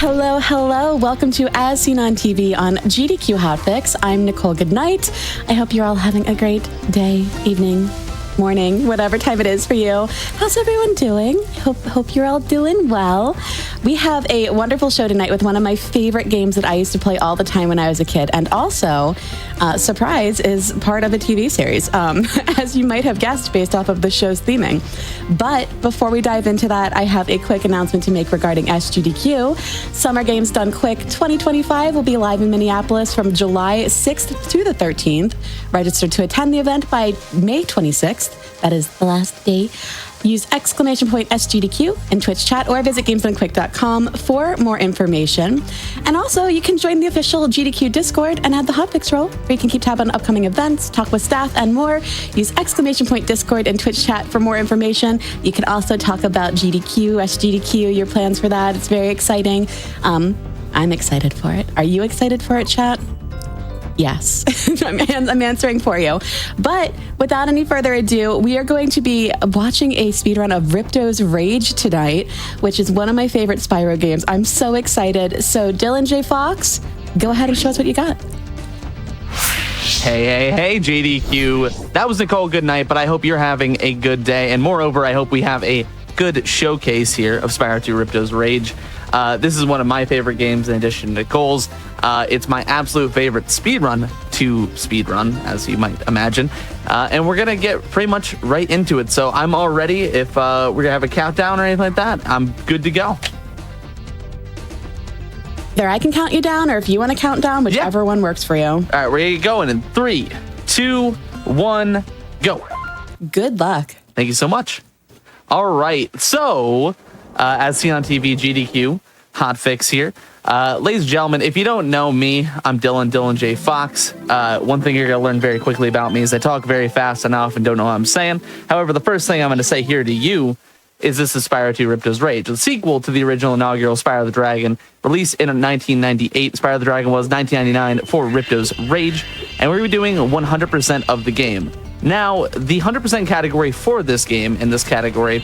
Hello, hello. Welcome to As Seen on TV on GDQ Hotfix. I'm Nichole Goodnight. I hope you're all having a great day, evening, morning, whatever time it is for you. How's everyone doing? Hope you're all doing well. We have a wonderful show tonight with one of my favorite games that I used to play all the time when I was a kid, and also, surprise, is part of a TV series, as you might have guessed based off of the show's theming. But before we dive into that, I have a quick announcement to make regarding SGDQ. Summer Games Done Quick 2025 will be live in Minneapolis from July 6th to the 13th. Register to attend the event by May 26th. That is the last day. Use !SGDQ in Twitch chat or visit gamesdonequick.com for more information. And also, you can join the official GDQ Discord and add the Hotfix role, where you can keep tab on upcoming events, talk with staff, and more. Use !Discord in Twitch chat for more information. You can also talk about GDQ, SGDQ, your plans for that. It's very exciting. I'm excited for it. Are you excited for it, chat? Yes, I'm answering for you. But without any further ado, we are going to be watching a speedrun of Ripto's Rage tonight, which is one of my favorite Spyro games. I'm so excited. So Dylan J. Fox, go ahead and show us what you got. Hey, GDQ. That was Nichole Goodnight, but I hope you're having a good day. And moreover, I hope we have a good showcase here of Spyro 2 Ripto's Rage. This is one of my favorite games in addition to Nicole's. It's my absolute favorite speedrun to speedrun, as you might imagine. And we're going to get pretty much right into it. So I'm all ready. If we're going to have a countdown or anything like that, I'm good to go. There, I can count you down, or if you want to count down, whichever one works for you. All right, we're going in 3, 2, 1, go. Good luck. Thank you so much. All right, so as seen on TV, GDQ Hotfix here. Ladies and gentlemen, if you don't know me, I'm Dylan J. Fox. One thing you're going to learn very quickly about me is I talk very fast and I often don't know what I'm saying. However, the first thing I'm going to say here to you is this is Spyro 2 Ripto's Rage, the sequel to the original inaugural Spyro the Dragon, released in 1998. Spyro the Dragon was 1999 for Ripto's Rage, and we were doing 100% of the game. Now, the 100% category for this game, in this category,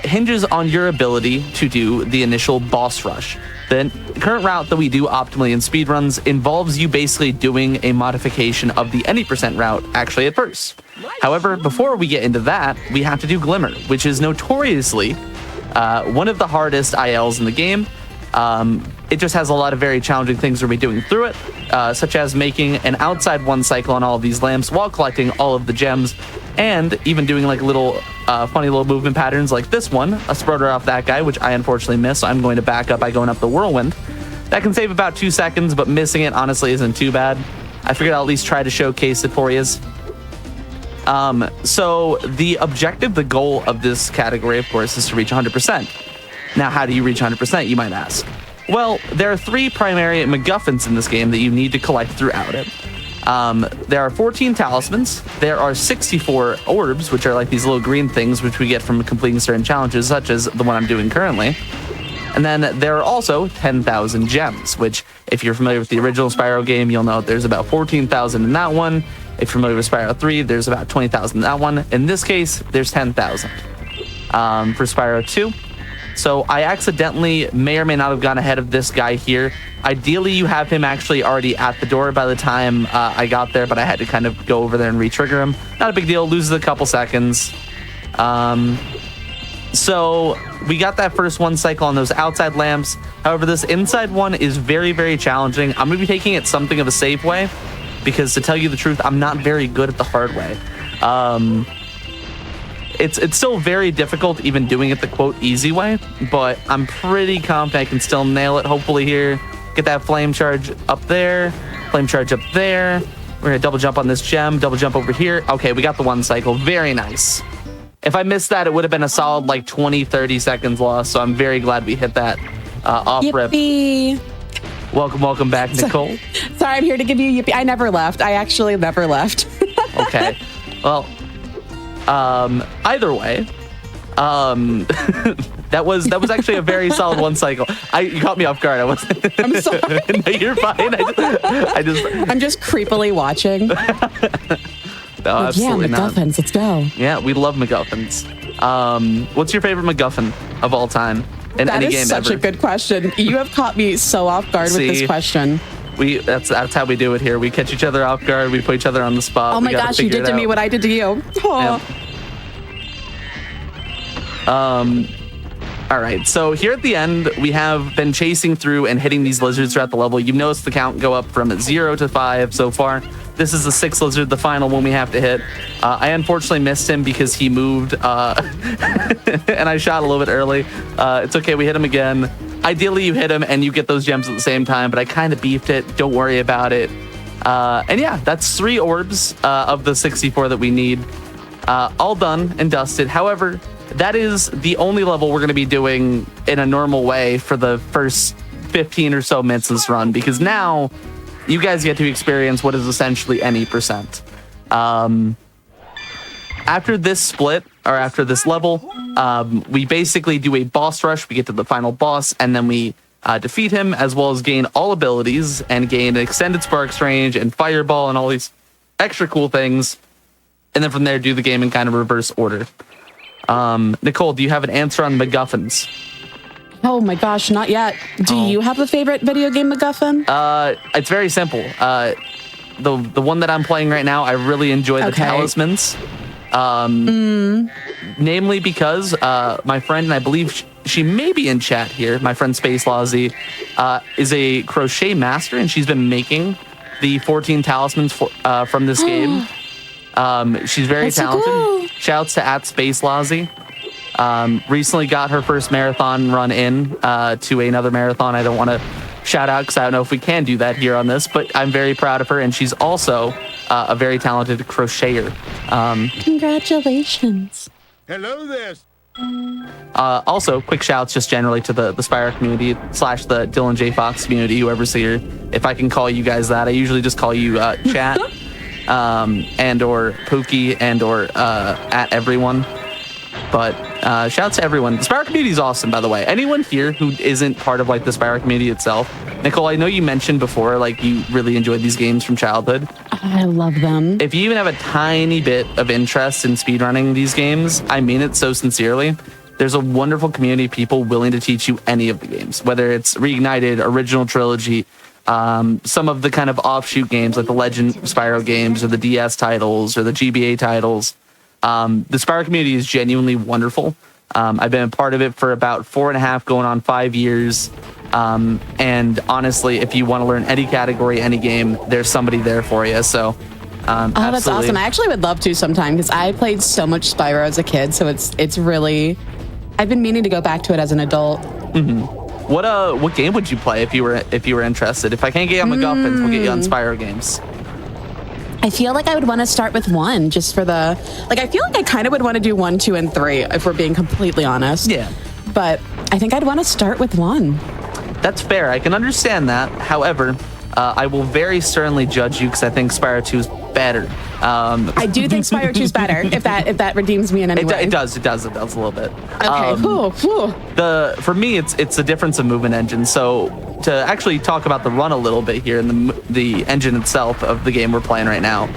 hinges on your ability to do the initial boss rush. The current route that we do optimally in speedruns involves you basically doing a modification of the any % route actually at first. However, before we get into that, we have to do Glimmer, which is notoriously one of the hardest ILs in the game. It just has a lot of very challenging things we'll be doing through it, such as making an outside one cycle on all of these lamps while collecting all of the gems, and even doing like little funny little movement patterns like this one, a spreader off that guy, which I unfortunately missed, so I'm going to back up by going up the whirlwind. That can save about 2 seconds, but missing it honestly isn't too bad. I figured I'll at least try to showcase it for you. So the objective, the goal of this category, of course, is to reach 100%. Now, how do you reach 100%, you might ask? Well, there are 3 primary MacGuffins in this game that you need to collect throughout it. There are 14 talismans, there are 64 orbs, which are like these little green things which we get from completing certain challenges, such as the one I'm doing currently. And then there are also 10,000 gems, which if you're familiar with the original Spyro game, you'll know there's about 14,000 in that one. If you're familiar with Spyro 3, there's about 20,000 in that one. In this case, there's 10,000 for Spyro 2. So I accidentally may or may not have gone ahead of this guy here. Ideally, you have him actually already at the door by the time I got there, but I had to kind of go over there and re-trigger him. Not a big deal, loses a couple seconds. So we got that first one cycle on those outside lamps. However, this inside one is very, very challenging. I'm going to be taking it something of a safe way, because to tell you the truth, I'm not very good at the hard way. It's still very difficult even doing it the quote easy way, but I'm pretty confident I can still nail it hopefully here. Get that flame charge up there, flame charge up there. We're gonna double jump on this gem, double jump over here. Okay, we got the one cycle, very nice. If I missed that, it would have been a solid like 20-30 seconds lost, so I'm very glad we hit that off Yippee. Rip. Welcome back, Nichole. Sorry, I'm here to give you yippee. I never left. I actually never left. Okay, well, either way, that was actually a very solid one cycle. You caught me off guard. I was. I'm sorry. No, you're fine. I'm just creepily watching. No, absolutely yeah, MacGuffins. Not. Let's go. Yeah, we love MacGuffins. What's your favorite MacGuffin of all time? in That any is game such ever. a good question. You have caught me so off guard with this See? question. That's how we do it here. We catch each other off guard. We put each other on the spot. Oh my gosh, you did to me what I did to you. Oh. Yep. All right, so here at the end, we have been chasing through and hitting these lizards throughout the level. You've noticed the count go up from 0 to 5 so far. This is the 6th lizard, the final one we have to hit. I unfortunately missed him because he moved, and I shot a little bit early. It's okay, we hit him again. Ideally, you hit him and you get those gems at the same time, but I kind of beefed it. Don't worry about it. And yeah, that's 3 orbs of the 64 that we need. All done and dusted. However, that is the only level we're going to be doing in a normal way for the first 15 or so minutes of this run, because now you guys get to experience what is essentially any percent. After this split, or after this level, we basically do a boss rush. We get to the final boss, and then we defeat him, as well as gain all abilities and gain extended sparks range and fireball and all these extra cool things. And then from there, do the game in kind of reverse order. Nichole, do you have an answer on MacGuffins? Oh my gosh, not yet. Do you have a favorite video game MacGuffin? It's very simple. The one that I'm playing right now, I really enjoy the talismans. Namely because my friend, and I believe she may be in chat here, my friend Space Lawsy, is a crochet master, and she's been making the 14 talismans from this game. She's very talented. So cool. Shouts to @SpaceLozzy. Recently got her first marathon run in to another marathon. I don't want to shout out because I don't know if we can do that here on this, but I'm very proud of her, and she's also a very talented crocheter. Congratulations. Hello there. Also, quick shouts just generally to the Spyro community / the Dylan J. Fox community, whoever's here. If I can call you guys that, I usually just call you chat. And or Pookie and or at everyone. But shouts to everyone. The Spyro community is awesome, by the way. Anyone here who isn't part of like the Spyro community itself, Nichole, I know you mentioned before like you really enjoyed these games from childhood. I love them. If you even have a tiny bit of interest in speedrunning these games, I mean it so sincerely. There's a wonderful community of people willing to teach you any of the games, whether it's Reignited, Original Trilogy, some of the kind of offshoot games like the Legend Spyro games or the DS titles or the GBA titles. The Spyro community is genuinely wonderful. I've been a part of it for about 4.5 going on 5 years. And honestly, if you want to learn any category, any game, there's somebody there for you. So, that's awesome. I actually would love to sometime because I played so much Spyro as a kid. So it's really, I've been meaning to go back to it as an adult. Mm-hmm. What game would you play if you were interested? If I can't get you on MacGuffins, we'll get you on Spyro games. I feel like I would want to start with 1 just for the, like, I feel like I kind of would want to do 1, 2, and 3 if we're being completely honest. Yeah. But I think I'd want to start with 1. That's fair. I can understand that. However, I will very sternly judge you because I think Spyro 2 is better. I do think Spyro 2 is better, if that redeems me in any way. It does a little bit. Okay, For me, it's a difference of movement engine. So to actually talk about the run a little bit here and the engine itself of the game we're playing right now.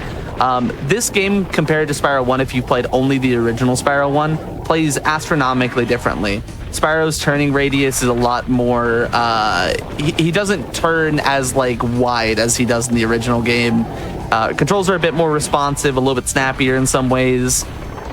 This game, compared to Spyro 1, if you played only the original Spyro 1, plays astronomically differently. Spyro's turning radius is a lot more, he doesn't turn as like wide as he does in the original game. Controls are a bit more responsive, a little bit snappier in some ways.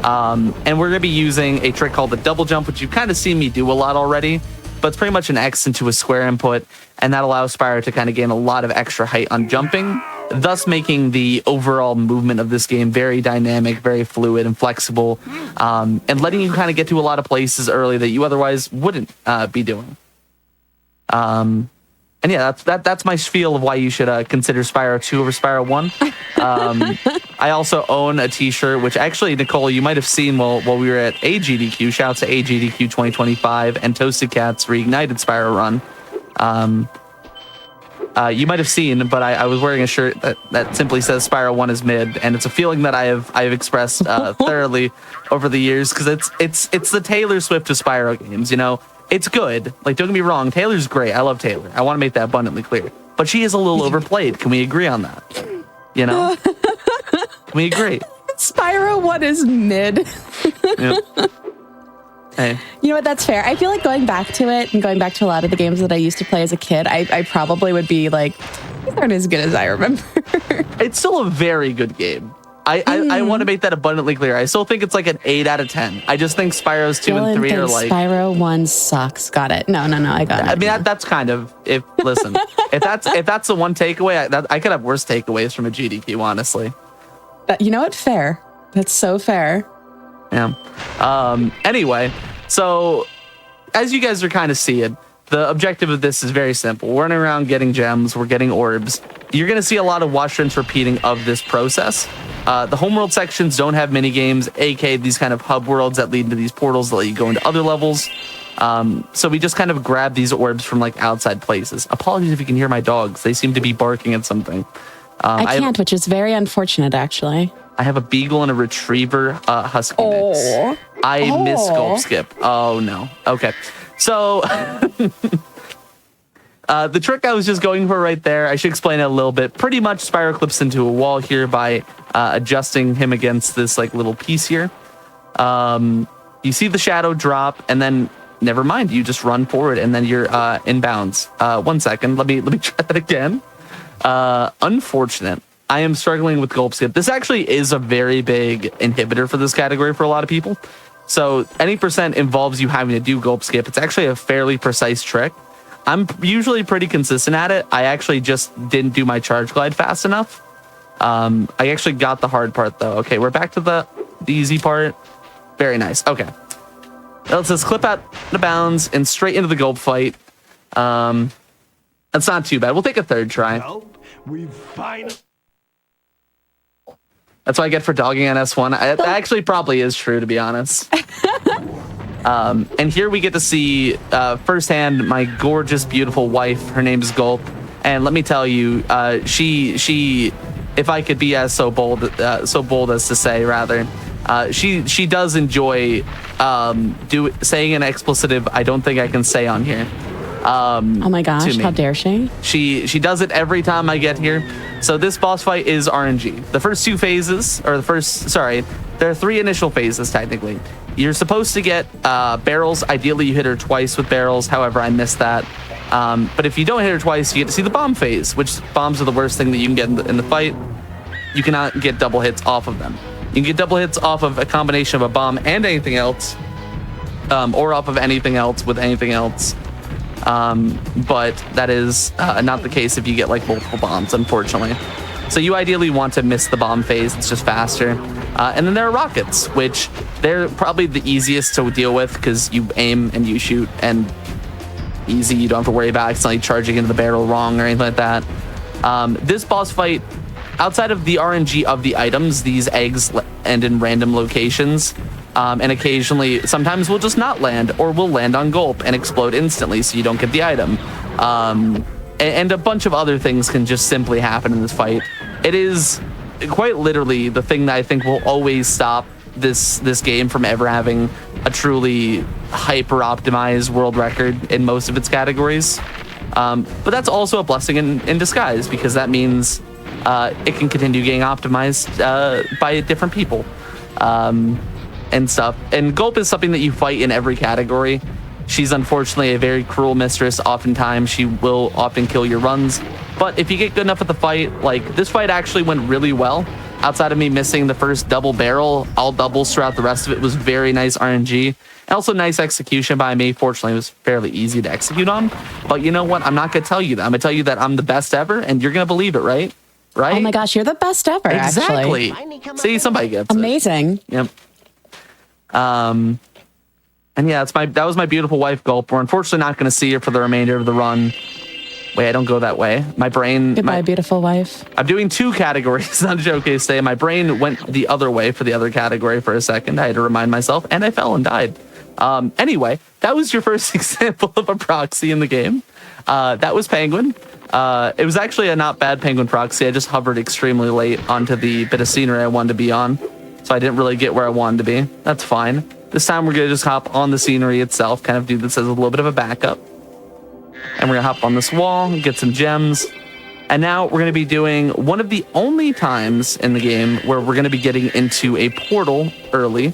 And we're going to be using a trick called the double jump, which you've kind of seen me do a lot already, but it's pretty much an X into a square input, and that allows Spyro to kind of gain a lot of extra height on jumping, thus making the overall movement of this game very dynamic, very fluid and flexible, and letting you kind of get to a lot of places early that you otherwise wouldn't be doing. And yeah, that's my spiel of why you should consider Spyro 2 over Spyro 1. I also own a t-shirt, which actually, Nichole, you might have seen while we were at AGDQ. Shout out to AGDQ 2025 and Toasted Cat's Reignited Spyro Run. You might have seen, but I was wearing a shirt that simply says Spyro 1 is mid, and it's a feeling that I've expressed thoroughly over the years, because it's the Taylor Swift of Spyro games, you know? It's good. Like, don't get me wrong, Taylor's great. I love Taylor. I want to make that abundantly clear. But she is a little overplayed. Can we agree on that? You know? Can we agree? Spyro 1 is mid. Yep. Hey. You know what? That's fair. I feel like going back to it and going back to a lot of the games that I used to play as a kid, I probably would be like, these aren't as good as I remember. It's still a very good game. I want to make that abundantly clear. I still think it's like an 8 out of 10. I just think Spyro's 2 and 3 are like... Spyro 1 sucks. Got it. No, I got it. I mean, that's kind of... Listen, if that's the one takeaway, I could have worse takeaways from a GDQ, honestly. You know what? Fair. That's so fair. Yeah. Anyway, so as you guys are kind of seeing, the objective of this is very simple. We're running around getting gems. We're getting orbs. You're going to see a lot of watch rinse repeating of this process. The homeworld sections don't have mini games, aka these kind of hub worlds that lead to these portals that let you go into other levels. So we just kind of grab these orbs from like outside places. Apologies if you can hear my dogs. They seem to be barking at something. I can't, which is very unfortunate, actually. I have a beagle and a retriever husky mix. I miss Gulp Skip. Oh, no. Okay. So the trick I was just going for right there, I should explain it a little bit. Pretty much Spyro clips into a wall here by adjusting him against this like little piece here. You see the shadow drop, and then never mind, you just run forward, and then you're in bounds. 1 second. Let me try that again. Unfortunate. I am struggling with Gulp Skip. This actually is a very big inhibitor for this category for a lot of people. So any percent involves you having to do Gulp Skip. It's actually a fairly precise trick. I'm usually pretty consistent at it. I actually just didn't do my charge glide fast enough. I actually got the hard part though. Okay, we're back to the easy part. Very nice. Okay. Let's just clip out the bounds and straight into the Gulp fight. That's not too bad. We'll take a third try. Well, we finally... That's what I get for dogging on S1. That actually probably is true, to be honest. And here we get to see firsthand my gorgeous, beautiful wife. Her name is Gulp. And let me tell you, she, if I could be as so bold as to say, rather, she does enjoy saying an explicitive I don't think I can say on here. Oh my gosh, how dare she? She does it every time I get here. So this boss fight is RNG. The first two phases, or there are 3 initial phases technically. You're supposed to get barrels. Ideally, you hit her twice with barrels. However, I missed that. But if you don't hit her twice, you get to see the bomb phase, which bombs are the worst thing that you can get in the fight. You cannot get double hits off of them. You can get double hits off of a combination of a bomb and anything else, or off of anything else with anything else. But that is not the case if you get like multiple bombs, unfortunately. So you ideally want to miss the bomb phase. It's just faster. And then there are rockets, which they're probably the easiest to deal with because you aim and you shoot, and easy. You don't have to worry about accidentally charging into the barrel wrong or anything like that. This boss fight, outside of the RNG of the items, these eggs end in random locations. And occasionally, sometimes we'll just not land, or we'll land on Gulp and explode instantly so you don't get the item. And a bunch of other things can just simply happen in this fight. It is quite literally the thing that I think will always stop this game from ever having a truly hyper-optimized world record in most of its categories. But that's also a blessing in disguise, because that means it can continue getting optimized by different people. And stuff. And Gulp is something that you fight in every category. She's unfortunately a very cruel mistress. Oftentimes she will often kill your runs, but if you get good enough at the fight, like this fight actually went really well. Outside of me missing the first double barrel, all doubles throughout the rest of it was very nice RNG, and also nice execution by me. Fortunately, it was fairly easy to execute on. But you know what? I'm not gonna tell you that. I'm gonna tell you that I'm the best ever, and you're gonna believe it, right? Right? Oh my gosh, you're the best ever. Exactly. Actually. See, somebody gets it. Amazing. Yep. And yeah, that was my beautiful wife, Gulp. We're unfortunately not going to see her for the remainder of the run. Wait, I don't go that way. My brain... Goodbye, beautiful wife. I'm doing 2 categories on Showcase Day. My brain went the other way for the other category for a second. I had to remind myself, and I fell and died. Anyway, that was your first example of a proxy in the game. That was Penguin. It was actually a not bad Penguin proxy. I just hovered extremely late onto the bit of scenery I wanted to be on, so I didn't really get where I wanted to be. That's fine. This time we're going to just hop on the scenery itself, kind of do this as a little bit of a backup. And we're going to hop on this wall, get some gems. And now we're going to be doing one of the only times in the game where we're going to be getting into a portal early.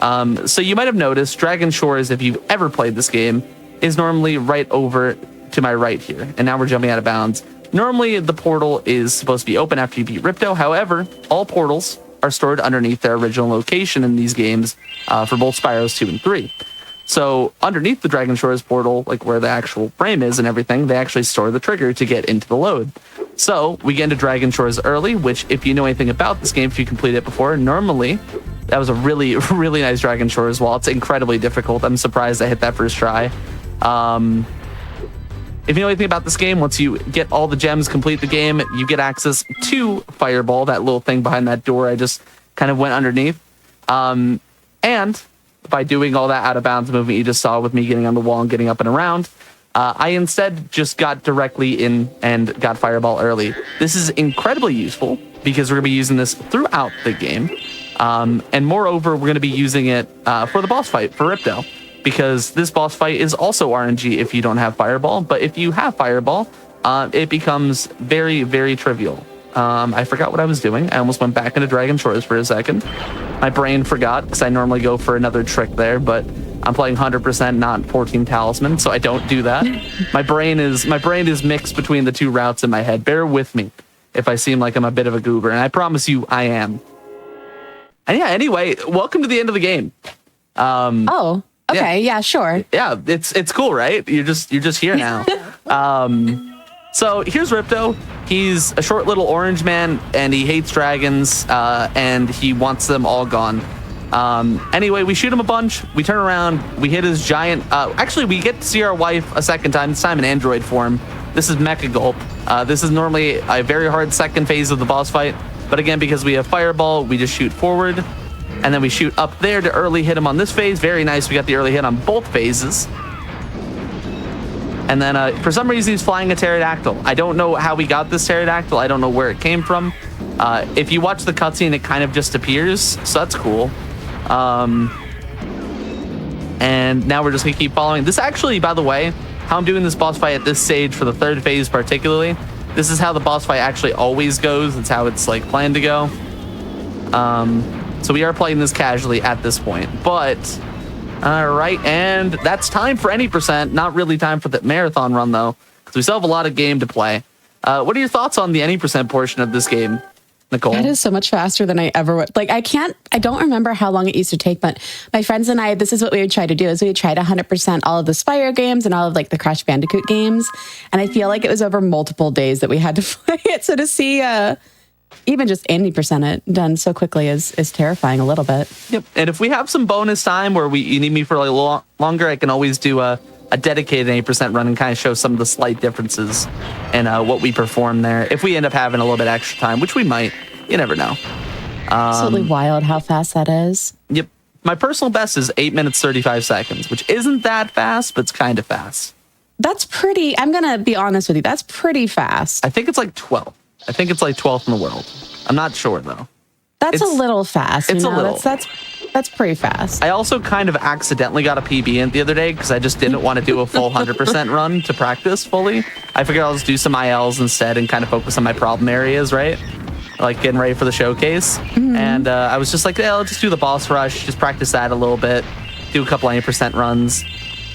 So you might have noticed Dragon Shores, if you've ever played this game, is normally right over to my right here. And now we're jumping out of bounds. Normally, the portal is supposed to be open after you beat Ripto. However, all portals are stored underneath their original location in these games for both Spyros 2 and 3. So underneath the Dragon Shores portal, like where the actual frame is and everything, they actually store the trigger to get into the load. So we get into Dragon Shores early, which if you know anything about this game, if you completed it before, normally that was a really, really nice Dragon Shores. While it's incredibly difficult, I'm surprised I hit that first try. If you know anything about this game, once you get all the gems, complete the game, you get access to Fireball, that little thing behind that door I just kind of went underneath. And by doing all that out of bounds movement you just saw with me getting on the wall and getting up and around, I instead just got directly in and got Fireball early. This is incredibly useful because we're going to be using this throughout the game. And moreover, we're going to be using it for the boss fight for Ripto, because this boss fight is also RNG if you don't have Fireball. But if you have Fireball, it becomes very, very trivial. I forgot what I was doing. I almost went back into Dragon Shores for a second. My brain forgot because I normally go for another trick there, but I'm playing 100%, not 14 Talisman, so I don't do that. My brain is mixed between the two routes in my head. Bear with me if I seem like I'm a bit of a goober, and I promise you I am. And yeah, anyway, welcome to the end of the game. Oh, okay, yeah, sure. Yeah, it's cool, right? You're just here now. So here's Ripto. He's a short little orange man, and he hates dragons, and he wants them all gone. Anyway, we shoot him a bunch. We turn around. We hit his giant... actually, we get to see our wife a second time, this time in android form. This is Mecha Gulp. This is normally a very hard second phase of the boss fight. But again, because we have Fireball, we just shoot forward. And then we shoot up there to early hit him on this phase. Very nice. We got the early hit on both phases. And then for some reason, he's flying a pterodactyl. I don't know how we got this pterodactyl. I don't know where it came from. If you watch the cutscene, it kind of just appears. So that's cool. And now we're just going to keep following. This actually, by the way, how I'm doing this boss fight at this stage for the third phase particularly, this is how the boss fight actually always goes. It's how it's like planned to go. So we are playing this casually at this point. But... all right, and that's time for any percent. Not really time for the marathon run, though, because we still have a lot of game to play. What are your thoughts on the any percent portion of this game, Nichole? That is so much faster than I ever would. Like, I don't remember how long it used to take, but my friends and I, this is what we would try to do, is we would try to 100% all of the Spyro games and all of, like, the Crash Bandicoot games. And I feel like it was over multiple days that we had to play it. So to see... even just 80% it done so quickly is terrifying a little bit. Yep. And if we have some bonus time where you need me for like longer, I can always do a dedicated 80% run and kind of show some of the slight differences in what we perform there. If we end up having a little bit extra time, which we might, you never know. Absolutely wild how fast that is. Yep. My personal best is 8 minutes, 35 seconds, which isn't that fast, but it's kind of fast. That's pretty, I'm going to be honest with you, that's pretty fast. I think it's like 12. I think it's like 12th in the world. I'm not sure, though. That's a little fast. It's a little. That's pretty fast. I also kind of accidentally got a PB in the other day because I just didn't want to do a full 100% run to practice fully. I figured I'll just do some ILs instead and kind of focus on my problem areas, right? Like getting ready for the showcase. Mm-hmm. And I was just like, yeah, I'll just do the boss rush, just practice that a little bit, do a couple 80% runs.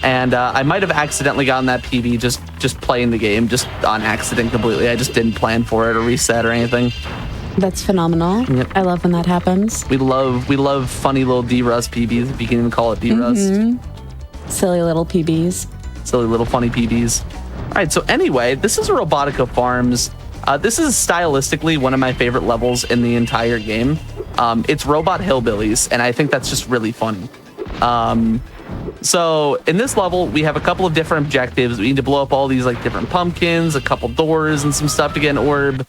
And I might have accidentally gotten that PB just playing the game, just on accident completely. I just didn't plan for it or reset or anything. That's phenomenal. Yep. I love when that happens. We love funny little D-Rust PBs, if you can even call it D-Rust. Mm-hmm. Silly little PBs. Silly little funny PBs. All right, so anyway, this is Robotica Farms. This is stylistically one of my favorite levels in the entire game. It's Robot Hillbillies, and I think that's just really funny. So in this level, we have a couple of different objectives. We need to blow up all these like different pumpkins, a couple doors, and some stuff to get an orb.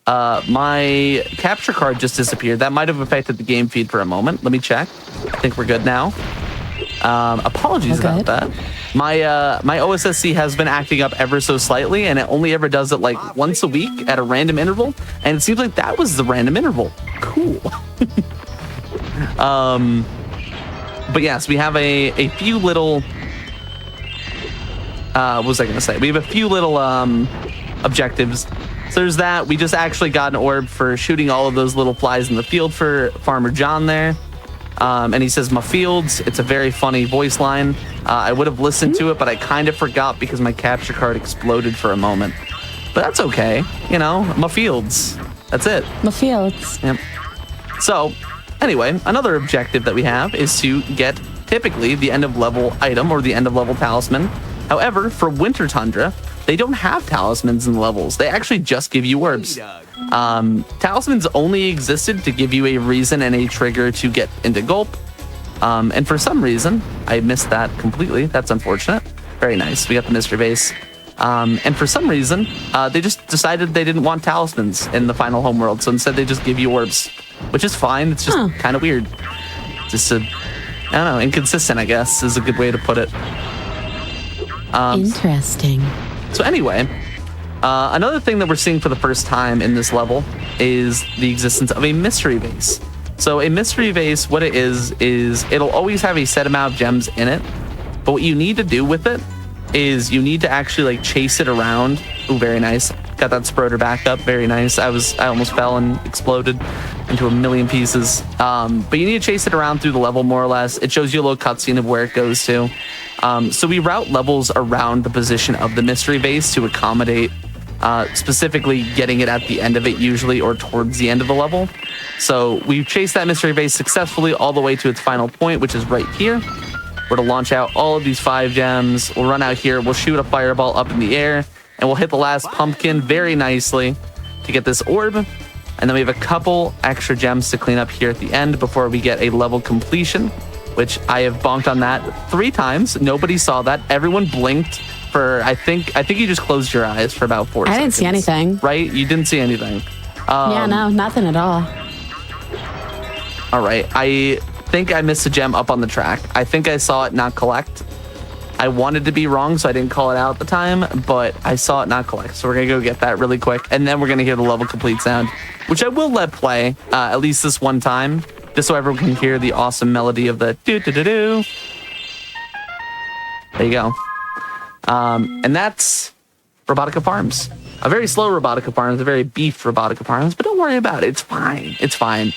My capture card just disappeared. That might have affected the game feed for a moment. Let me check. I think we're good now. Apologies about that. My OSSC has been acting up ever so slightly, and it only ever does it like once a week at a random interval. And it seems like that was the random interval. Cool. But yes, we have a few little... what was I going to say? We have a few little objectives. So there's that. We just actually got an orb for shooting all of those little flies in the field for Farmer John there. And he says, "My fields." It's a very funny voice line. I would have listened to it, but I kind of forgot because my capture card exploded for a moment. But that's okay. You know, my fields. That's it. My fields. Yep. So, anyway, another objective that we have is to get typically the end of level item or the end of level talisman. However, for Winter Tundra, they don't have talismans in the levels. They actually just give you orbs. Talismans only existed to give you a reason and a trigger to get into Gulp. And for some reason, I missed that completely. That's unfortunate. Very nice. We got the mystery base. And for some reason, they just decided they didn't want talismans in the final homeworld. So instead, they just give you orbs, which is fine. It's just kind of weird. Just I don't know, inconsistent, I guess, is a good way to put it. Interesting. So anyway, another thing that we're seeing for the first time in this level is the existence of a mystery vase. So a mystery vase, what it is it'll always have a set amount of gems in it. But what you need to do with it is you need to actually like chase it around. Ooh, very nice. Got that Sproder back up. Very nice. I almost fell and exploded into a million pieces. But you need to chase it around through the level more or less. It shows you a little cutscene of where it goes to. So we route levels around the position of the mystery vase to accommodate specifically getting it at the end of it usually or towards the end of the level. So we've chased that mystery vase successfully all the way to its final point, which is right here. We're to launch out all of these 5 gems. We'll run out here. We'll shoot a fireball up in the air and we'll hit the last pumpkin very nicely to get this orb. And then we have a couple extra gems to clean up here at the end before we get a level completion, which I have bonked on that 3 times. Nobody saw that. Everyone blinked for, I think you just closed your eyes for about 4 seconds. I didn't see anything. Right? You didn't see anything. Yeah, no, nothing at all. All right. I think I missed a gem up on the track. I think I saw it not collect. I wanted to be wrong, so I didn't call it out at the time, but I saw it not collect. So we're going to go get that really quick, and then we're going to hear the level complete sound, which I will let play at least this one time, just so everyone can hear the awesome melody of the do-do-do-do. There you go. And that's Robotica Farms. A very slow Robotica Farms, a very beef Robotica Farms, but don't worry about it. It's fine. It's fine.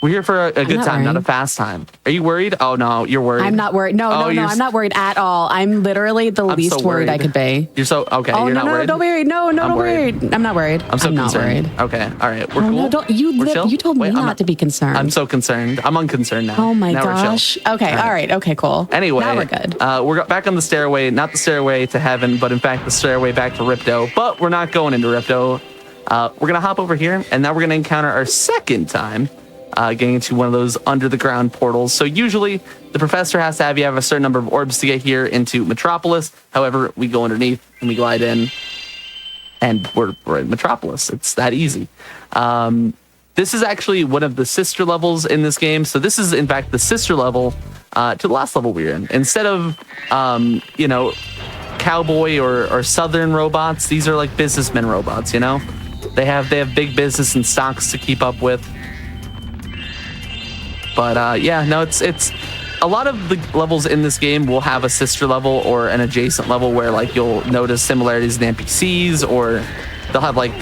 We're here for a good time, not a fast time. Are you worried? Oh, no, you're worried. I'm not worried. No, I'm not worried at all. I'm literally the least so worried I could be. You're so, okay, oh, you're no, not worried? Don't worry. No, don't worry. I'm not worried. I'm so not concerned. worried. Okay, all right, we're cool. No, We're chill? you told me not to be concerned. I'm so concerned. I'm unconcerned now. Oh my now gosh. We're chill. Okay, all right. Okay, cool. Anyway, now we're good. We're back on the stairway, not the stairway to heaven, but in fact the stairway back to Ripto. But we're not going into Ripto. We're going to hop over here, and now we're going to encounter our second time getting into one of those under the ground portals. So usually the professor has to have you have a certain number of orbs to get here into Metropolis. However, we go underneath and we glide in, and we're in Metropolis. It's that easy. This is actually one of the sister levels in this game. So this is in fact the sister level to the last level we're in. Instead of cowboy or southern robots, these are like businessmen robots. They have big business and stocks to keep up with. But yeah, no, it's a lot of the levels in this game will have a sister level or an adjacent level where like you'll notice similarities in NPCs, or they'll have like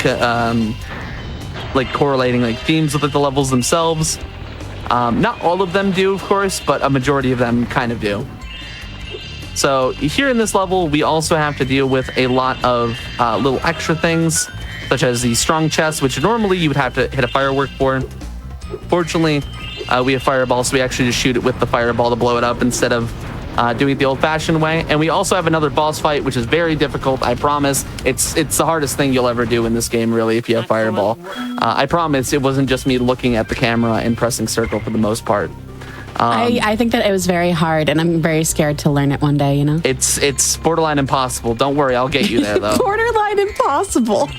correlating like themes with the levels themselves. Not all of them do, of course, but a majority of them kind of do. So here in this level, we also have to deal with a lot of little extra things, such as the strong chest, which normally you would have to hit a firework for. Fortunately, we have fireball, so we actually just shoot it with the fireball to blow it up instead of doing it the old-fashioned way. And we also have another boss fight, which is very difficult, I promise. It's the hardest thing you'll ever do in this game, really, if you have fireball. I promise it wasn't just me looking at the camera and pressing circle for the most part. I think that it was very hard, and I'm very scared to learn it one day, It's borderline impossible. Don't worry, I'll get you there, though. Borderline impossible.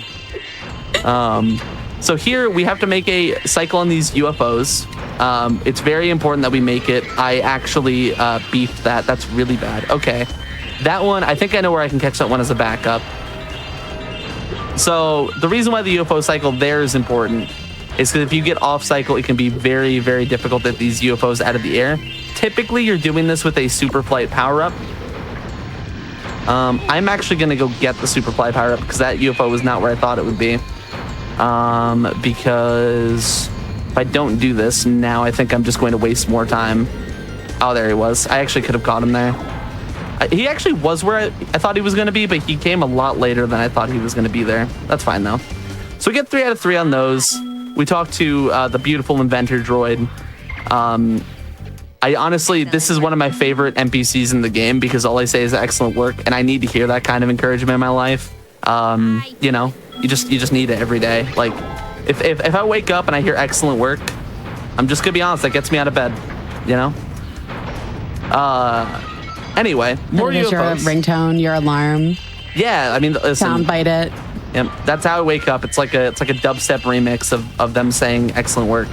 So here we have to make a cycle on these UFOs. It's very important that we make it. I actually beefed that. That's really bad. Okay. That one, I think I know where I can catch that one as a backup. So the reason why the UFO cycle there is important is because if you get off cycle, it can be very, very difficult to get these UFOs out of the air. Typically, you're doing this with a super flight power-up. I'm actually going to go get the super flight power-up because that UFO was not where I thought it would be. Because if I don't do this now, I think I'm just going to waste more time. Oh, there he was. I actually could have caught him there. He actually was where I thought he was going to be, but he came a lot later than I thought he was going to be there. That's fine, though. So we get 3 out of 3 on those. We talked to the beautiful inventor droid. I honestly, this is one of my favorite NPCs in the game because all I say is excellent work, and I need to hear that kind of encouragement in my life. You know, you just need it every day. Like, if I wake up and I hear excellent work, I'm just gonna be honest, that gets me out of bed. You know. Anyway, more UFOs. Your ringtone, your alarm. Yeah, I mean, listen, soundbite it. Yep, that's how I wake up. It's like a dubstep remix of them saying excellent work.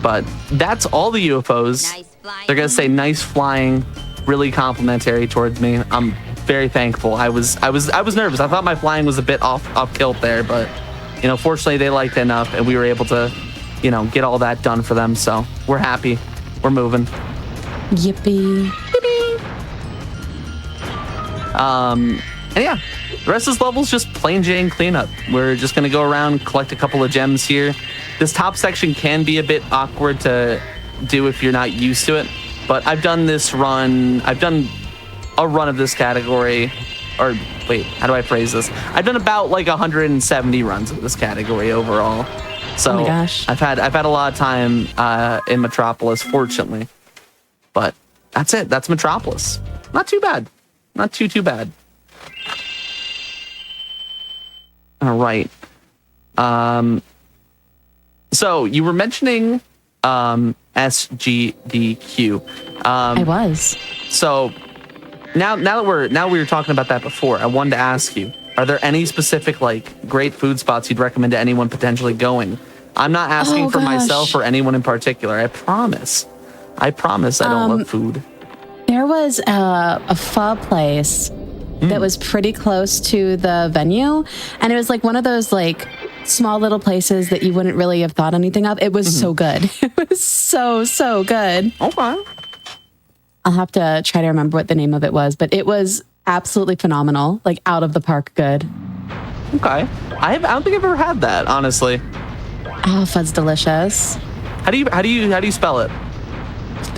But that's all the UFOs. They're gonna say nice flying, really complimentary towards me. I'm very thankful. I was nervous. I thought my flying was a bit off kilt there, but you know, fortunately they liked it enough, and we were able to, you know, get all that done for them. So we're happy. We're moving. Yippee. Yippee. And yeah, the rest of this level's just plain Jane cleanup. We're just gonna go around, collect a couple of gems here. This top section can be a bit awkward to do if you're not used to it, but I've done this run. I've done a run of this category, or wait, how do I phrase this? I've done about like 170 runs of this category overall. So oh my gosh. I've had a lot of time in Metropolis, fortunately. But that's it. That's Metropolis. Not too bad. Not too bad. All right. So you were mentioning SGDQ. I was. So now we were talking about that before. I wanted to ask you, are there any specific like great food spots you'd recommend to anyone potentially going? I'm not asking for myself or anyone in particular. I promise I don't love food. There was a pho place that was pretty close to the venue, and it was like one of those like small little places that you wouldn't really have thought anything of. It was so good. It was so good. Okay. I'll have to try to remember what the name of it was, but it was absolutely phenomenal. Like out of the park good. Okay. I don't think I've ever had that, honestly. Oh, pho's delicious. How do you spell it?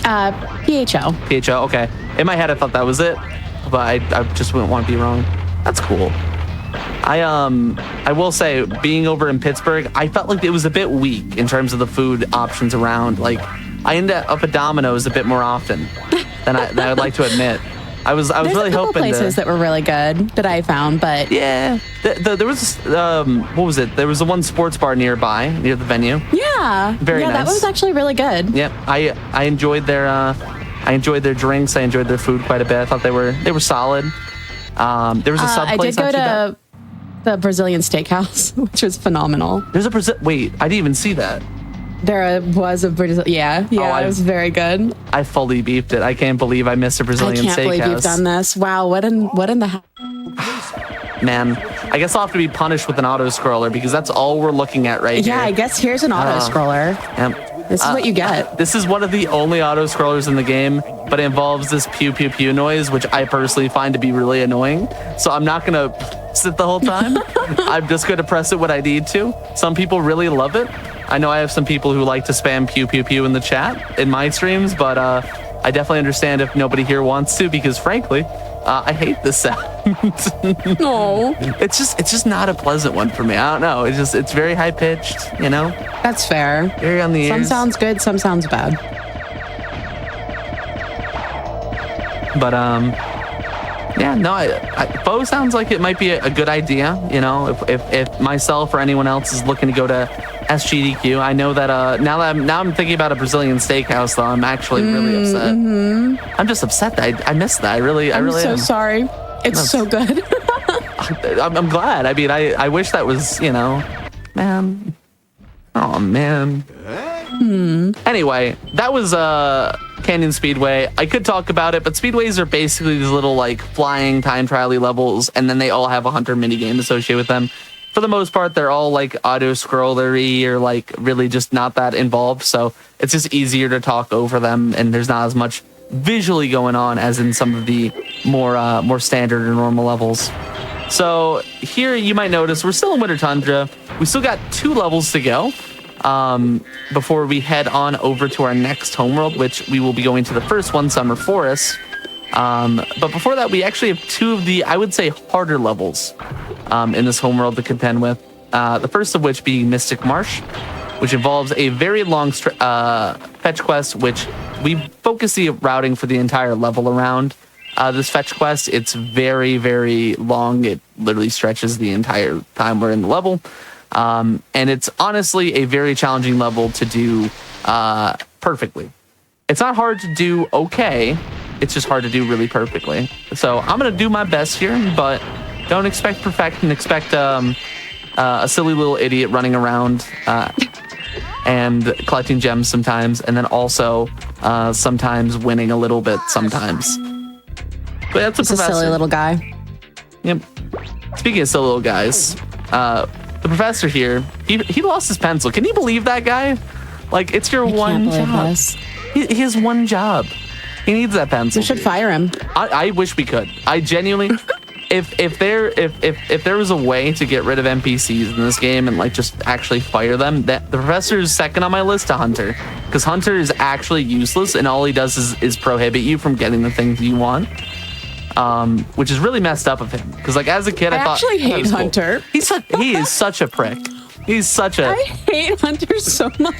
PHO. PHO, okay. In my head, I thought that was it, but I just wouldn't want to be wrong. That's cool. I will say, being over in Pittsburgh, I felt like it was a bit weak in terms of the food options around. Like, I end up at Domino's a bit more often than I would like to admit. I was really hoping places that were really good that I found, but yeah, there was what was it? There was the one sports bar near the venue. Yeah, very nice. That was actually really good. Yep, I enjoyed their drinks. I enjoyed their food quite a bit. I thought they were solid. There was a sub place. I did go to the Brazilian steakhouse, which was phenomenal. There's a wait, I didn't even see that. There was a Brazilian. Yeah, it was very good. I fully beefed it. I can't believe I missed a Brazilian steakhouse. I can't believe you've done this. Wow, what in the man, I guess I'll have to be punished with an auto scroller because that's all we're looking at right here. Yeah, I guess here's an auto scroller. Yep. This is what you get. This is one of the only auto scrollers in the game, but it involves this pew pew pew noise, which I personally find to be really annoying. So I'm not gonna sit the whole time. I'm just gonna press it when I need to. Some people really love it. I know I have some people who like to spam pew pew pew in the chat in my streams, but I definitely understand if nobody here wants to, because frankly, I hate this sound. No, it's just not a pleasant one for me. I don't know. It's very high pitched, you know. That's fair. Very on the ears. Some sounds good, some sounds bad. But yeah, no, Bo sounds like it might be a good idea. You know, if myself or anyone else is looking to go to SGDQ, I know that now I'm thinking about a Brazilian steakhouse, though. I'm actually really upset. Mm-hmm. I'm just upset that I missed that. I really I'm so am. Sorry. It's so good. I'm glad. I mean, I wish that was, you know, man. Oh man. Anyway, that was Canyon Speedway. I could talk about it, but speedways are basically these little like flying time trial-y levels, and then they all have a hunter minigame associated with them. For the most part, they're all like auto scrollery or like really just not that involved. So it's just easier to talk over them, and there's not as much visually going on as in some of the more standard or normal levels. So here you might notice we're still in Winter Tundra. We still got 2 levels to go. before we head on over to our next homeworld, which we will be going to the first one, Summer Forest. But before that, we actually have two of the, I would say, harder levels in this homeworld to contend with. The first of which being Mystic Marsh, which involves a very long fetch quest, which we focus the routing for the entire level around. This fetch quest, it's very, very long. It literally stretches the entire time we're in the level. And it's honestly a very challenging level to do perfectly. It's not hard to do okay. It's just hard to do really perfectly. So I'm going to do my best here, but don't expect perfection. Expect a silly little idiot running around and collecting gems sometimes, and then also sometimes winning a little bit sometimes. But that's Just a silly little guy. Yep. Speaking of silly little guys, the professor here, he lost his pencil. Can you believe that guy? Like, it's your one job. He has one job. He needs that pencil. We should fire him. I wish we could. I genuinely, if there was a way to get rid of NPCs in this game and like just actually fire them, that the professor is second on my list to Hunter, because Hunter is actually useless and all he does is prohibit you from getting the things you want. Which is really messed up of him. Because like as a kid, I thought actually hate cool. Hunter. He is such a prick. He's such a. I hate Hunter so much.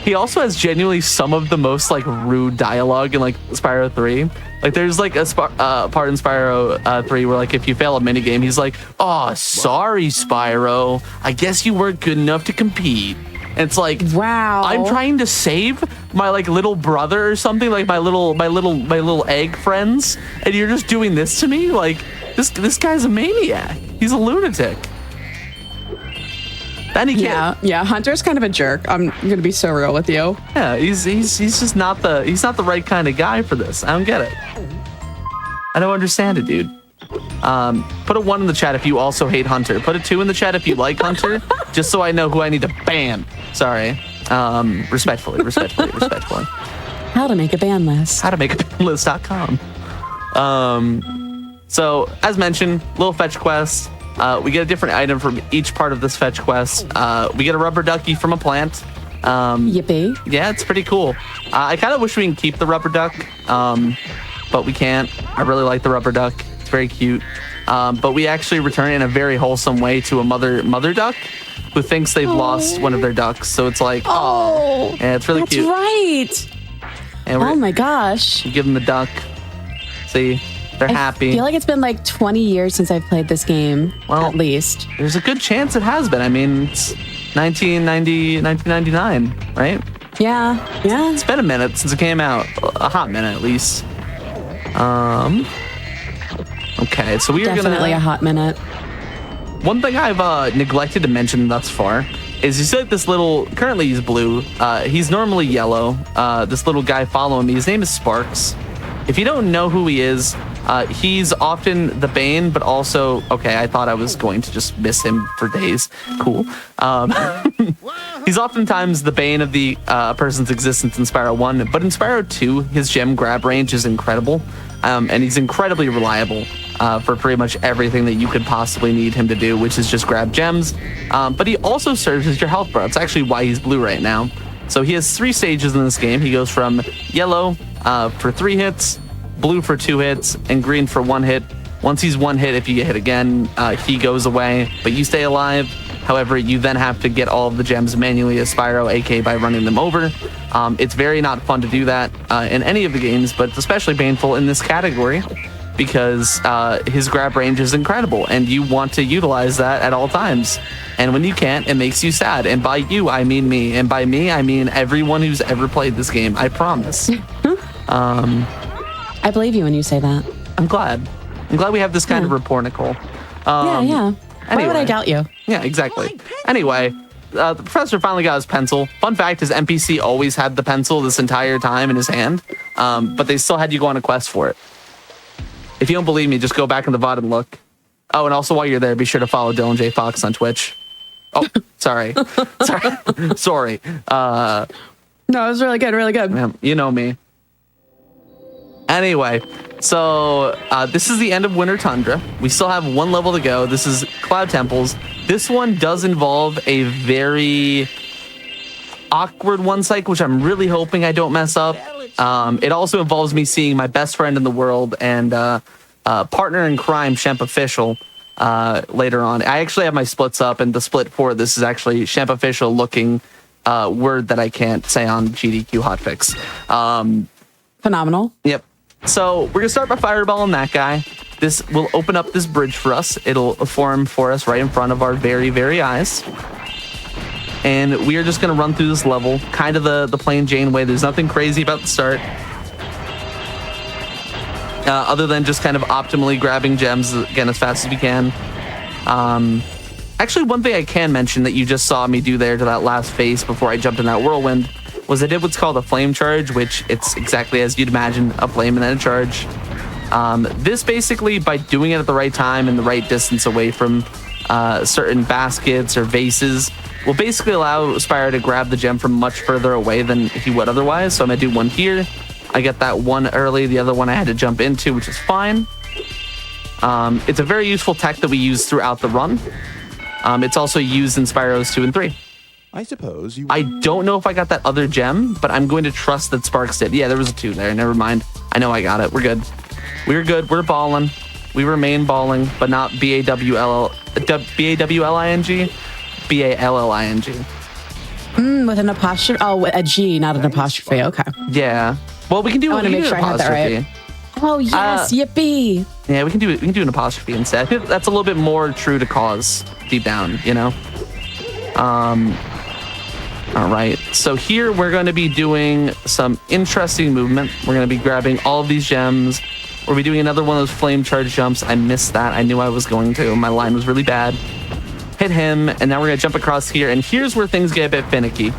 He also has genuinely some of the most like rude dialogue in like Spyro 3. Like there's like a part in Spyro 3 where like if you fail a minigame, he's like, "Oh, sorry, Spyro. I guess you weren't good enough to compete." And it's like, wow, I'm trying to save my like little brother or something, like my little egg friends, and you're just doing this to me? Like this guy's a maniac. He's a lunatic. Then he can't. Yeah. Hunter's kind of a jerk. I'm gonna be so real with you. Yeah, he's just not the right kind of guy for this. I don't get it. I don't understand it, dude. Put a 1 in the chat if you also hate Hunter. Put a 2 in the chat if you like Hunter, just so I know who I need to ban. Sorry. Respectfully. How to make a ban list. Howtomakeabanlist.com. So as mentioned, little fetch quest. We get a different item from each part of this fetch quest. We get a rubber ducky from a plant. Yippee. Yeah, it's pretty cool. I kind of wish we can keep the rubber duck, but we can't. I really like the rubber duck. It's very cute. But we actually return it in a very wholesome way to a mother duck who thinks they've lost one of their ducks. So it's like, oh, yeah, it's really cute. That's right. And oh my gosh. Give them the duck. See, they're happy. I feel like it's been like 20 years since I've played this game, at least. There's a good chance it has been. I mean, it's 1999, right? Yeah. It's been a minute since it came out. A hot minute, at least. Okay, so we are definitely a hot minute. One thing I've neglected to mention thus far is you see like this little, currently he's blue, he's normally yellow, this little guy following me, his name is Sparks. If you don't know who he is, he's often the Bane, but also, okay, I thought I was going to just miss him for days. Cool. He's oftentimes the bane of the person's existence in Spyro 1, but in Spyro 2, his gem grab range is incredible, and he's incredibly reliable for pretty much everything that you could possibly need him to do, which is just grab gems. But he also serves as your health bar. It's actually why he's blue right now. So he has 3 stages in this game. He goes from yellow for 3 hits, blue for 2 hits, and green for 1 hit. Once he's 1 hit, if you get hit again, he goes away, but you stay alive. However, you then have to get all of the gems manually as Spyro, aka by running them over. It's very not fun to do that in any of the games, but it's especially painful in this category because his grab range is incredible, and you want to utilize that at all times. And when you can't, it makes you sad. And by you, I mean me. And by me, I mean everyone who's ever played this game. I promise. I believe you when you say that. I'm glad. I'm glad we have this kind of rapport, Nichole. Yeah. Anyway. Why would I doubt you? Yeah, exactly. Anyway, the professor finally got his pencil. Fun fact, his NPC always had the pencil this entire time in his hand, but they still had you go on a quest for it. If you don't believe me, just go back in the VOD and look. Oh, and also while you're there, be sure to follow Dylan J. Fox on Twitch. Oh, sorry. Sorry. No, it was really good, really good. Man, you know me. Anyway, so this is the end of Winter Tundra. We still have 1 level to go. This is Cloud Temples. This one does involve a very awkward one cycle, which I'm really hoping I don't mess up. It also involves me seeing my best friend in the world and partner in crime, Shemp Official, later on. I actually have my splits up, and the split for this is actually Shemp Official looking word that I can't say on GDQ Hotfix. Phenomenal. Yep. So we're going to start by fireballing that guy. This will open up this bridge for us. It'll form for us right in front of our very, very eyes. And we are just going to run through this level, kind of the plain Jane way. There's nothing crazy about the start. Other than just kind of optimally grabbing gems, again, as fast as we can. Actually, one thing I can mention that you just saw me do there to that last phase before I jumped in that whirlwind was I did what's called a flame charge, which it's exactly as you'd imagine, a flame and then a charge. This basically, by doing it at the right time and the right distance away from certain baskets or vases, will basically allow Spyro to grab the gem from much further away than he would otherwise. So I'm going to do one here. I get that one early. The other one I had to jump into, which is fine. It's a very useful tech that we use throughout the run. It's also used in Spyro's 2 and 3. I suppose you... I don't know if I got that other gem, but I'm going to trust that Sparks did. Yeah, there was a 2 there. Never mind. I know I got it. We're good. We're good. We're balling. We remain balling, but not B-A-W-L-L-I-N-G. B-A-L-L-I-N-G. With an apostrophe. Oh, a G, not an apostrophe. Okay. Yeah. Well, we can do. I want to make sure I have that right. Oh yes, yippee! Yeah, we can do an apostrophe instead. I think that's a little bit more true to cause deep down, you know. All right. So here we're going to be doing some interesting movement. We're going to be grabbing all of these gems. We'll be doing another one of those flame charge jumps. I missed that. I knew I was going to. My line was really bad. Hit him, and now we're going to jump across here. And here's where things get a bit finicky.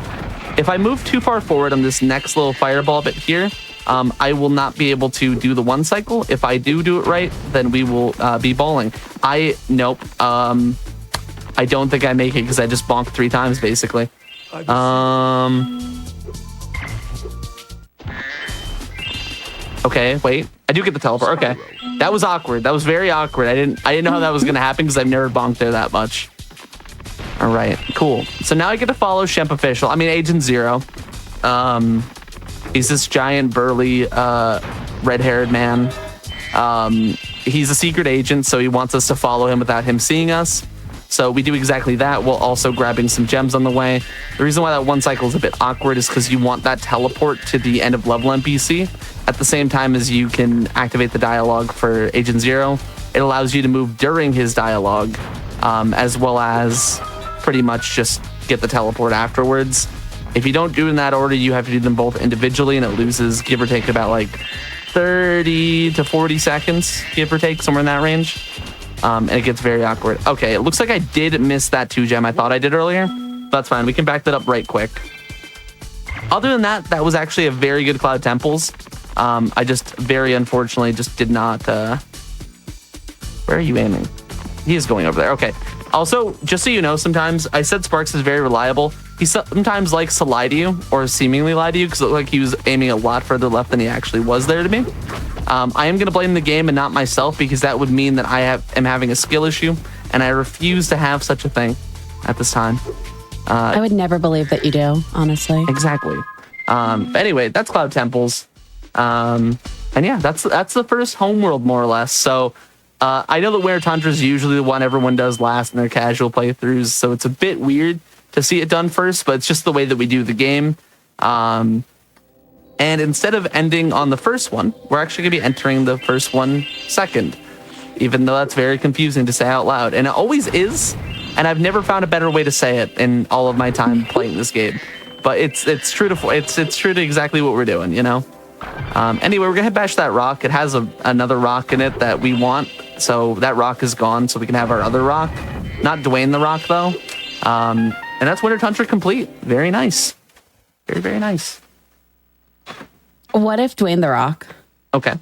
If I move too far forward on this next little fireball bit here, I will not be able to do the one cycle. If I do it right, then we will be bowling. Nope. I don't think I make it because I just bonked 3 times, basically. Okay, wait. I do get the teleport. Okay. That was awkward. That was very awkward. I didn't know how that was going to happen because I've never bonked there that much. All right, cool. So now I get to follow Shemp Official. I mean, Agent Zero. He's this giant, burly, red-haired man. He's a secret agent, so he wants us to follow him without him seeing us. So we do exactly that while also grabbing some gems on the way. The reason why that one cycle is a bit awkward is because you want that teleport to the end of level NPC at the same time as you can activate the dialogue for Agent Zero. It allows you to move during his dialogue, as well as pretty much just get the teleport afterwards. If you don't do it in that order, you have to do them both individually, and it loses, give or take, about like 30 to 40 seconds, give or take, somewhere in that range. And it gets very awkward. Okay, it looks like I did miss that 2 gem I thought I did earlier. That's fine. We can back that up right quick. Other than that, that was actually a very good Cloud Temples. I just very unfortunately just did not... Where are you aiming? He is going over there. Okay. Also, just so you know, sometimes I said Sparks is very reliable. He sometimes likes to lie to you, or seemingly lie to you, because it looked like he was aiming a lot further left than he actually was there to me. I am going to blame the game and not myself, because that would mean that I am having a skill issue, and I refuse to have such a thing at this time. I would never believe that you do, honestly. Exactly. But anyway, that's Cloud Temples. And yeah, that's the first homeworld, more or less. So I know that Winter Tundra is usually the one everyone does last in their casual playthroughs, so it's a bit weird to see it done first, but it's just the way that we do the game. And instead of ending on the first one, we're actually going to be entering the first one second, even though that's very confusing to say out loud. And it always is, and I've never found a better way to say it in all of my time playing this game. But it's true to exactly what we're doing, you know? Anyway, we're going to bash that rock. It has another rock in it that we want, so that rock is gone, so we can have our other rock. Not Dwayne the Rock, though. And that's Winter Tundra complete. Very nice. Very, very nice. What if Dwayne the Rock? Okay.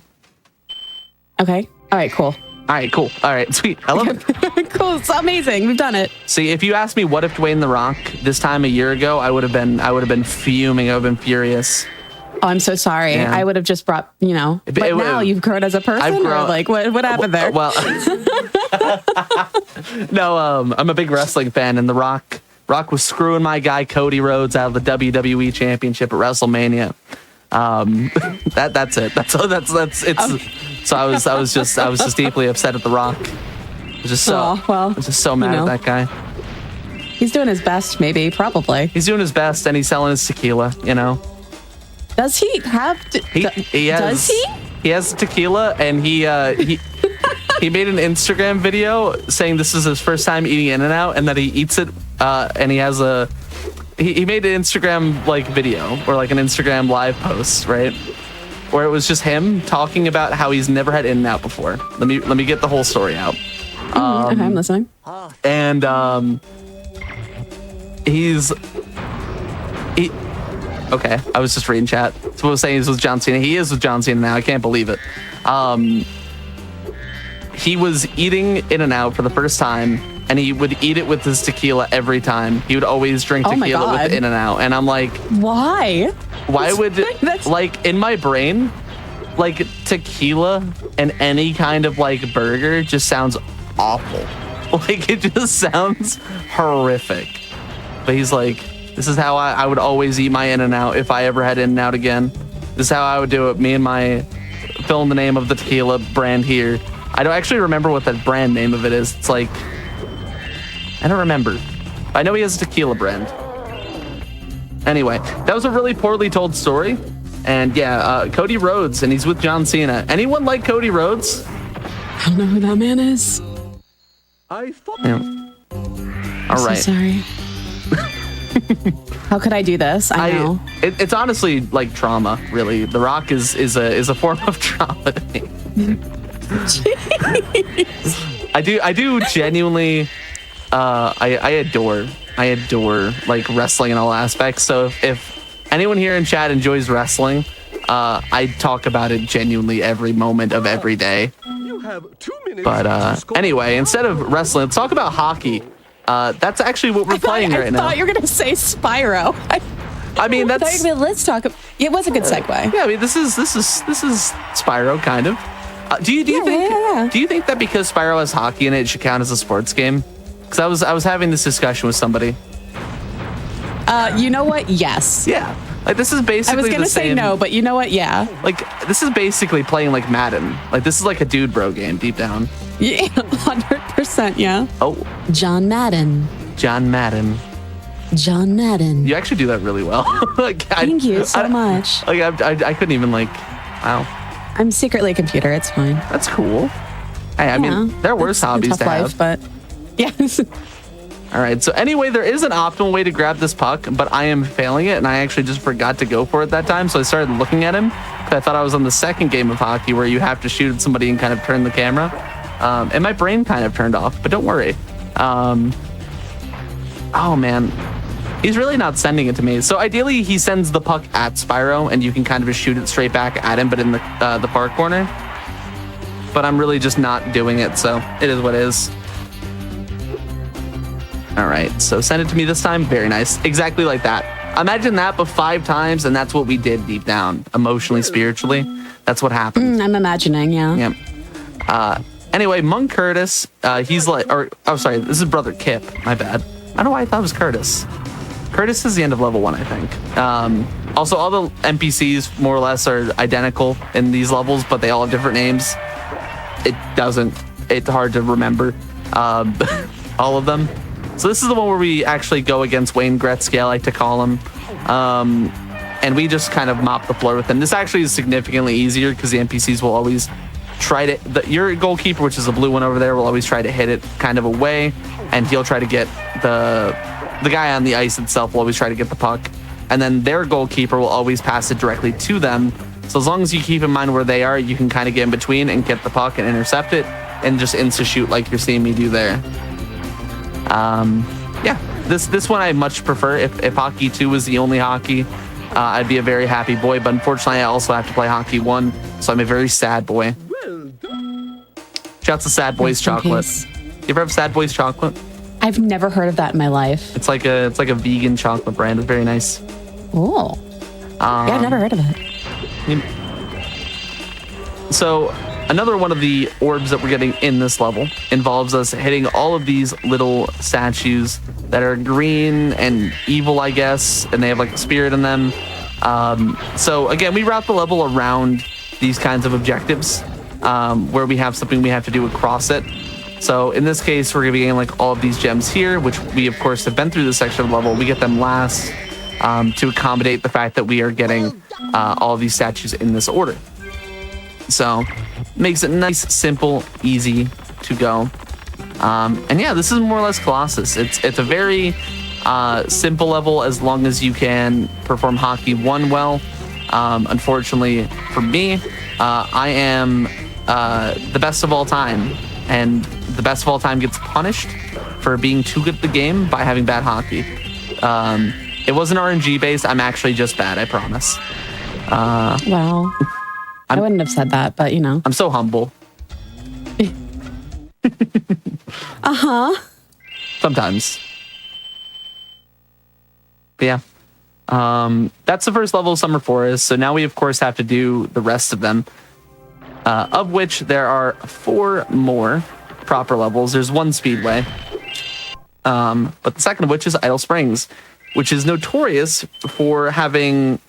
Okay. All right, cool. All right, cool. All right, sweet. I love it. Cool. It's amazing. We've done it. See, if you asked me what if Dwayne the Rock this time a year ago, I would have been fuming. I would have been furious. Oh, I'm so sorry. Yeah. I would have just brought, you know. But now you've grown as a person? I've grown, or like, what happened there? Well, no, I'm a big wrestling fan, and The Rock Rock was screwing my guy Cody Rhodes out of the WWE Championship at WrestleMania. That's it. That's it's. Okay. So I was just deeply upset at The Rock. I was just so mad at that guy. He's doing his best, maybe, probably. He's doing his best, and he's selling his tequila. Does he have? Does he? He has tequila, and he made an Instagram video saying this is his first time eating In-N-Out, and that he eats it, and he has he made an Instagram video or an Instagram live post, right, where it was just him talking about how he's never had In-N-Out before. Let me get the whole story out. Okay, I'm listening. And okay, I was just reading chat. So I was saying he's with John Cena. He is with John Cena now. I can't believe it. He was eating In-N-Out for the first time, and he would eat it with his tequila every time. He would always drink tequila with In-N-Out. And I'm like, why? Why would, in my brain, tequila and any kind of burger just sounds awful. It just sounds horrific. But he's like, this is how I would always eat my In-N-Out if I ever had In-N-Out again. This is how I would do it. Me and my, fill in the name of the tequila brand here. I don't actually remember what the brand name of it is. It's I don't remember. I know he has a tequila brand. Anyway, that was a really poorly told story. And yeah, Cody Rhodes, and he's with John Cena. Anyone like Cody Rhodes? I don't know who that man is. I thought. Yeah. All right. So sorry. How could I do this? I know. It's honestly trauma, really. The Rock is a form of trauma to me. I do genuinely I adore wrestling in all aspects. So if anyone here in chat enjoys wrestling, I talk about it genuinely every moment of every day. You have 2 minutes. But anyway, instead of wrestling, let's talk about hockey. That's actually what we're playing right now. I thought you were gonna say Spyro. I mean, that's. Let's talk. It was a good segue. Yeah, I mean, this is Spyro, kind of. Do you think that because Spyro has hockey in it, it should count as a sports game? Because I was having this discussion with somebody. You know what? Yes. Yeah. This is basically. I was gonna say no, but you know what? Yeah. This is basically playing Madden. This is a dude bro game deep down. Yeah, 100%. Yeah. Oh. John Madden. You actually do that really well. Thank you so much. I couldn't even wow. I'm secretly a computer. It's fine. That's cool. Hey, I mean, there are worse hobbies to have. But yeah. All right. So anyway, there is an optimal way to grab this puck, but I am failing it, and I actually just forgot to go for it that time. So I started looking at him. I thought I was on the second game of hockey where you have to shoot at somebody and kind of turn the camera. And my brain kind of turned off, but don't worry. Oh man, he's really not sending it to me. So ideally, he sends the puck at Spyro, and you can kind of just shoot it straight back at him, but in the far corner. But I'm really just not doing it, so it is what it is. All right, so send it to me this time. Very nice, exactly like that. Imagine that, but 5 times, and that's what we did deep down, emotionally, spiritually. That's what happened. I'm imagining, yeah. Yeah. Anyway, Monk Curtis, he's sorry, this is Brother Kip. My bad. I don't know why I thought it was Curtis. Curtis is the end of level 1, I think. Also, all the NPCs more or less are identical in these levels, but they all have different names. It's hard to remember all of them. So this is the one where we actually go against Wayne Gretzky, I like to call him. And we just kind of mop the floor with him. This actually is significantly easier because the NPCs will always try to, your goalkeeper, which is the blue one over there, will always try to hit it kind of away, and he'll try to get the guy on the ice itself will always try to get the puck, and then their goalkeeper will always pass it directly to them. So as long as you keep in mind where they are, you can kind of get in between and get the puck and intercept it and just insta shoot like you're seeing me do there. Yeah, this one I much prefer. If Hockey 2 was the only hockey, I'd be a very happy boy, but unfortunately I also have to play Hockey 1, so I'm a very sad boy. Shouts to Sad Boys Chocolate. You ever have Sad Boys Chocolate? I've never heard of that in my life. It's like a vegan chocolate brand. It's very nice. Oh. Yeah, I've never heard of it. So Another one of the orbs that we're getting in this level involves us hitting all of these little statues that are green and evil, I guess, and they have like a spirit in them. So again, we route the level around these kinds of objectives where we have something we have to do across it. So in this case, we're going to be getting like all of these gems here, which we of course have been through this section of the level. We get them last to accommodate the fact that we are getting all of these statues in this order. So makes it nice, simple, easy to go. And yeah, this is more or less Colossus. It's a very simple level as long as you can perform Hockey 1 well. Unfortunately for me, I am the best of all time, and the best of all time gets punished for being too good at the game by having bad hockey. It wasn't RNG based. I'm actually just bad, I promise. Well, I wouldn't have said that, but you know. I'm so humble. Uh-huh. Sometimes. But yeah. That's the first level of Summer Forest. So now we, of course, have to do the rest of them. Of which there are 4 more proper levels. There's 1 speedway. But the second of which is Idle Springs, which is notorious for having...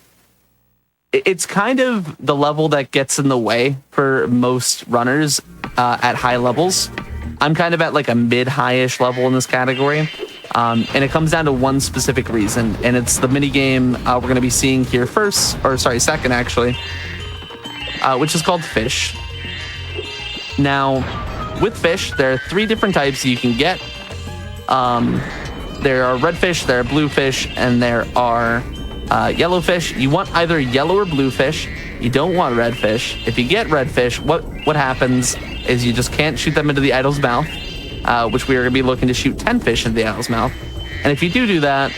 It's kind of the level that gets in the way for most runners at high levels. I'm kind of at like a mid-high-ish level in this category. And it comes down to one specific reason, and it's the mini game we're going to be seeing here second actually, which is called Fish. Now, with Fish, there are 3 different types you can get. There are red fish, there are blue fish, and there are yellow fish. You want either yellow or blue fish. You don't want red fish. If you get red fish, what happens is you just can't shoot them into the idol's mouth, which we are going to be looking to shoot 10 fish into the idol's mouth. And if you do that,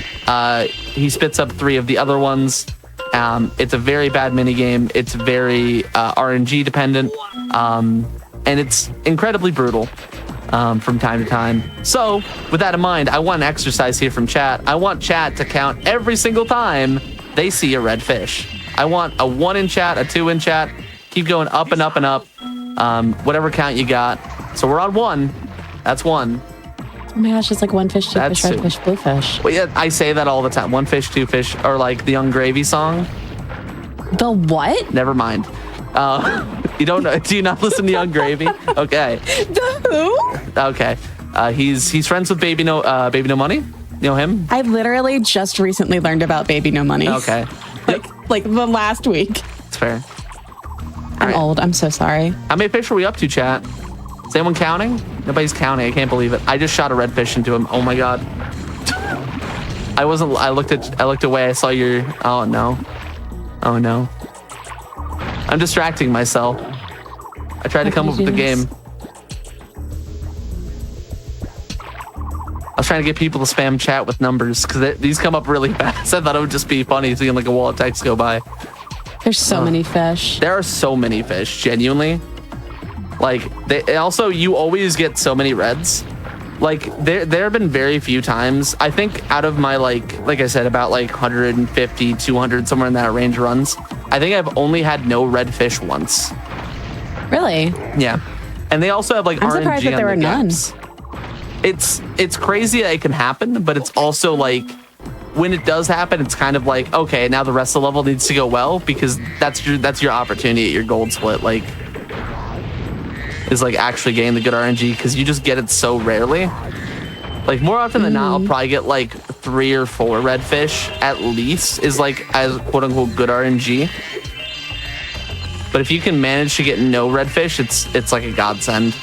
he spits up 3 of the other ones. It's a very bad minigame. It's very RNG dependent, and it's incredibly brutal from time to time. So with that in mind, I want an exercise here from chat. I want chat to count every single time they see a red fish. I want a 1 in chat, a 2 in chat. Keep going up and up and up. Whatever count you got. So we're on 1. That's 1. Oh my gosh, it's like 1 fish, 2 That's fish, red 2. fish, blue fish. Well, yeah, I say that all the time. 1 fish, 2 fish, or like the Young Gravy song. The what? Never mind. You don't know? Do you not listen to Young Gravy? Okay. The who? Okay. He's friends with Baby No Money. You know him? I literally just recently learned about Baby No Money. Okay. like the last week. It's fair. I'm old. I'm so sorry. How many fish are we up to, chat? Is anyone counting? Nobody's counting. I can't believe it. I just shot a red fish into him. Oh my god. I looked away. I saw your... Oh no. Oh no. I'm distracting myself. I tried to come up with the game. I was trying to get people to spam chat with numbers because these come up really fast. I thought it would just be funny seeing like a wall of text go by. There's so many fish. There are so many fish, genuinely. Like, also, you always get so many reds. Like, there have been very few times. I think out of my, like I said, about like 150, 200, somewhere in that range runs, I think I've only had no red fish once. Really? Yeah. And they also have like I'm RNG surprised that there were none. It's crazy that it can happen, but it's also like, when it does happen, it's kind of like, okay, now the rest of the level needs to go well, because that's your opportunity at your gold split, like, is like actually getting the good RNG, because you just get it so rarely. Like, more often than not, I'll probably get like 3 or 4 red fish at least, is like as quote unquote good RNG. But if you can manage to get no red fish, it's like a godsend.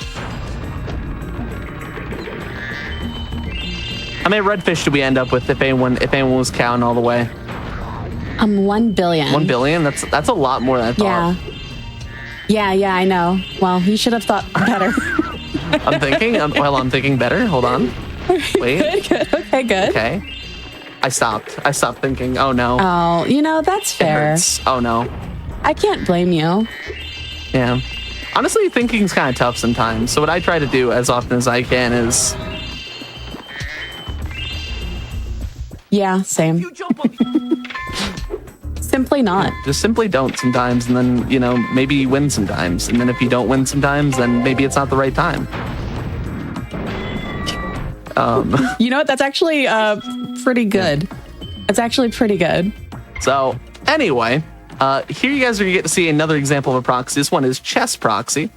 How many red fish did we end up with if anyone was counting all the way? 1 billion. 1 billion? That's a lot more than I thought. Yeah, I know. Well, you should have thought better. I'm thinking better. Hold on. Wait. Good. Okay, good. Okay. I stopped thinking. Oh no. Oh, that's It fair. hurts. Oh no. I can't blame you. Yeah. Honestly, thinking's kind of tough sometimes. So what I try to do as often as I can is... Yeah, same. Simply not. Just simply don't sometimes, and then, you know, maybe you win sometimes. And then if you don't win sometimes, then maybe it's not the right time. You know what? That's actually pretty good. It's actually pretty good. So anyway, here you guys are gonna get to see another example of a proxy. This one is chess proxy.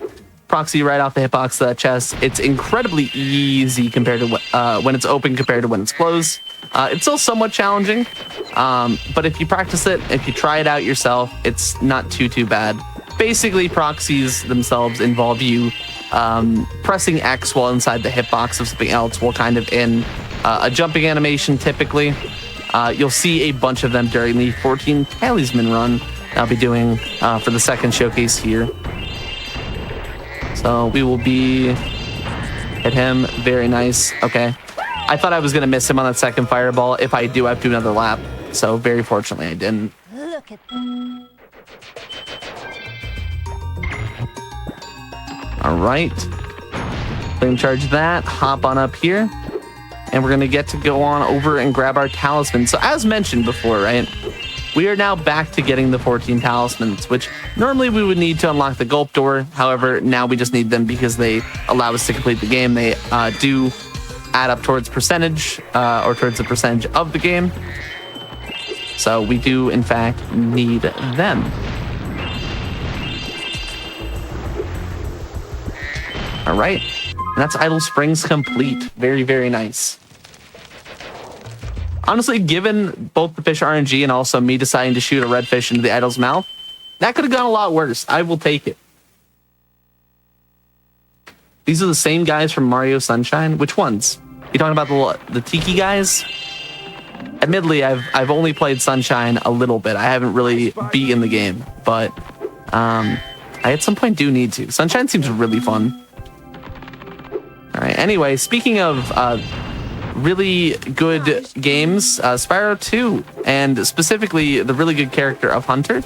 Proxy right off the hitbox chess. It's incredibly easy compared to when it's open compared to when it's closed. It's still somewhat challenging, but if you practice it, if you try it out yourself, it's not too bad. Basically, proxies themselves involve you pressing X while inside the hitbox of something else, while kind of in a jumping animation typically. You'll see a bunch of them during the 14 Talisman run I'll be doing for the second showcase here. So we will be hit him. Very nice. Okay. I thought I was going to miss him on that second fireball. If I do, I have to do another lap. So very fortunately, I didn't. Look at them. All right. Flame charge that. Hop on up here. And we're going to get to go on over and grab our talisman. So as mentioned before, right? We are now back to getting the 14 talismans, which normally we would need to unlock the gulp door. However, now we just need them because they allow us to complete the game. They do add up towards percentage or towards the percentage of the game. So we do, in fact, need them. All right. And that's Idle Springs complete. Very, very nice. Honestly, given both the fish RNG and also me deciding to shoot a red fish into the idol's mouth, that could have gone a lot worse. I will take it. These are the same guys from Mario Sunshine. Which ones? You talking about the Tiki guys? Admittedly, I've only played Sunshine a little bit. I haven't really beaten the game, but I at some point do need to. Sunshine seems really fun. All right. Anyway, speaking of really good games, Spyro 2, and specifically the really good character of Hunter,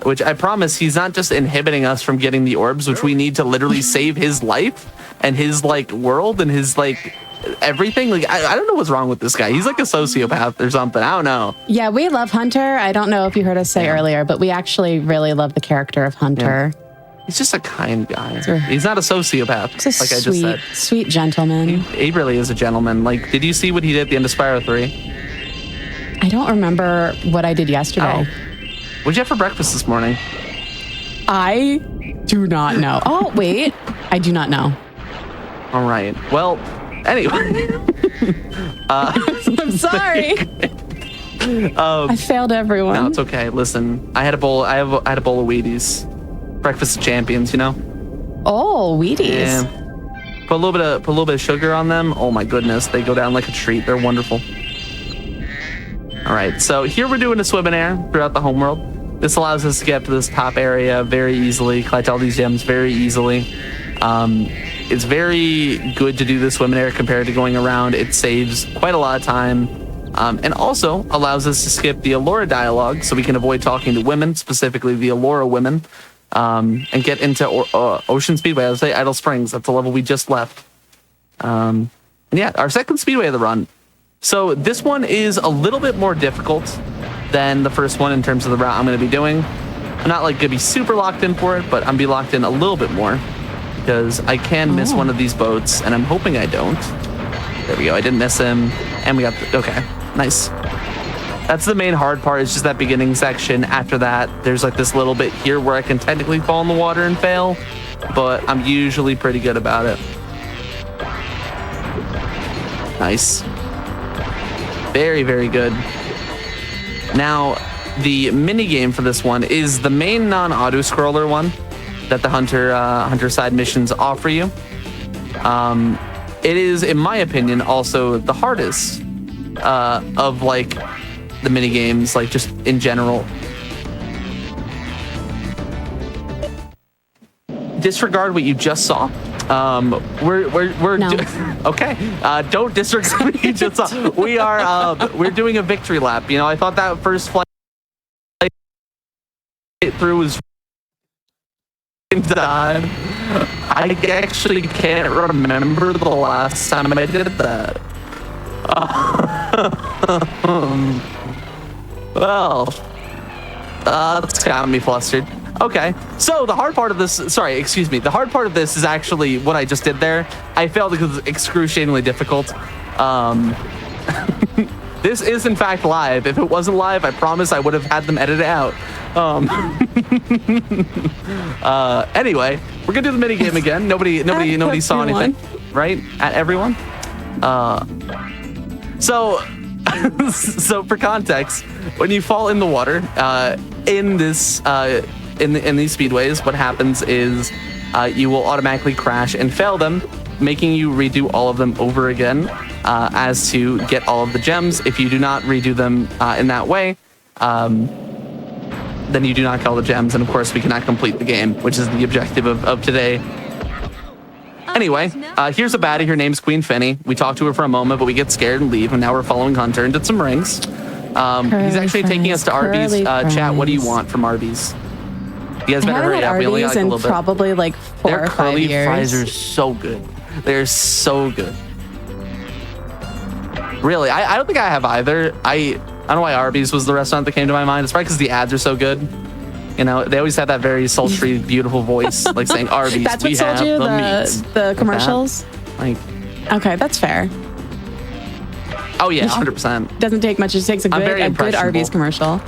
which I promise he's not just inhibiting us from getting the orbs, which we need to literally save his life and his like world and his like everything. Like I don't know what's wrong with this guy. He's like a sociopath or something. I don't know. Yeah, we love Hunter. I don't know if you heard us say earlier, but we actually really love the character of Hunter. Yeah. He's just a kind guy. He's not a sociopath, like I just said. Sweet gentleman. He really is a gentleman. Like, did you see what he did at the end of Spyro 3? I don't remember what I did yesterday. Oh. What'd you have for breakfast this morning? I do not know. Oh, wait. I do not know. All right. Well, anyway. I'm sorry. I failed everyone. No, it's okay. Listen, I had a bowl. I had a bowl of Wheaties. Breakfast of champions, you know. Oh, Wheaties. Yeah. Put a little bit of sugar on them. Oh my goodness, they go down like a treat. They're wonderful. All right, so here we're doing a swim in air throughout the homeworld. This allows us to get up to this top area very easily, collect all these gems very easily. It's very good to do this swim in air compared to going around. It saves quite a lot of time. And also allows us to skip the Allura dialogue so we can avoid talking to women, specifically the Allura women. And get into Ocean Speedway. I would say Idle Springs. That's the level we just left. And yeah, our second speedway of the run. So this one is a little bit more difficult than the first one in terms of the route I'm going to be doing. I'm not like going to be super locked in for it, but I'm going to be locked in a little bit more because I can miss one of these boats, and I'm hoping I don't. There we go. I didn't miss him, and we got okay, nice. That's the main hard part, is just that beginning section. After that, there's like this little bit here where I can technically fall in the water and fail, but I'm usually pretty good about it. Nice. Very, very good. Now, the mini game for this one is the main non-auto scroller one that the Hunter side missions offer you. It is, in my opinion, also the hardest of like the mini games, like just in general. Disregard what you just saw. We're No. Okay. Don't disregard what you just saw. We're doing a victory lap. You know, I thought that first flight through was time. I actually can't remember the last time I did that. Well, That's got me flustered. Okay, so the hard part of this, sorry, excuse me. The hard part of this is actually what I just did there. I failed because it's excruciatingly difficult. This is in fact live. If it wasn't live, I promise I would have had them edit it out. Anyway, we're gonna do the mini game again. Nobody saw anything, right? At everyone. So for context, when you fall in the water, in this in these speedways, what happens is you will automatically crash and fail them, making you redo all of them over again as to get all of the gems. If you do not redo them in that way, then you do not get all the gems, and of course we cannot complete the game, which is the objective of today. Anyway, here's a baddie. Her name's Queen Finny. We talked to her for a moment, but we get scared and leave, and now we're following Hunter and did some rings. He's actually taking us to Arby's. Chat, what do you want from Arby's? You guys better hurry up. We only got like a little bit. Probably like 4 or 5 years. Their curly fries are so good. They're so good. Really, I don't think I have either. I don't know why Arby's was the restaurant that came to my mind. It's probably because the ads are so good. You know, they always have that very sultry, beautiful voice, like saying Arby's. That's what sold you the commercials. Like, okay, that's fair. Oh yeah, 100%. Doesn't take much. It just takes a good Arby's commercial.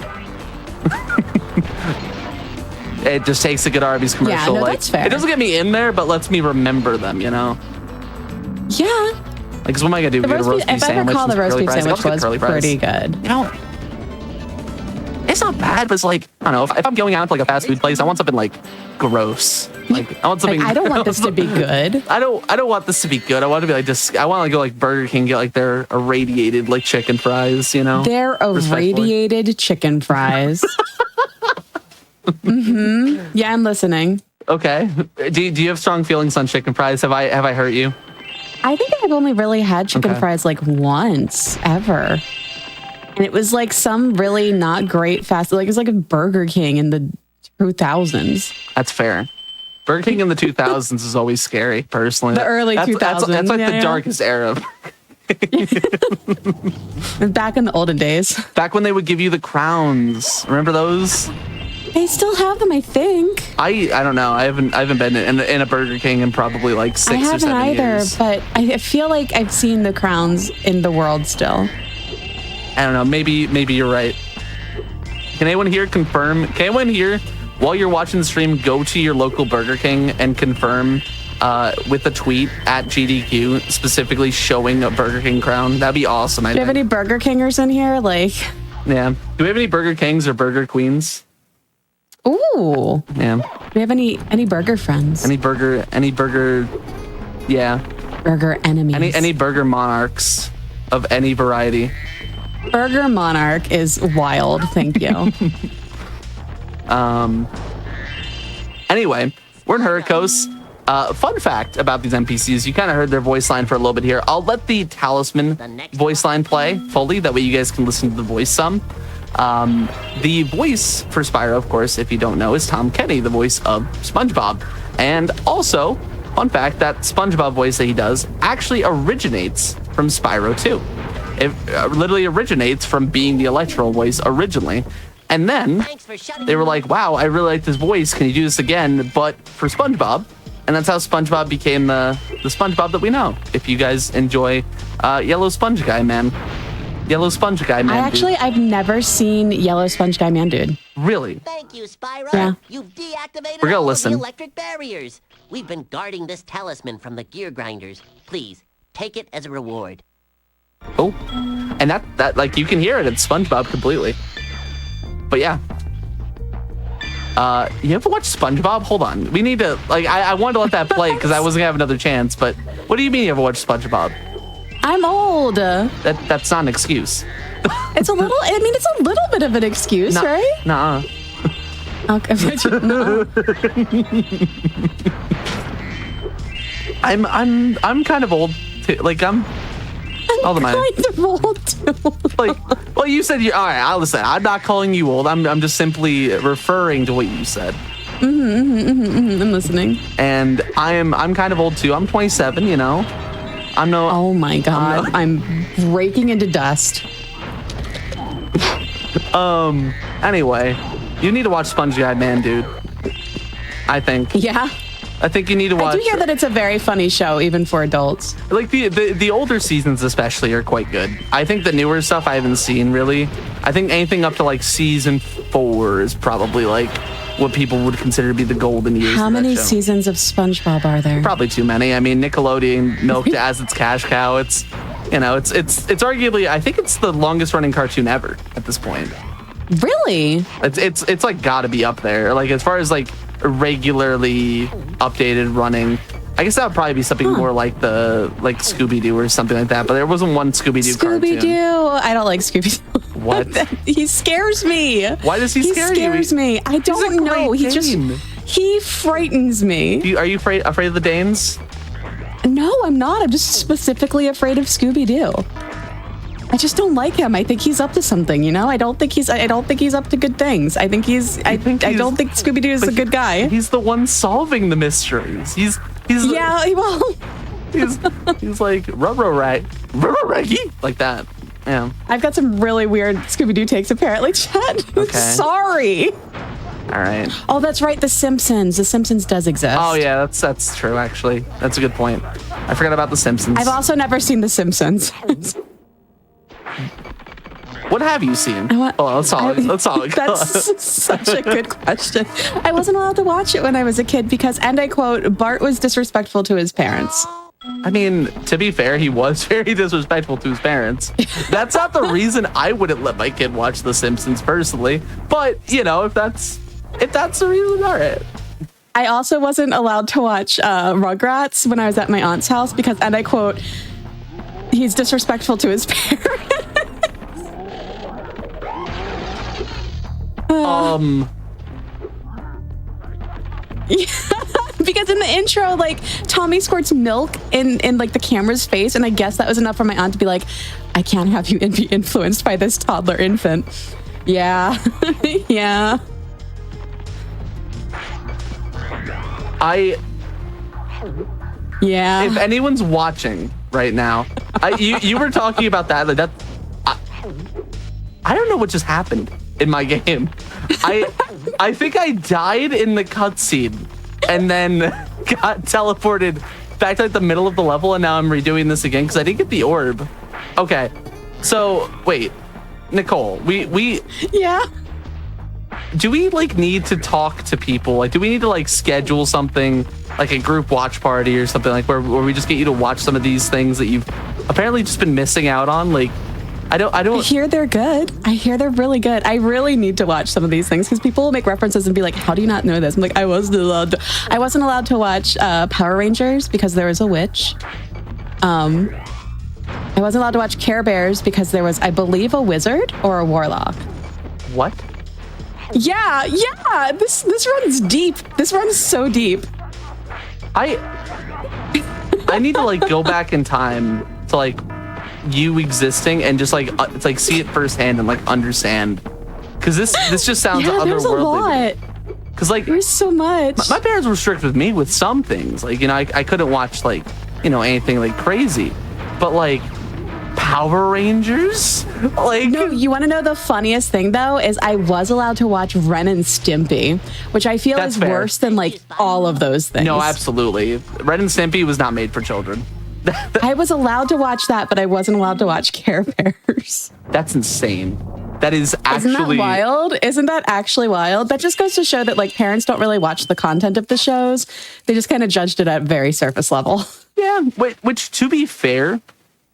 It just takes a good Arby's commercial. Yeah, no, like, that's fair. It doesn't get me in there, but lets me remember them. You know. Yeah. Like, 'cause what am I gonna do? Get a roast beef sandwich. If I recall, the roast beef sandwich was pretty good. You know, it's not bad, but it's like, I don't know. If I'm going out to like a fast food place, I want something like gross. Like, I want something. Like, I don't want this to be good. I don't want this to be good. I want to be like just. I want to go like Burger King, get like their irradiated like chicken fries. You know, their irradiated chicken fries. Yeah, I'm listening. Okay. Do you have strong feelings on chicken fries? Have I hurt you? I think I've only really had chicken fries like once ever. And it was like some really not great fast, like it was like a Burger King in the 2000s. That's fair. Burger King in the 2000s is always scary, personally. The early 2000s. That's like the darkest era. Back in the olden days. Back when they would give you the crowns. Remember those? They still have them, I think. I don't know. I haven't been in a Burger King in probably like 6 or 7 years. But I feel like I've seen the crowns in the world still. I don't know. Maybe you're right. Can anyone here confirm? Can anyone here, while you're watching the stream, go to your local Burger King and confirm with a tweet at GDQ, specifically showing a Burger King crown? That'd be awesome. Do you have any Burger Kingers in here? Like, yeah. Do we have any Burger Kings or Burger Queens? Ooh. Yeah. Do we have any burger friends? Any burger, yeah. Burger enemies. Any burger monarchs of any variety. Burger Monarch is wild. Thank you. Anyway, we're in Hurricos. Fun fact about these NPCs, you kind of heard their voice line for a little bit here. I'll let the talisman voice line play fully. That way you guys can listen to the voice some. The voice for Spyro, of course, if you don't know, is Tom Kenny, the voice of SpongeBob. And also, fun fact, that SpongeBob voice that he does actually originates from Spyro 2. It literally originates from being the Electro voice originally. And then they were like, wow, I really like this voice. Can you do this again? But for SpongeBob. And that's how SpongeBob became the SpongeBob that we know. If you guys enjoy Yellow Sponge Guy Man. Yellow Sponge Guy Man. I've never seen Yellow Sponge Guy Man Dude. Really? Thank you, Spyro. Yeah. You've deactivated We're gonna all listen. of the electric barriers. We've been guarding this talisman from the gear grinders. Please, take it as a reward. Oh. And that like you can hear it. It's SpongeBob completely. But yeah. You ever watch SpongeBob? Hold on. We need to like I wanted to let that play because I wasn't gonna have another chance, but what do you mean you ever watched SpongeBob? I'm old. That's not an excuse. It's a little. I mean, it's a little bit of an excuse, right? Nah. Okay. No. I'm kind of old too. Like I'm all the kind of old too. Like, well, you said you. All right, I'll listen. I'm not calling you old. I'm just simply referring to what you said. I'm listening. And I'm kind of old too. I'm 27. You know. I'm no. Oh my God! I'm breaking into dust. Anyway, You need to watch Sponge Guy Man, dude. I think. Yeah. I think you need to watch. I do hear that it's a very funny show, even for adults. Like the older seasons especially are quite good. I think the newer stuff I haven't seen really. I think anything up to like season 4 is probably like what people would consider to be the golden years. How of that many show. seasons of SpongeBob are there? Probably too many. I mean, Nickelodeon milked it as its cash cow. It's arguably, I think it's the longest running cartoon ever at this point. Really? It's like gotta be up there. Like as far as like regularly updated running, I guess that would probably be something more like Scooby-Doo or something like that. But there wasn't one Scooby-Doo cartoon. Scooby-Doo. I don't like Scooby-Doo. What? He scares me. Why does he scare you? He scares me. I don't know. He frightens me. Are you afraid of the Danes? No, I'm not. I'm just specifically afraid of Scooby-Doo. I just don't like him. I think he's up to something, you know? I don't think he's up to good things. I don't think Scooby-Doo is a good guy. He's the one solving the mysteries. He's like Ruggy, like that. Yeah. I've got some really weird Scooby-Doo takes apparently, Chad. Okay. Sorry. All right. Oh, that's right. The Simpsons. The Simpsons does exist. Oh yeah, that's true. Actually, that's a good point. I forgot about the Simpsons. I've also never seen The Simpsons. What have you seen? Let's talk. That's such a good question. I wasn't allowed to watch it when I was a kid because, and I quote, Bart was disrespectful to his parents. I mean, to be fair, he was very disrespectful to his parents. That's not the reason I wouldn't let my kid watch The Simpsons personally. But, you know, if that's the reason, all right. I also wasn't allowed to watch Rugrats when I was at my aunt's house because, and I quote, he's disrespectful to his parents. Yeah, because in the intro, like Tommy squirts milk in like the camera's face, and I guess that was enough for my aunt to be like, "I can't have you be influenced by this toddler infant." Yeah, yeah. Yeah. If anyone's watching right now, you were talking about that. Like I don't know what just happened in my game. I think I died in the cutscene and then got teleported back to like the middle of the level, and now I'm redoing this again because I didn't get the orb. Okay, so wait, Nichole, we yeah. Do we like need to talk to people? Like, do we need to like schedule something like a group watch party or something like where we just get you to watch some of these things that you've apparently just been missing out on? Like, I don't. I hear they're good. I hear they're really good. I really need to watch some of these things because people will make references and be like, "How do you not know this?" I'm like, I wasn't allowed to watch Power Rangers because there was a witch. I wasn't allowed to watch Care Bears because there was, I believe, a wizard or a warlock. What? Yeah. This runs deep. This runs so deep. I need to like go back in time to like you existing and just like it's like see it firsthand and like understand, because this just sounds otherworldly. There's a lot. Because like there's so much. My parents were strict with me with some things. Like, you know, I couldn't watch like, you know, anything like crazy, but like Power Rangers, like. No, you want to know the funniest thing though is I was allowed to watch Ren and Stimpy, which I feel is worse than like all of those things. No, absolutely. Ren and Stimpy was not made for children. I was allowed to watch that, but I wasn't allowed to watch Care Bears. That's insane. That is actually... Isn't that wild? Isn't that actually wild? That just goes to show that like parents don't really watch the content of the shows. They just kind of judged it at very surface level. Yeah, which to be fair,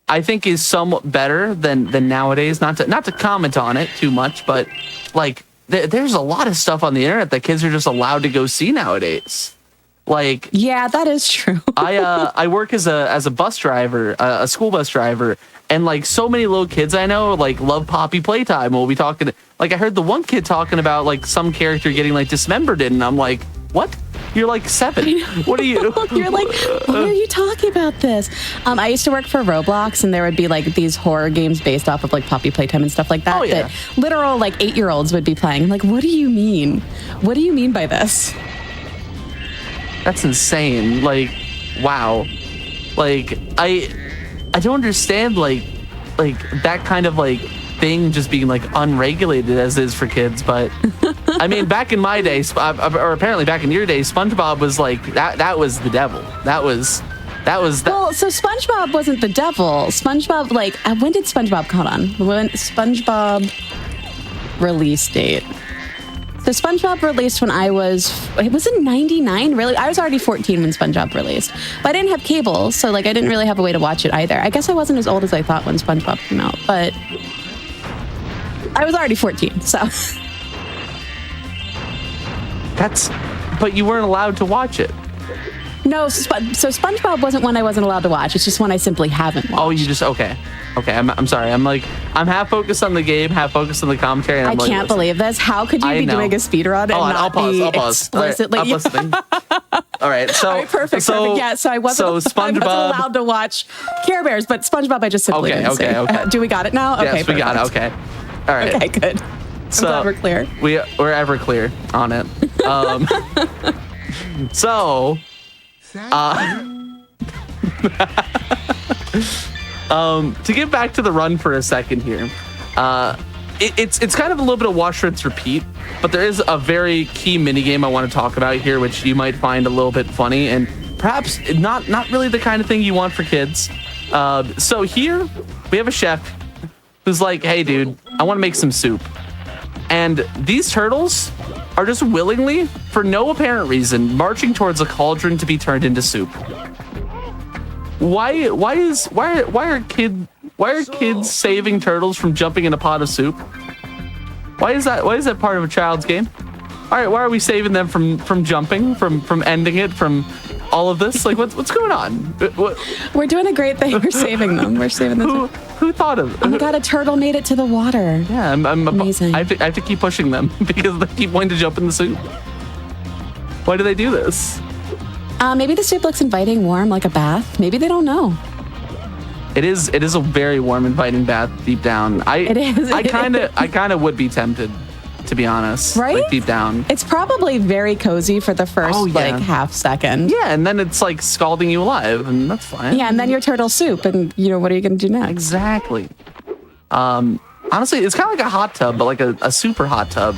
I think is somewhat better than nowadays. Not to comment on it too much, but like there's a lot of stuff on the internet that kids are just allowed to go see nowadays. Like, yeah, that is true. I work as a bus driver, a school bus driver, and like so many little kids I know like love Poppy Playtime. We'll be talking, like I heard the one kid talking about like some character getting like dismembered in, and I'm like, what? You're like 7. What are you? You're like, why are you talking about this? I used to work for Roblox, and there would be like these horror games based off of like Poppy Playtime and stuff like that. Oh, yeah. That literal like 8-year-olds would be playing. I'm like, what do you mean? What do you mean by this? That's insane. Like, wow. Like, I don't understand like that kind of like thing just being like unregulated as is for kids, but I mean, back in my day, or apparently back in your day, SpongeBob was like that was the devil. That was Well, so SpongeBob wasn't the devil. SpongeBob, like, when did SpongeBob come on? When SpongeBob release date? So SpongeBob released when it was in 99, really? I was already 14 when SpongeBob released. But I didn't have cable, so like I didn't really have a way to watch it either. I guess I wasn't as old as I thought when SpongeBob came out, but I was already 14, so. But you weren't allowed to watch it. No, so SpongeBob wasn't one I wasn't allowed to watch. It's just one I simply haven't watched. Oh, you just, okay. I'm sorry. I'm half focused on the game, half focused on the commentary. And I can't believe this. How could you be doing a speedrun and not be explicitly... All right, All right, so... All right, perfect. Yeah, so I wasn't allowed to watch Care Bears, but SpongeBob I just simply didn't see. Okay. Do we got it now? Yes, we got it. Okay. All right. Okay, good. I'm glad we're clear. We're ever clear on it. So... to get back to the run for a second here, it's kind of a little bit of wash, rinse, repeat, but there is a very key mini game I want to talk about here, which you might find a little bit funny and perhaps not really the kind of thing you want for kids. So here we have a chef who's like, hey dude, I want to make some soup. And these turtles are just willingly, for no apparent reason, marching towards a cauldron to be turned into soup. Why are kids saving turtles from jumping in a pot of soup? Why is that part of a child's game? All right, why are we saving them from jumping, from ending it, from all of this? Like, what's going on? We're doing a great thing. We're saving them. We're saving them. Who thought of it? Oh my god, a turtle made it to the water. Yeah, amazing. I have to keep pushing them because they keep wanting to jump in the soup. Why do they do this? Maybe the soup looks inviting, warm, like a bath. Maybe they don't know. It is a very warm, inviting bath deep down. It is. I kind of would be tempted, to be honest. Right? Like deep down. It's probably very cozy for the first like half second. Yeah, and then it's like scalding you alive, and that's fine. Yeah, and then you're turtle soup, and what are you gonna do next? Exactly. Honestly, it's kind of like a hot tub, but like a super hot tub.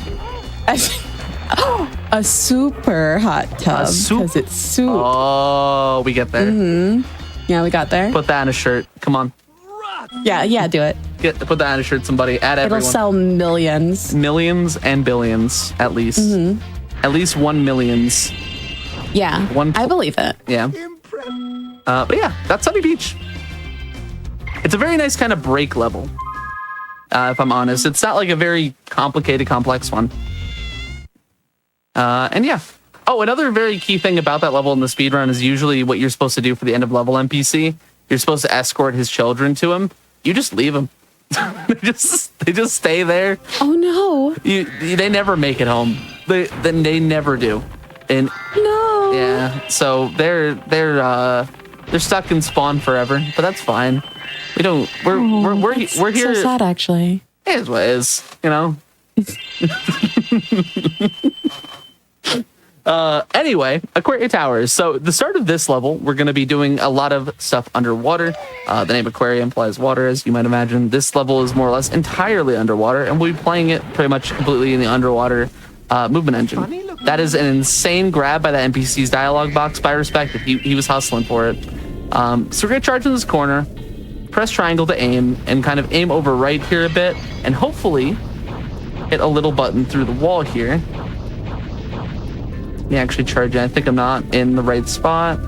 A super hot tub because it's soup. Oh, we get there. Mm-hmm. Yeah, we got there. Put that in a shirt. Come on. Yeah, do it. Put that in a shirt, somebody. Add everyone. It'll sell millions. Millions and billions, at least. Mm-hmm. At least 1 millions. Yeah, I believe it. Yeah. But yeah, that's Sunny Beach. It's a very nice kind of break level, if I'm honest. It's not like a very complicated, complex one. And yeah. Oh, another very key thing about that level in the speedrun is usually what you're supposed to do for the end of level NPC. You're supposed to escort his children to him. You just leave him. they just stay there. Oh no! They never make it home. They never do. And no. Yeah. So they're stuck in spawn forever. But that's fine. We don't. We're here. So sad, actually. It is what it is. Anyway, Aquaria Towers. So the start of this level, we're going to be doing a lot of stuff underwater. The name Aquaria implies water, as you might imagine. This level is more or less entirely underwater, and we'll be playing it pretty much completely in the underwater movement engine. That is an insane grab by the NPC's dialogue box, by respect. He was hustling for it. So we're going to charge in this corner, press triangle to aim, and kind of aim over right here a bit, and hopefully hit a little button through the wall here. Me actually charge in. I think I'm not in the right spot.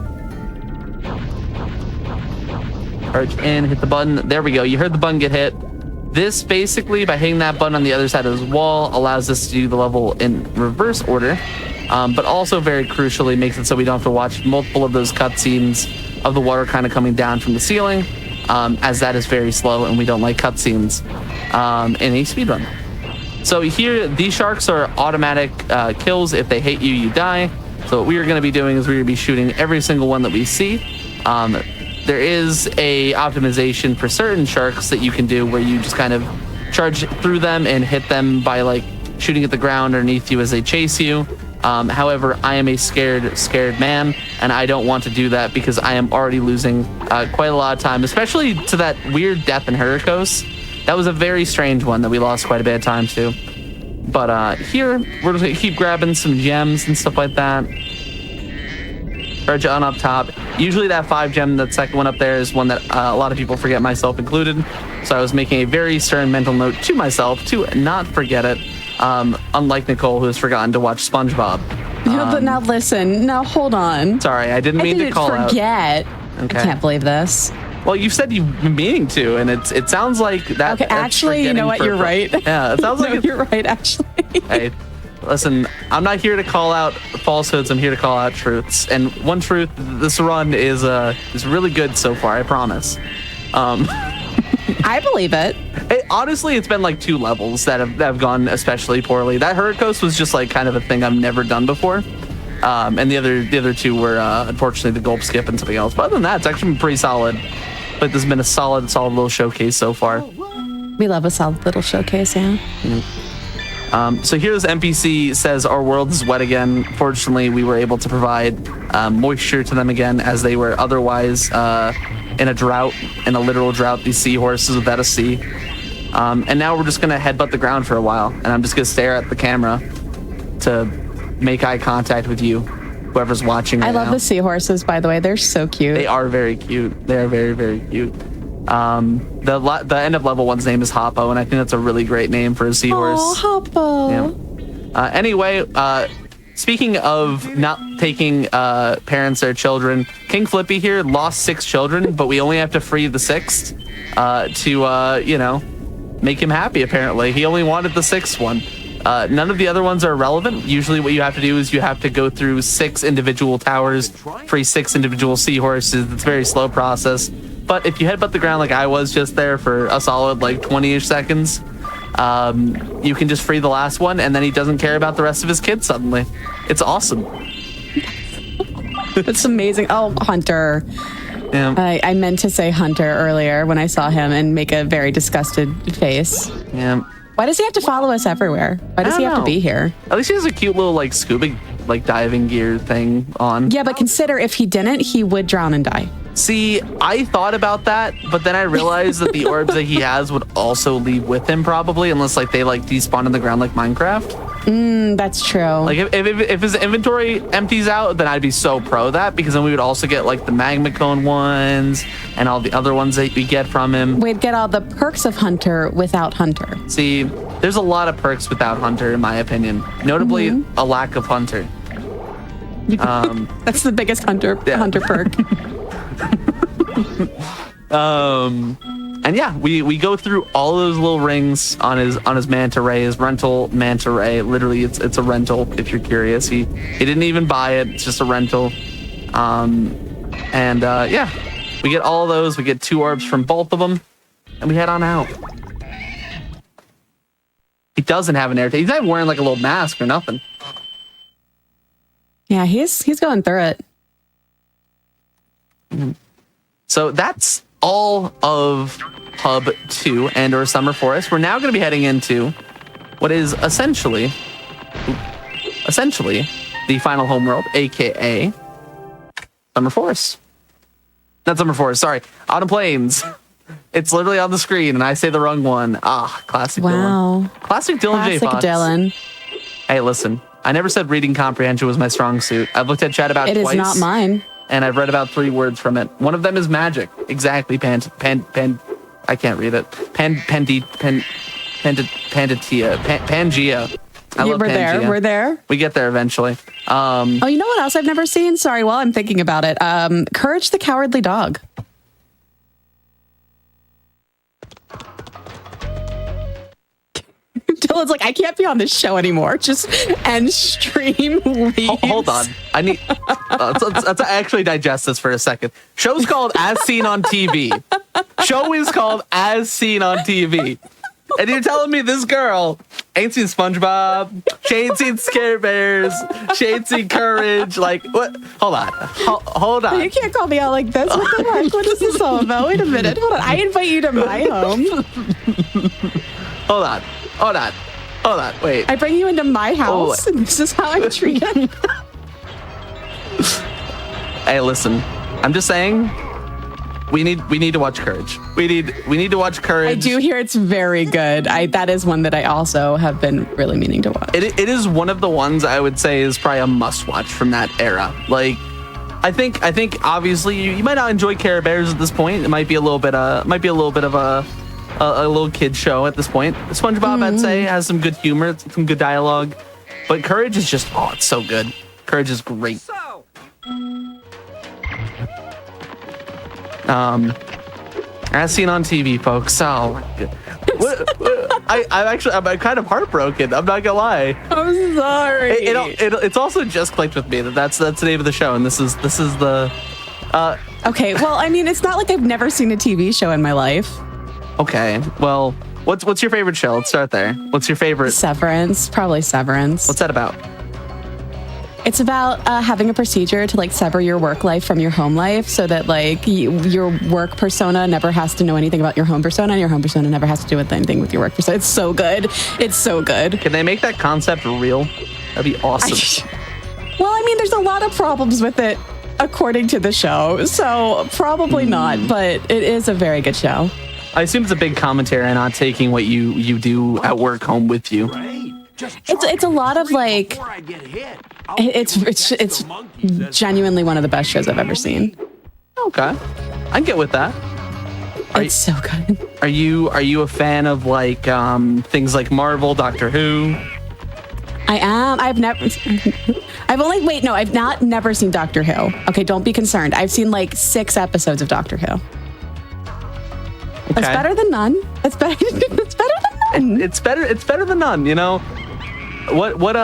Charge in, hit the button. There we go. You heard the button get hit. This basically, by hitting that button on the other side of this wall, allows us to do the level in reverse order, but also very crucially makes it so we don't have to watch multiple of those cutscenes of the water kind of coming down from the ceiling, as that is very slow and we don't like cutscenes in a speedrun. So here, these sharks are automatic kills. If they hit you, you die. So what we are going to be doing is we're going to be shooting every single one that we see. There is a optimization for certain sharks that you can do where you just kind of charge through them and hit them by like shooting at the ground underneath you as they chase you. However, I am a scared man, and I don't want to do that because I am already losing quite a lot of time, especially to that weird death in Hurricos. That was a very strange one that we lost quite a bit of time to. But here, we're just gonna keep grabbing some gems and stuff like that. Start on up top. Usually that 5 gem, that second one up there, is one that a lot of people forget, myself included. So I was making a very stern mental note to myself to not forget it. Unlike Nichole, who has forgotten to watch SpongeBob. No, but now listen. Now hold on. Sorry, I didn't mean to call out. Forget. Okay. I can't believe this. Well, you said you've been meaning to, and it sounds like that. Okay, actually, you know what? You're right. Yeah, it sounds like you're right. Actually. Hey, listen, I'm not here to call out falsehoods. I'm here to call out truths. And one truth: this run is really good so far. I promise. I believe it. Honestly, it's been like 2 levels that have gone especially poorly. That Hurricane Coast was just like kind of a thing I've never done before. And the other 2 were unfortunately the gulp skip and something else. But other than that, it's actually been pretty solid. But this has been a solid little showcase so far. We love a solid little showcase, yeah. So here this NPC says our world is wet again. Fortunately, we were able to provide moisture to them again, as they were otherwise in a drought, in a literal drought, these seahorses without a sea. And now we're just gonna headbutt the ground for a while, and I'm just gonna stare at the camera to make eye contact with you, whoever's watching right now. I love the seahorses, by the way. They're so cute. They are very cute. They are very, very cute. The end of level 1's name is Hoppo, and I think that's a really great name for a seahorse. Oh, Hoppo. Yeah. Anyway, speaking of not taking parents or children, King Flippy here lost 6 children, but we only have to free the 6th to make him happy. Apparently, he only wanted the 6th one. None of the other ones are relevant. Usually what you have to do is you have to go through 6 individual towers, free 6 individual seahorses. It's a very slow process. But if you headbutt the ground like I was just there for a solid like 20-ish seconds, you can just free the last one, and then he doesn't care about the rest of his kids suddenly. It's awesome. It's amazing. Oh, Hunter. Yeah. I meant to say Hunter earlier when I saw him and make a very disgusted face. Yeah. Why does he have to follow us everywhere? Why does he have to be here? At least he has a cute little like scuba like diving gear thing on. Yeah, but consider if he didn't, he would drown and die. See, I thought about that, but then I realized that the orbs that he has would also leave with him probably, unless like they like despawn in the ground like Minecraft. That's true. Like if his inventory empties out, then I'd be so pro that, because then we would also get like the magma cone ones and all the other ones that we get from him. We'd get all the perks of Hunter without Hunter. See, there's a lot of perks without Hunter, in my opinion. Notably, a lack of Hunter. That's the biggest Hunter perk. And yeah, we go through all those little rings on his manta ray, his rental manta ray. Literally, it's a rental. If you're curious, he didn't even buy it. It's just a rental. Yeah, we get all those. We get 2 orbs from both of them, and we head on out. He doesn't have an air tank. He's not even wearing like a little mask or nothing. Yeah, he's going through it. So that's all of Hub 2 and or Summer Forest. We're now going to be heading into what is essentially the final homeworld, aka Summer Forest. Not Summer Forest, sorry. Autumn Plains. It's literally on the screen and I say the wrong one. Classic Dylan. Classic Dylan J. Fox. Dylan. Hey, listen. I never said reading comprehension was my strong suit. I've looked at chat about it twice. It is not mine. And I've read about 3 words from it. One of them is magic. Exactly. I can't read it. Pangaea. I love Pangea. We're there. We get there eventually. Oh, you know what else I've never seen? Sorry, while I'm thinking about it. Courage the Cowardly Dog. Dylan's like, I can't be on this show anymore. Just end stream. Hold on. I need. Let's actually digest this for a second. Show's called As Seen on TV. Show is called As Seen on TV. And you're telling me this girl ain't seen SpongeBob, she ain't seen Scare Bears, she ain't seen Courage. Like, what? Hold on. Hold on. You can't call me out like this. What the heck? What is this all about? Wait a minute. Hold on. I invite you to my home. Hold on. Wait. I bring you into my house, and this is how I'm treated. Hey, listen. I'm just saying, we need to watch Courage. We need to watch Courage. I do hear it's very good. That is one that I also have been really meaning to watch. It is one of the ones I would say is probably a must watch from that era. Like, I think obviously you might not enjoy Care Bears at this point. It might be a little bit of a little kid show at this point. SpongeBob, I'd say, has some good humor, some good dialogue, but Courage is just it's so good. Courage is great. As seen on TV, folks. Oh, I'm kind of heartbroken. I'm not gonna lie. I'm sorry. It's also just clicked with me that's the name of the show, and this is the. Okay, well, I mean, it's not like I've never seen a TV show in my life. Okay, well, what's your favorite show? Let's start there. What's your favorite? Severance, probably Severance. What's that about? It's about having a procedure to like sever your work life from your home life so that like your work persona never has to know anything about your home persona and your home persona never has to do anything with your work persona. It's so good. It's so good. Can they make that concept real? That'd be awesome. Well, I mean, there's a lot of problems with it according to the show, so probably not, but it is a very good show. I assume it's a big commentary on not taking what you do at work home with you. It's a lot of like it's genuinely one of the best shows I've ever seen. Okay, I can get with that. It's so good. Are you a fan of like things like Marvel, Doctor Who? I am. I've never seen Doctor Who. Okay, don't be concerned. I've seen like 6 episodes of Doctor Who. Okay. It's better than none. It's better than none. It's better than none, you know. What would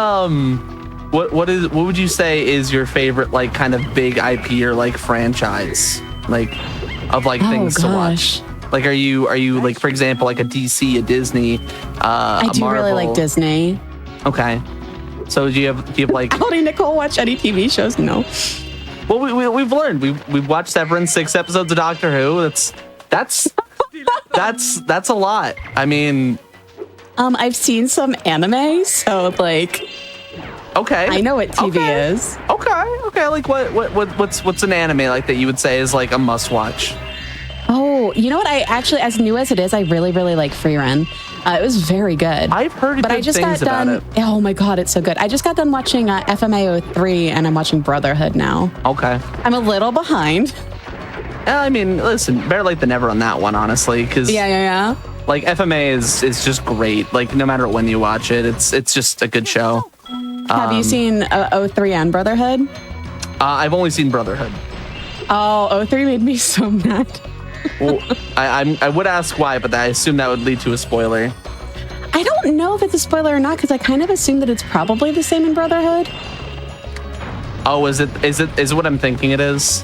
you say is your favorite like kind of big IP or like franchise like of like things to watch? Like are you like, for example, like a DC, a Disney, I do Marvel? really like Disney. Okay. So do you have like How do Nichole watch any TV shows? No. Well, we've learned. We've watched Severance, 6 episodes of Doctor Who. That's a lot. I mean, I've seen some anime, so like, okay, I know what TV is. Okay. Like what's an anime like that you would say is like a must watch? Oh, you know what? I actually, as new as it is, I really like Free Run. It was very good. I've heard but good I just things got done. about it. Oh my god, it's so good. I just got done watching FMA 03, and I'm watching Brotherhood now. Okay. I'm a little behind. I mean, listen, better late than never on that one, honestly, because Yeah. like FMA is just great. Like no matter when you watch it, it's just a good show. Have you seen 03 and Brotherhood? I've only seen Brotherhood. Oh, 03 made me so mad. Well, I would ask why, but I assume that would lead to a spoiler. I don't know if it's a spoiler or not, because I kind of assume that it's probably the same in Brotherhood. Oh, is it what I'm thinking it is?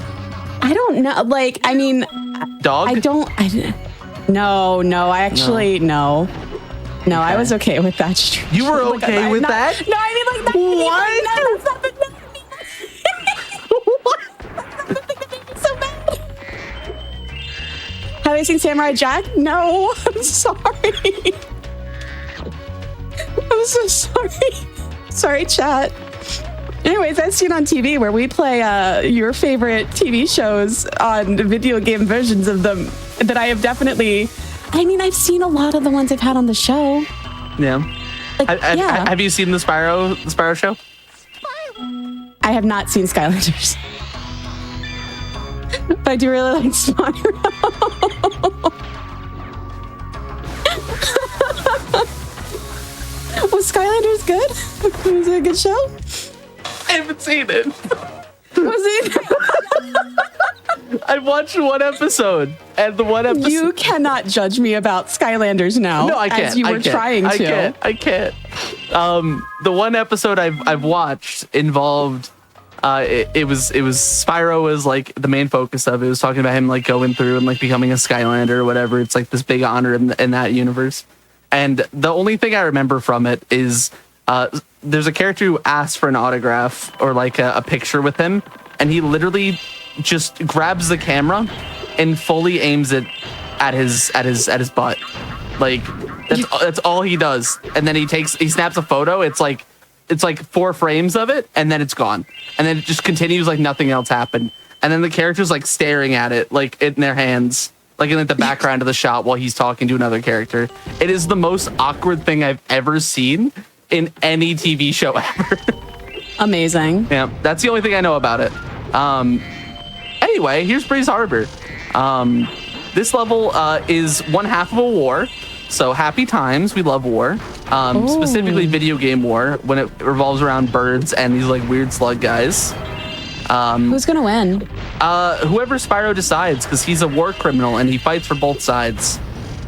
I don't know. Like, I mean, Dog? No, I actually, no. No, I was okay with that. You were okay with that? No, I mean, like, that. What? No, that's not the thing. What? That's not the thing that made me so mad. Have you seen Samurai Jack? No, I'm sorry. I'm so sorry. Sorry, chat. Anyways, I've seen on TV where we play your favorite TV shows on video game versions of them that I have definitely... I mean, I've seen a lot of the ones I've had on the show. Yeah. Like, yeah. Have you seen the Spyro show? I have not seen Skylanders. But I do really like Spyro. Was Skylanders good? Was it a good show? I haven't seen it. Was it? I watched one episode, and the one episode... You cannot judge me about Skylanders now. No, I can't. As you were trying to. I can't. The one episode I've watched involved... It was Spyro was like the main focus of it. It was talking about him like going through and like becoming a Skylander or whatever. It's like this big honor in that universe. And the only thing I remember from it is there's a character who asks for an autograph or like a picture with him, and he literally just grabs the camera and fully aims it at his butt. Like that's all he does. And then he snaps a photo. It's like it's like 4 frames of it, and then it's gone. And then it just continues like nothing else happened. And then the character's like staring at it, like in their hands, like in like, the background of the shot while he's talking to another character. It is the most awkward thing I've ever seen in any TV show ever. Amazing. Yeah, that's the only thing I know about it. Anyway, here's Breeze Harbor. This level is one half of a war. So happy times, we love war. Specifically video game war when it revolves around birds and these like weird slug guys. Who's gonna win? Whoever Spyro decides, because he's a war criminal and he fights for both sides.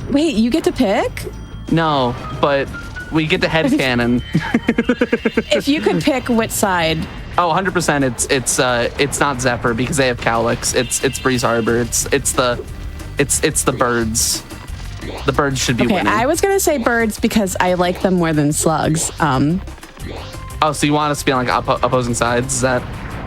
Wait, you get to pick? No, but we get to headcanon. If you could pick which side. Oh, 100%. It's not Zephyr because they have Cowlix. It's Breeze Harbor. It's the birds. The birds should be winning. I was gonna say birds because I like them more than slugs. Oh, so you want us to be on like opposing sides? Is that?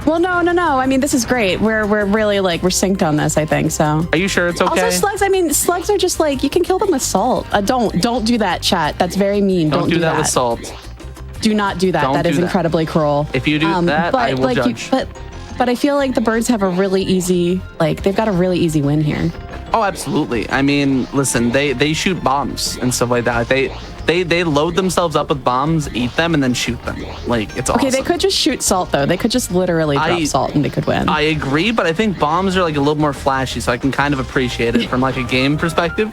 Well, no. I mean, this is great. We're really like we're synced on this. I think so. Are you sure it's okay? Also, slugs. I mean, slugs are just like you can kill them with salt. Don't do that, chat. That's very mean. Don't do that with salt. Do not do that. That is incredibly cruel. If you do that, I will judge. But I feel like the birds have a really easy, like they've got a really easy win here. Oh, absolutely. I mean, listen, they shoot bombs and stuff like that. They load themselves up with bombs, eat them, and then shoot them. Like, it's awesome. Okay, they could just shoot salt, though. They could just literally drop salt and they could win. I agree, but I think bombs are like a little more flashy, so I can kind of appreciate it from like a game perspective.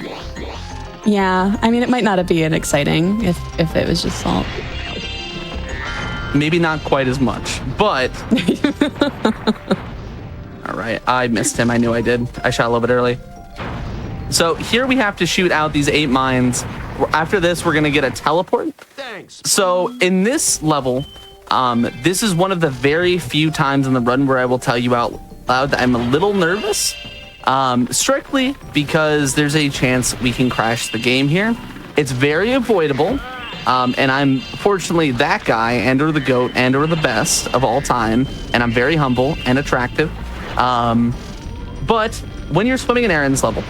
Yeah, I mean, it might not be as exciting if it was just salt. Maybe not quite as much, but... All right, I missed him. I knew I did. I shot a little bit early. So here we have to shoot out these 8 mines. After this, we're going to get a teleport. Thanks. So in this level, this is one of the very few times in the run where I will tell you out loud that I'm a little nervous. Strictly because there's a chance we can crash the game here. It's very avoidable. And I'm fortunately that guy and or the GOAT and or the best of all time. And I'm very humble and attractive. But when you're swimming in air in this level,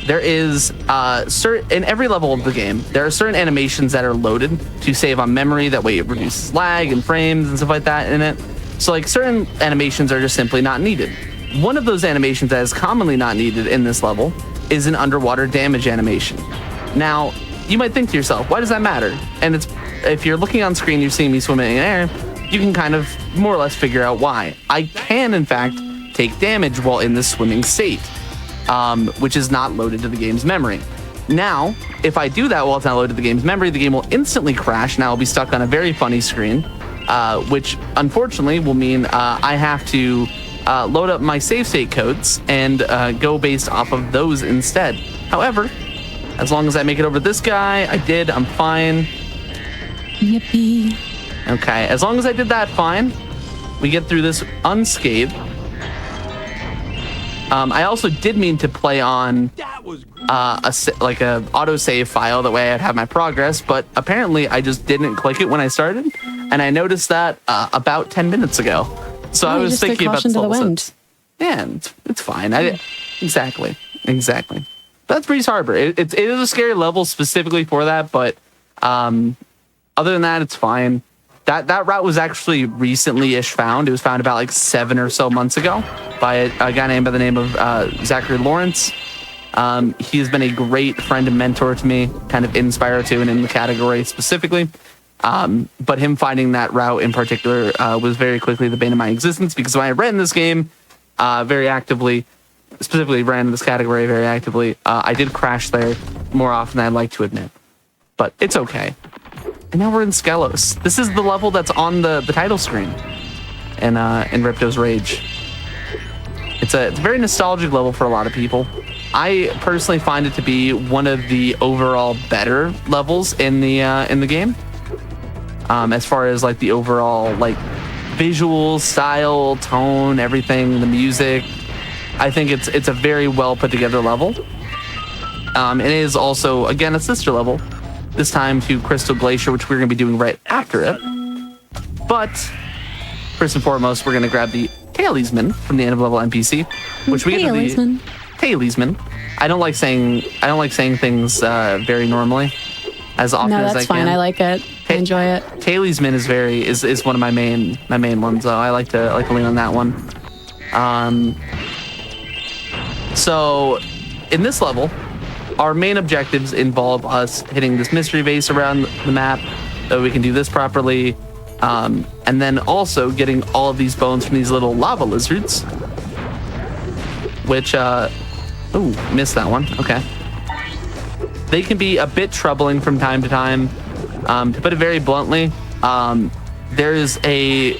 there is in every level of the game, there are certain animations that are loaded to save on memory. That way it reduces lag and frames and stuff like that in it. So like certain animations are just simply not needed. One of those animations that is commonly not needed in this level is an underwater damage animation. Now, you might think to yourself, why does that matter? And it's if you're looking on screen, you're seeing me swimming in air, you can kind of more or less figure out why. I can, in fact, take damage while in this swimming state, which is not loaded to the game's memory. Now, if I do that while it's not loaded to the game's memory, the game will instantly crash, and I'll be stuck on a very funny screen, which unfortunately will mean I have to load up my save state codes and go based off of those instead. However, as long as I make it over to this guy, I did, I'm fine. Yippee. Okay, as long as I did that fine, we get through this unscathed. I also did mean to play on a autosave file, that way I'd have my progress, but apparently I just didn't click it when I started, and I noticed that about 10 minutes ago. So I was thinking about the wind. Yeah, it's fine. Exactly. That's Breeze Harbor. It is a scary level specifically for that, but other than that, it's fine. That route was actually recently-ish found. It was found about like 7 or so months ago by a guy named by the name of Zachary Lawrence. He has been a great friend and mentor to me, kind of in Spyro 2 and in the category specifically. But him finding that route in particular was very quickly the bane of my existence, because when I ran this game very actively, specifically ran this category very actively, I did crash there more often than I'd like to admit. But it's okay. And now we're in Skelos. This is the level that's on the title screen in Ripto's Rage. It's a very nostalgic level for a lot of people. I personally find it to be one of the overall better levels in the game. As far as like the overall like visual style, tone, everything, the music, I think it's a very well put together level. It is also, again, a sister level, this time to Crystal Glacier, which we're going to be doing right after it. But first and foremost, we're going to grab the Talisman from the end of level NPC, which we get to the Talisman. I don't like saying things very normally as often as I can. No, that's fine. I like it. I enjoy it. Kaylee's Min is one of my main ones though. I like to lean on that one. So in this level, our main objectives involve us hitting this mystery vase around the map so we can do this properly. And then also getting all of these bones from these little lava lizards, which, missed that one. Okay. They can be a bit troubling from time to time. To put it very bluntly, there is a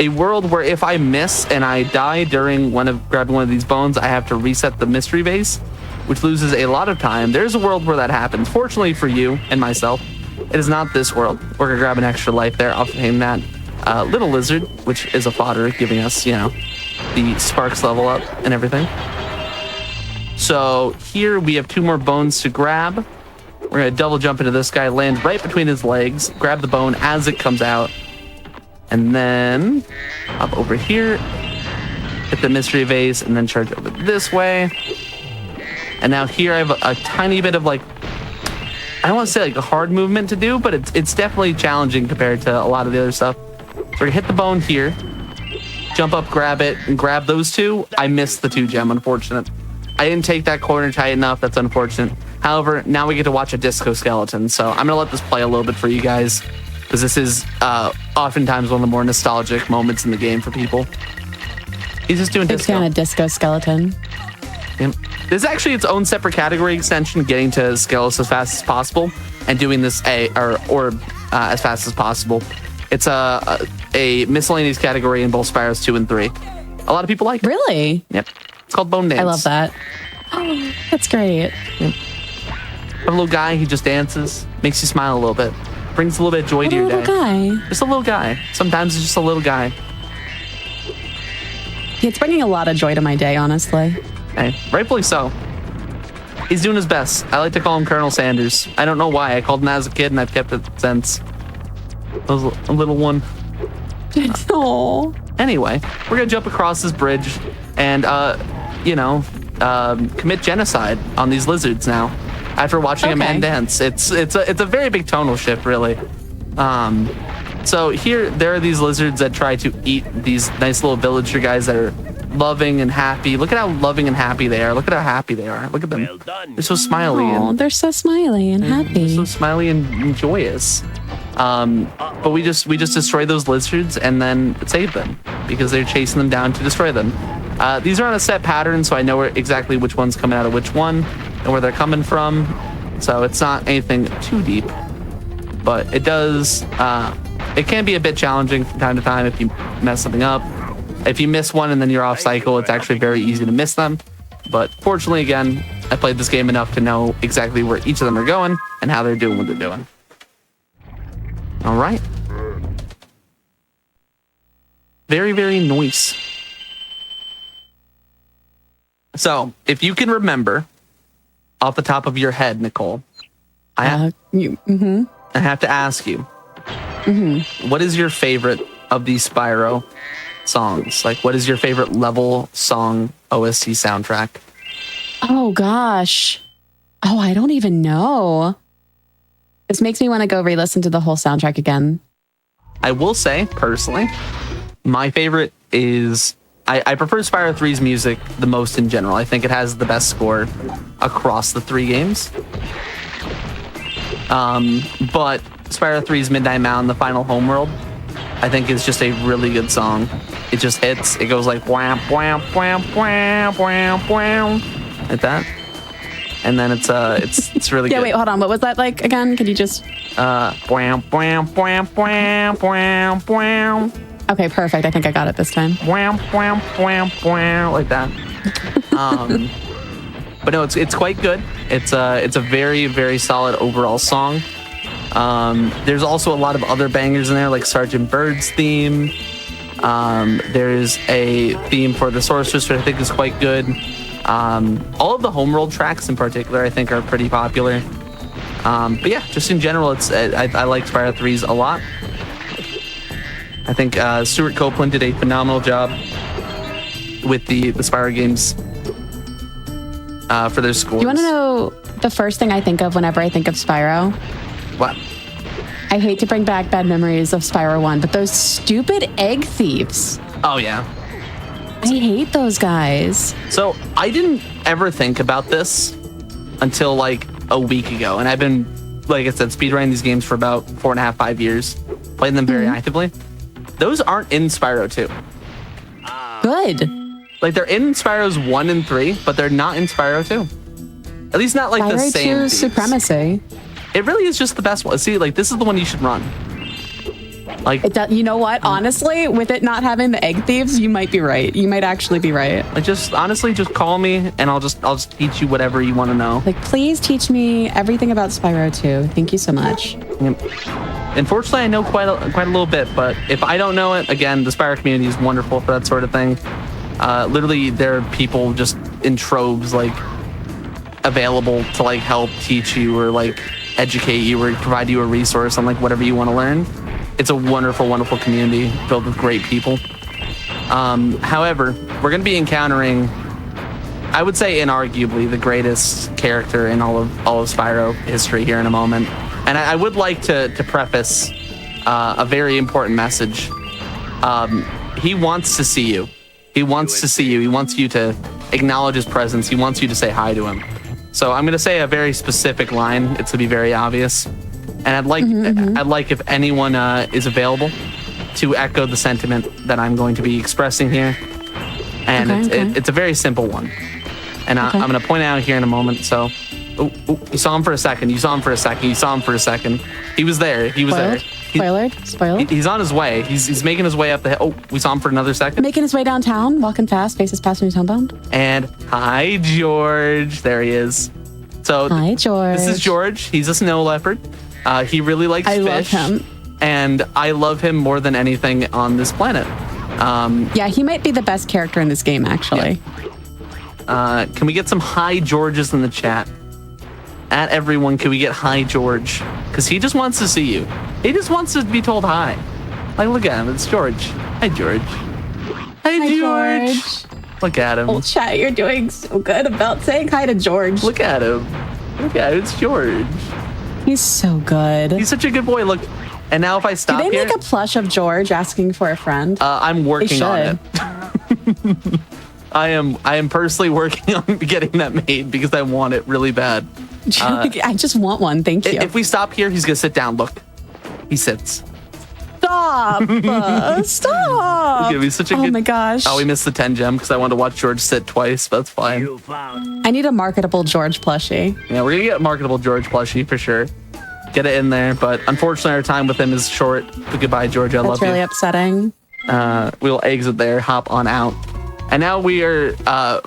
world where if I miss and I die during grabbing one of these bones, I have to reset the mystery vase, which loses a lot of time. There's a world where that happens. Fortunately for you and myself, it is not this world. We're gonna grab an extra life there off of him, that little lizard, which is a fodder, giving us, the sparks level up and everything. So here we have 2 more bones to grab. We're gonna double jump into this guy, land right between his legs, grab the bone as it comes out, and then up over here, hit the mystery vase, and then charge over this way. And now here I have a tiny bit of I don't want to say a hard movement to do, but it's definitely challenging compared to a lot of the other stuff. So we're gonna hit the bone here, jump up, grab it, and grab those 2. I missed the 2 gem, unfortunate. I didn't take that corner tight enough, that's unfortunate. However, now we get to watch a disco skeleton, so I'm gonna let this play a little bit for you guys, because this is oftentimes one of the more nostalgic moments in the game for people. He's just doing Big disco. fan of disco skeleton. Yep. This is actually its own separate category extension, getting to Skelos as fast as possible and doing this orb as fast as possible. It's a miscellaneous category in both Spyros 2 and 3. A lot of people like it. Really? Yep. It's called Bone Dance. I love that. Oh, that's great. Yep. A little guy, he just dances, makes you smile a little bit, brings a little bit of joy to your day. Little guy. Just a little guy. Sometimes it's just a little guy. It's bringing a lot of joy to my day, honestly. Hey, rightfully so. He's doing his best. I like to call him Colonel Sanders. I don't know why. I called him as a kid, and I've kept it since. I was a little one. Oh. Anyway, we're gonna jump across this bridge and, commit genocide on these lizards now. After watching a man dance, it's a very big tonal shift, really. So here there are these lizards that try to eat these nice little villager guys that are loving and happy. Look at how loving and happy they are. Look at how happy they are. Look at them. Well done. They're so smiley. Oh, they're so smiley and happy. They're so smiley and joyous. But we just destroy those lizards and then save them because they're chasing them down to destroy them. These are on a set pattern, so I know exactly which one's coming out of which one and where they're coming from. So it's not anything too deep, but it does. It can be a bit challenging from time to time if you mess something up. If you miss one and then you're off cycle, it's actually very easy to miss them. But fortunately, again, I played this game enough to know exactly where each of them are going and how they're doing what they're doing. All right. Very, very nice. So, if you can remember off the top of your head, Nichole, I have to ask you, what is your favorite of these Spyro songs? Like, what is your favorite level song OST soundtrack? Oh, gosh. Oh, I don't even know. This makes me want to go re-listen to the whole soundtrack again. I will say, personally, my favorite is... I prefer Spyro 3's music the most in general. I think it has the best score across the 3 games. But Spyro 3's Midnight Mountain, the final homeworld, I think is just a really good song. It just hits. It goes like wham, wham, wham, wham, wham, wham, like that. And then it's really good. Yeah, wait, hold on. What was that like again? Could you just... Wham, wham, wham, wham, wham, wham. Okay, perfect. I think I got it this time. Wham, wham, wham, wham, like that. But no, it's quite good. It's a very, very solid overall song. There's also a lot of other bangers in there, like Sergeant Bird's theme. There's a theme for the Sorceress, which I think is quite good. All of the homeworld tracks in particular, I think, are pretty popular. But yeah, just in general, I like Spyro 3's a lot. I think Stuart Copeland did a phenomenal job with the Spyro games for their scores. Do you want to know the first thing I think of whenever I think of Spyro? What? I hate to bring back bad memories of Spyro 1, but those stupid egg thieves. Oh, yeah. I hate those guys. So I didn't ever think about this until like a week ago. And I've been, like I said, speedrunning these games for about 4.5, 5 years, playing them very actively. Those aren't in Spyro 2. Good. Like they're in Spyro's 1 and 3, but they're not in Spyro 2. At least not like the Spyro same 2 thieves. supremacy. It really is just the best one. See, like this is the one you should run. Like, You know what? Honestly, with it not having the egg thieves, you might be right. You might actually be right. like just honestly, just call me and I'll just teach you whatever you want to know. Like, please teach me everything about Spyro 2. Thank you so much. Unfortunately, I know quite a little bit, but if I don't know it, again, the Spyro community is wonderful for that sort of thing. Literally, there are people just in troves, like, available to, like, help teach you or, like, educate you or provide you a resource on, like, whatever you want to learn. It's a wonderful, wonderful community filled with great people. However, we're going to be encountering, I would say, inarguably the greatest character in all of Spyro history here in a moment. And I would like to preface a very important message. He wants to see you. He wants to see you. He wants you to acknowledge his presence. He wants you to say hi to him. So I'm going to say a very specific line. It's to be very obvious. And I'd like if anyone is available to echo the sentiment that I'm going to be expressing here. And it's a very simple one. And I'm going to point out here in a moment. So, you saw him for a second. You saw him for a second. You saw him for a second. He was there. He was there. Spoiled. He's on his way. He's making his way up the hill. Oh, we saw him for another second. Making his way downtown, walking fast, faces past when he's homebound. And hi, George. There he is. So hi, George. This is George. He's a snow leopard. He really likes fish. I love him. And I love him more than anything on this planet. Yeah, he might be the best character in this game, actually. Yeah. Can we get some hi Georges in the chat? At everyone, can we get hi George? Because he just wants to see you. He just wants to be told hi. Like, look at him. It's George. Hi, George. Hi, George. Look at him. Oh, chat, you're doing so good about saying hi to George. Look at him. Look at him. It's George. He's so good. He's such a good boy. Look. And now if I stop here... Do they make a plush of George asking for a friend? I'm working on it. I am personally working on getting that made because I want it really bad. I just want one. Thank you. If we stop here, he's going to sit down. Look. He sits. Stop. Stop. He's gonna be such a Oh my gosh. Oh, we missed the 10 gem because I wanted to watch George sit twice. But that's fine. I need a marketable George plushie. Yeah, we're going to get a marketable George plushie for sure. Get it in there. But unfortunately, our time with him is short. But goodbye, George. I love you. That's really upsetting. We'll exit there, hop on out. And now we are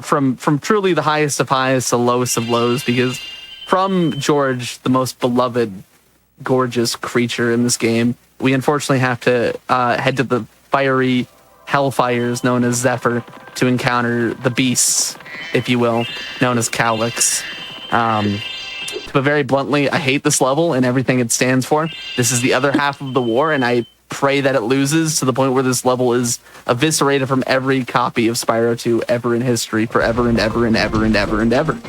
from truly the highest of highs to lowest of lows, because from George, the most beloved, gorgeous creature in this game, we unfortunately have to head to the fiery hellfires known as Zephyr to encounter the beasts, if you will, known as Calyx. But very bluntly, I hate this level and everything it stands for. This is the other half of the war, and I pray that it loses to the point where this level is eviscerated from every copy of Spyro 2 ever in history, forever and ever and ever and ever and ever.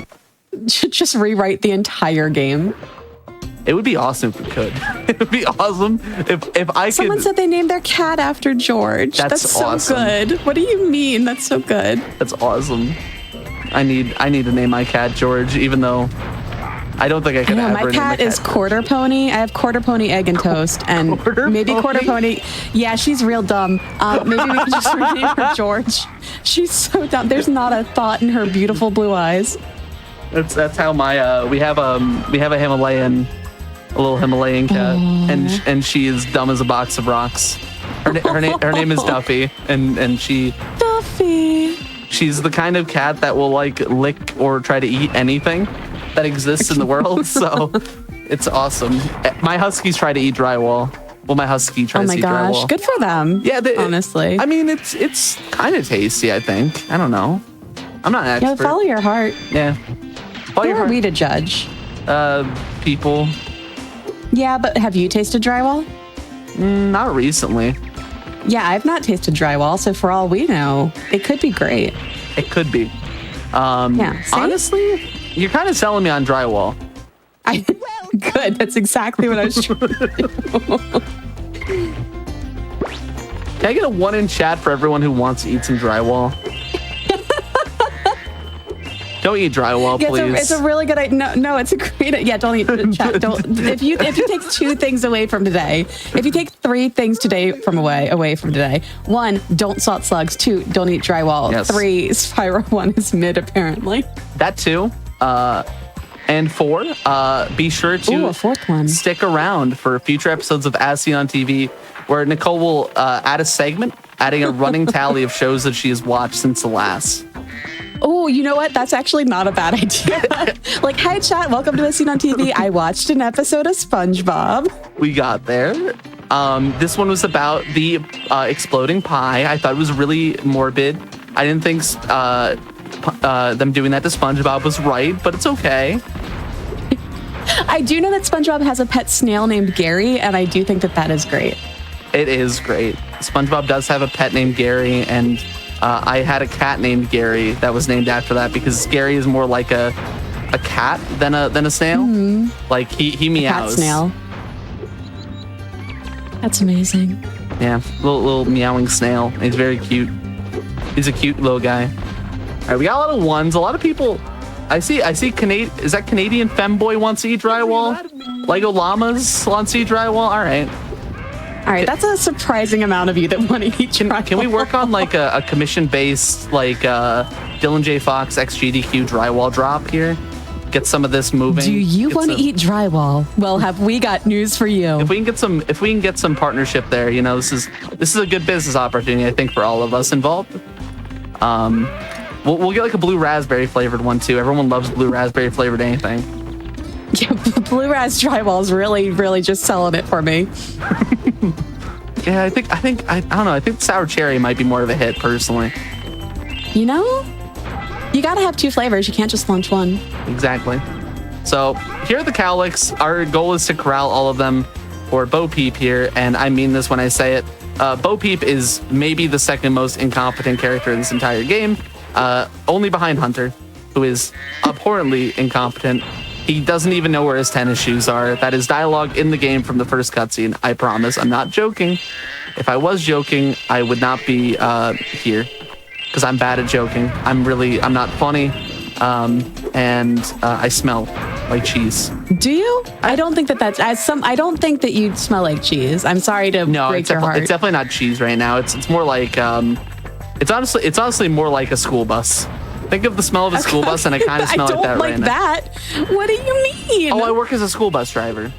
Just rewrite the entire game. It would be awesome if we could. It would be awesome if I could. Someone said they named their cat after George. That's so awesome. good. What do you mean? That's so good. That's awesome. I need to name my cat George, even though I don't think I could ever my name cat is George. Quarter Pony. I have Quarter Pony Egg and Toast, and maybe Quarter Pony. Yeah, she's real dumb. Maybe we can just rename her George. She's so dumb. There's not a thought in her beautiful blue eyes. That's how my we have a little Himalayan cat, and she is dumb as a box of rocks. Her name is Duffy, and she's the kind of cat that will like lick or try to eat anything that exists in the world. So it's awesome. My huskies try to eat drywall. Well, my husky tries to eat drywall. Oh my gosh, good for them. Yeah, honestly. I mean, it's kind of tasty, I think. I don't know. I'm not an expert. Yeah, follow your heart. Yeah. Who are we to judge? People. Yeah, but have you tasted drywall? Not recently. Yeah, I've not tasted drywall, so for all we know, it could be great. It could be. Yeah. Honestly, you're kind of selling me on drywall. Good. good. That's exactly what I was trying to do. Can I get a 1 in chat for everyone who wants to eat some drywall? Don't eat drywall, Yeah, please. it's a really good idea. No, it's a great idea. Yeah, don't eat chat. Don't. If you take 2 things away from today, if you take 3 things today from away from today, 1, don't salt slugs. 2, don't eat drywall. Yes. 3, Spyro 1 is mid apparently. That too. And 4, be sure to Ooh, a 4th one. stick around for future episodes of As Seen on TV, where Nichole will add a segment, adding a running tally of shows that she has watched since the last. Oh, you know what? That's actually not a bad idea. Like, hi, chat. Welcome to As Seen on TV. I watched an episode of SpongeBob. We got there. This one was about the exploding pie. I thought it was really morbid. I didn't think them doing that to SpongeBob was right, but it's okay. I do know that SpongeBob has a pet snail named Gary, and I do think that that is great. It is great. SpongeBob does have a pet named Gary, and I had a cat named Gary that was named after that because Gary is more like a cat than a snail. Mm-hmm. Like he meows. Cat snail. That's amazing. Yeah, little meowing snail. He's very cute. He's a cute little guy. All right, we got a lot of 1s. A lot of people. I see. Is that Canadian femboy wants to eat drywall? Lego llamas wants to eat drywall. All right. All right, that's a surprising amount of you that want to eat drywall. Can we work on like a commission-based like Dylan J. Fox x GDQ drywall drop here? Get some of this moving. Do you want to eat drywall? Well, have we got news for you? If we can get some partnership there, you know, this is a good business opportunity, I think, for all of us involved. We'll get like a blue raspberry flavored one too. Everyone loves blue raspberry flavored anything. Yeah, blue ras drywall is really just selling it for me. Yeah, I don't know. I think sour cherry might be more of a hit personally. You know, you gotta have 2 flavors. You can't just launch 1. Exactly. So here are the cowlicks. Our goal is to corral all of them for Bo Peep here, and I mean this when I say it. Bo Peep is maybe the 2nd most incompetent character in this entire game, only behind Hunter, who is abhorrently incompetent. He doesn't even know where his tennis shoes are. That is dialogue in the game from the first cutscene. I promise. I'm not joking. If I was joking, I would not be here because I'm bad at joking. I'm not funny. And I smell like cheese. Do you? I don't think that's I don't think that you smell like cheese. I'm sorry to break your heart. It's definitely not cheese right now. It's more like it's honestly more like a school bus. Think of the smell of a school bus, and I kind of smell like that right now. I don't like that. What do you mean? Oh, I work as a school bus driver.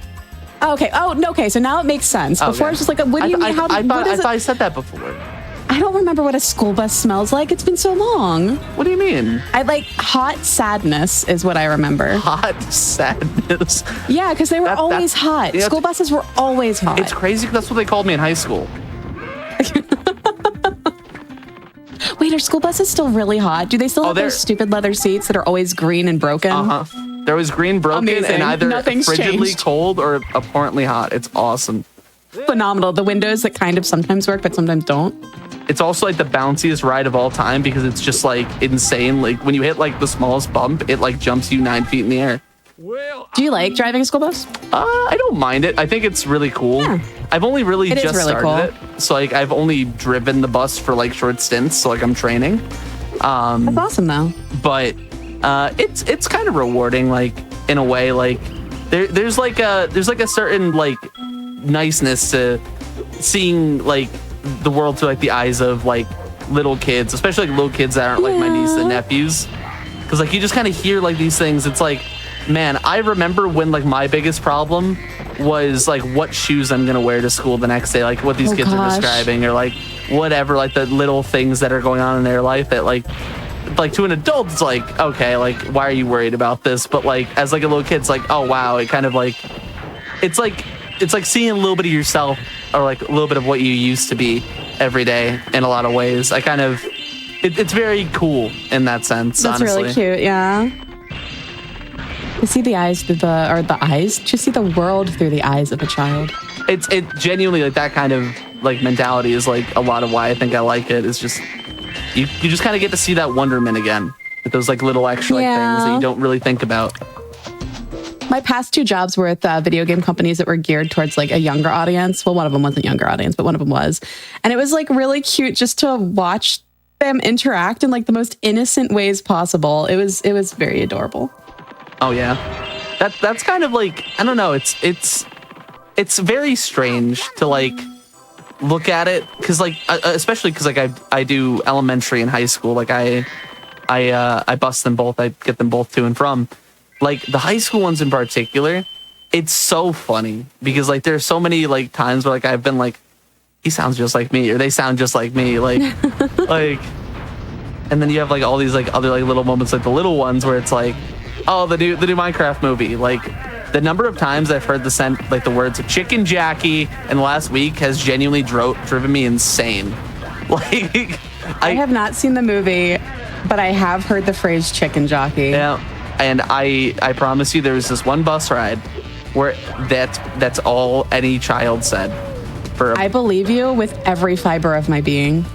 Okay. Oh, no. Okay. So now it makes sense. Before it's just like, what do you mean? I thought I said that before. I don't remember what a school bus smells like. It's been so long. What do you mean? I like hot sadness is what I remember. Hot sadness? Yeah, because they were always hot. Yeah, school buses were always hot. It's crazy because that's what they called me in high school. Wait, are school buses still really hot? Do they still have those stupid leather seats that are always green and broken? Uh-huh. They're always green, broken, and either frigidly cold or abhorrently hot. It's awesome. Phenomenal. The windows that kind of sometimes work, but sometimes don't. It's also like the bounciest ride of all time because it's just like insane. Like when you hit like the smallest bump, it like jumps you 9 feet in the air. Do you like driving a school bus? I don't mind it. I think it's really cool. Yeah. I've only really just started it. So like I've only driven the bus for like short stints. So like I'm training. That's awesome though. But it's kind of rewarding, like in a way. Like there's like a certain like niceness to seeing like the world through like the eyes of like little kids, especially like little kids that aren't like my nieces and nephews. Because like you just kind of hear like these things. It's like, man, I remember when like my biggest problem was like what shoes I'm gonna wear to school the next day, like what these kids are describing, or like whatever, like the little things that are going on in their life that like to an adult it's like, okay, like why are you worried about this? But like as like a little kid, it's like, oh wow, it kind of like it's like seeing a little bit of yourself or like a little bit of what you used to be every day in a lot of ways. I kind of it's very cool in that sense. That's honestly really cute. Yeah. To see the eyes through the eyes, to see the world through the eyes of a child. It genuinely like that kind of like mentality is like a lot of why I think I like it. It's just you just kind of get to see that wonderment again with those like little extra like things that you don't really think about. My past 2 jobs were with video game companies that were geared towards like a younger audience. Well, one of them wasn't a younger audience, but one of them was. And it was like really cute just to watch them interact in like the most innocent ways possible. It was very adorable. Oh yeah. That's kind of like, I don't know, it's very strange to like look at it, because like especially because like I do elementary and high school. Like I bust them both. I get them both to and from. Like the high school ones in particular, it's so funny because like there's so many like times where like I've been like, he sounds just like me, or they sound just like me, like like, and then you have like all these like other like little moments, like the little ones where it's like, oh, the new Minecraft movie. Like the number of times I've heard the words chicken Jackie in the last week has genuinely driven me insane. Like I have not seen the movie, but I have heard the phrase chicken jockey. Yeah. And I promise you, there was this one bus ride where that's all any child said. I believe you with every fiber of my being.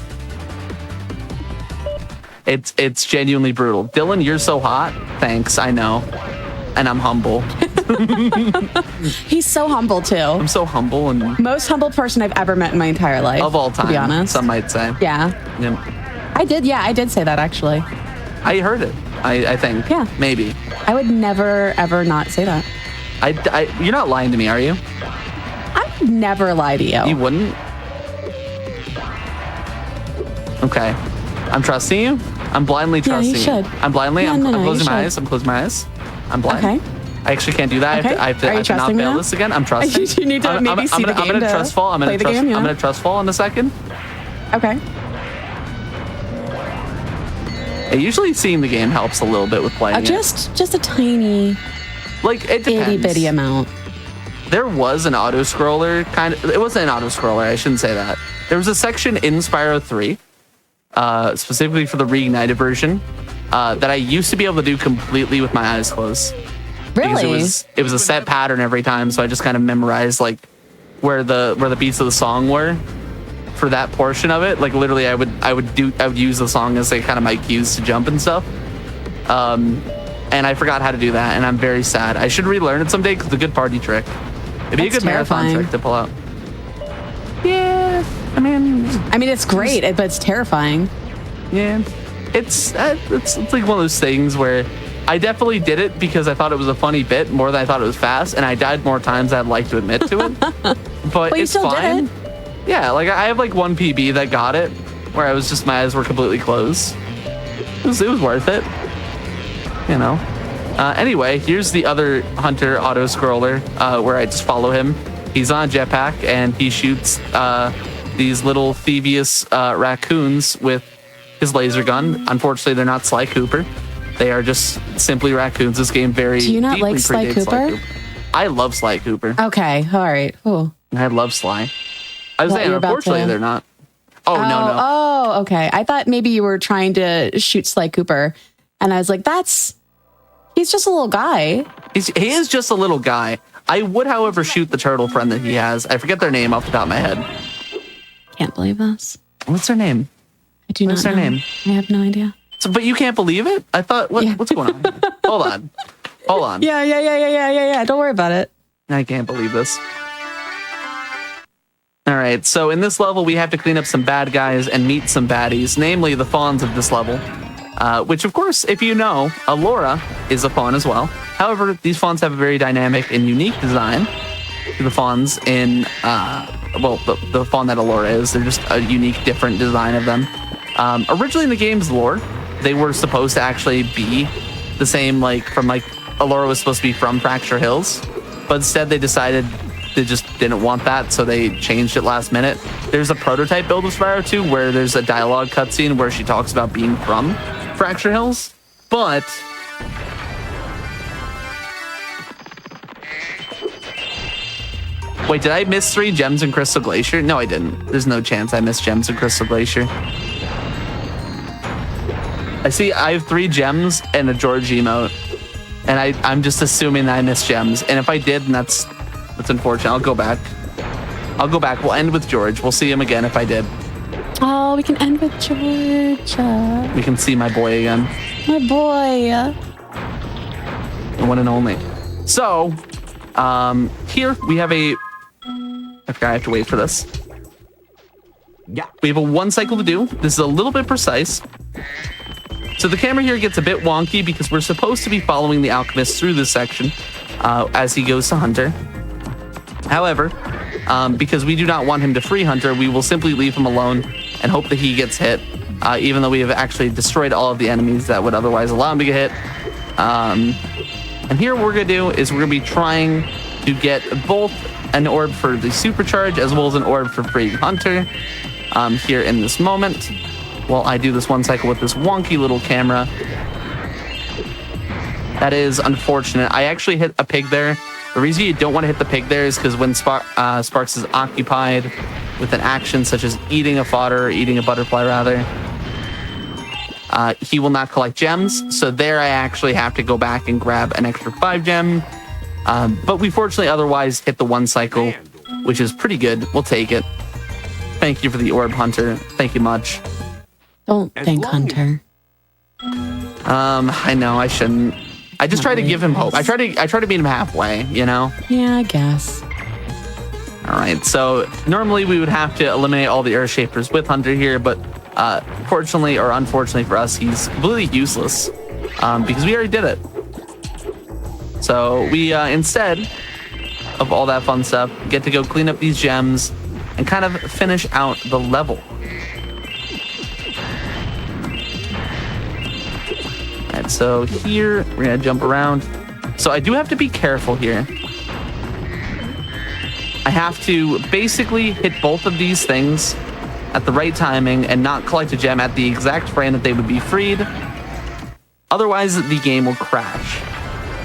It's genuinely brutal. Dylan, you're so hot. Thanks, I know. And I'm humble. He's so humble too. I'm so humble and most humble person I've ever met in my entire life. Of all time, to be honest. some might say. Yeah. I did say that actually. I heard it. I think. Yeah. Maybe. I would never, ever not say that. You're not lying to me, are you? I would never lie to you. You wouldn't? Okay. I'm trusting you. I'm blindly trusting you. Should. I'm blindly. No, I'm no, closing my should. eyes. I'm closing my eyes. I'm blind. Okay. I actually can't do that. Okay. I have to not fail this again. I'm trusting. You need to maybe see the game. I'm gonna trust fall. I'm gonna I'm gonna trust fall in a second. Okay. Usually seeing the game helps a little bit with playing just a tiny, like it depends. itty bitty amount. There was an auto scroller kind of. It wasn't an auto scroller. I shouldn't say that. There was a section in Spyro 3, specifically for the reignited version, that I used to be able to do completely with my eyes closed. Really? Because it was a set pattern every time, so I just kind of memorized like where the beats of the song were for that portion of it. Like literally, I would use the song as like kind of my cues to jump and stuff. And I forgot how to do that, and I'm very sad. I should relearn it someday because it's a good party trick. It'd be a good marathon trick to pull out. Yeah, I mean, it's great, but it's terrifying. Yeah, it's like one of those things where I definitely did it because I thought it was a funny bit more than I thought it was fast, and I died more times than I'd like to admit to it. But you it's still fine. did it. Yeah, like I have like one PB that got it, where I was just my eyes were completely closed. It was worth it, you know. Anyway, here's the other Hunter auto scroller where I just follow him. He's on a jetpack and he shoots these little thievious raccoons with his laser gun. Unfortunately, they're not Sly Cooper. They are just simply raccoons. This game very Do you not deeply like Sly predates Cooper? I love Sly Cooper. Okay, all right. Ooh. I love Sly. I was What, saying, you're about unfortunately, to- they're not. Oh, no. Oh, okay. I thought maybe you were trying to shoot Sly Cooper, and I was like, he's just a little guy. He is just a little guy. I would, however, shoot the turtle friend that he has. I forget their name off the top of my head. Can't believe this. What's their name? I do not know. What's their name? I have no idea. So, but you can't believe it? I thought, what's going on? Hold on. Yeah. Don't worry about it. I can't believe this. All right, so in this level, we have to clean up some bad guys and meet some baddies, namely the fawns of this level. Which, of course, if you know, Alora is a fawn as well. However, these fawns have a very dynamic and unique design to the fawns in, the fawn that Alora is. They're just a unique, different design of them. Originally in the game's lore, they were supposed to actually be the same, Alora was supposed to be from Fracture Hills, but instead they decided they just didn't want that, so they changed it last minute. There's a prototype build of Spyro 2 where there's a dialogue cutscene where she talks about being from Fracture Hills, but wait, did I miss 3 gems in Crystal Glacier? No, I didn't. There's no chance I missed gems in Crystal Glacier. I see I have 3 gems and a George emote, and I'm just assuming that I missed gems, and if I did, then that's unfortunate. I'll go back. We'll end with George. We'll see him again if I did. Oh, we can end with George. We can see my boy again. My boy. The one and only. So, here we have a... I forgot I have to wait for this. Yeah. We have a 1 cycle to do. This is a little bit precise. So the camera here gets a bit wonky because we're supposed to be following the alchemist through this section as he goes to Hunter. However, because we do not want him to free Hunter, we will simply leave him alone and hope that he gets hit, even though we have actually destroyed all of the enemies that would otherwise allow him to get hit. And here what we're going to do is we're going to be trying to get both an orb for the supercharge as well as an orb for freeing Hunter here in this moment. While I do this 1 cycle with this wonky little camera. That is unfortunate. I actually hit a pig there. The reason you don't want to hit the pig there is because when Sparks is occupied with an action such as eating a fodder or eating a butterfly rather, he will not collect gems. So there I actually have to go back and grab an extra 5 gem. But we fortunately otherwise hit the 1 cycle, which is pretty good. We'll take it. Thank you for the orb, Hunter. Thank you much. Don't thank Hunter. I know I shouldn't. I just try to give him hope. I try to meet him halfway, you know? Yeah, I guess. All right, so normally we would have to eliminate all the Earth Shapers with Hunter here, but fortunately or unfortunately for us, he's completely useless because we already did it. So we, instead of all that fun stuff, get to go clean up these gems and kind of finish out the level. And so here, we're going to jump around. So I do have to be careful here. I have to basically hit both of these things at the right timing and not collect a gem at the exact frame that they would be freed. Otherwise, the game will crash.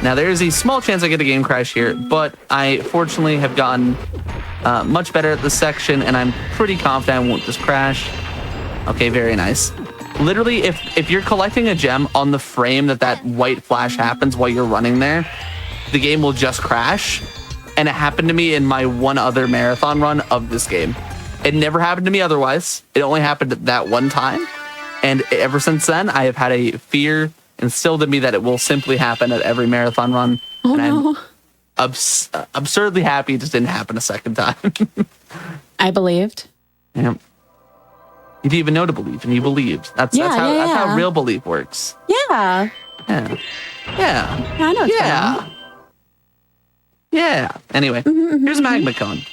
Now, there is a small chance I get a game crash here, but I fortunately have gotten much better at this section, and I'm pretty confident I won't just crash. Okay, very nice. Literally, if you're collecting a gem on the frame that white flash happens while you're running there, the game will just crash. And it happened to me in my one other marathon run of this game. It never happened to me otherwise. It only happened that one time. And ever since then, I have had a fear instilled in me that it will simply happen at every marathon run. Oh, and no. I'm absurdly happy it just didn't happen a second time. I believed. Yeah. You didn't even know to believe, and you believed. That's how real belief works. Yeah. Yeah. Yeah. I know. Yeah. Yeah. Anyway, here's Magma Cone.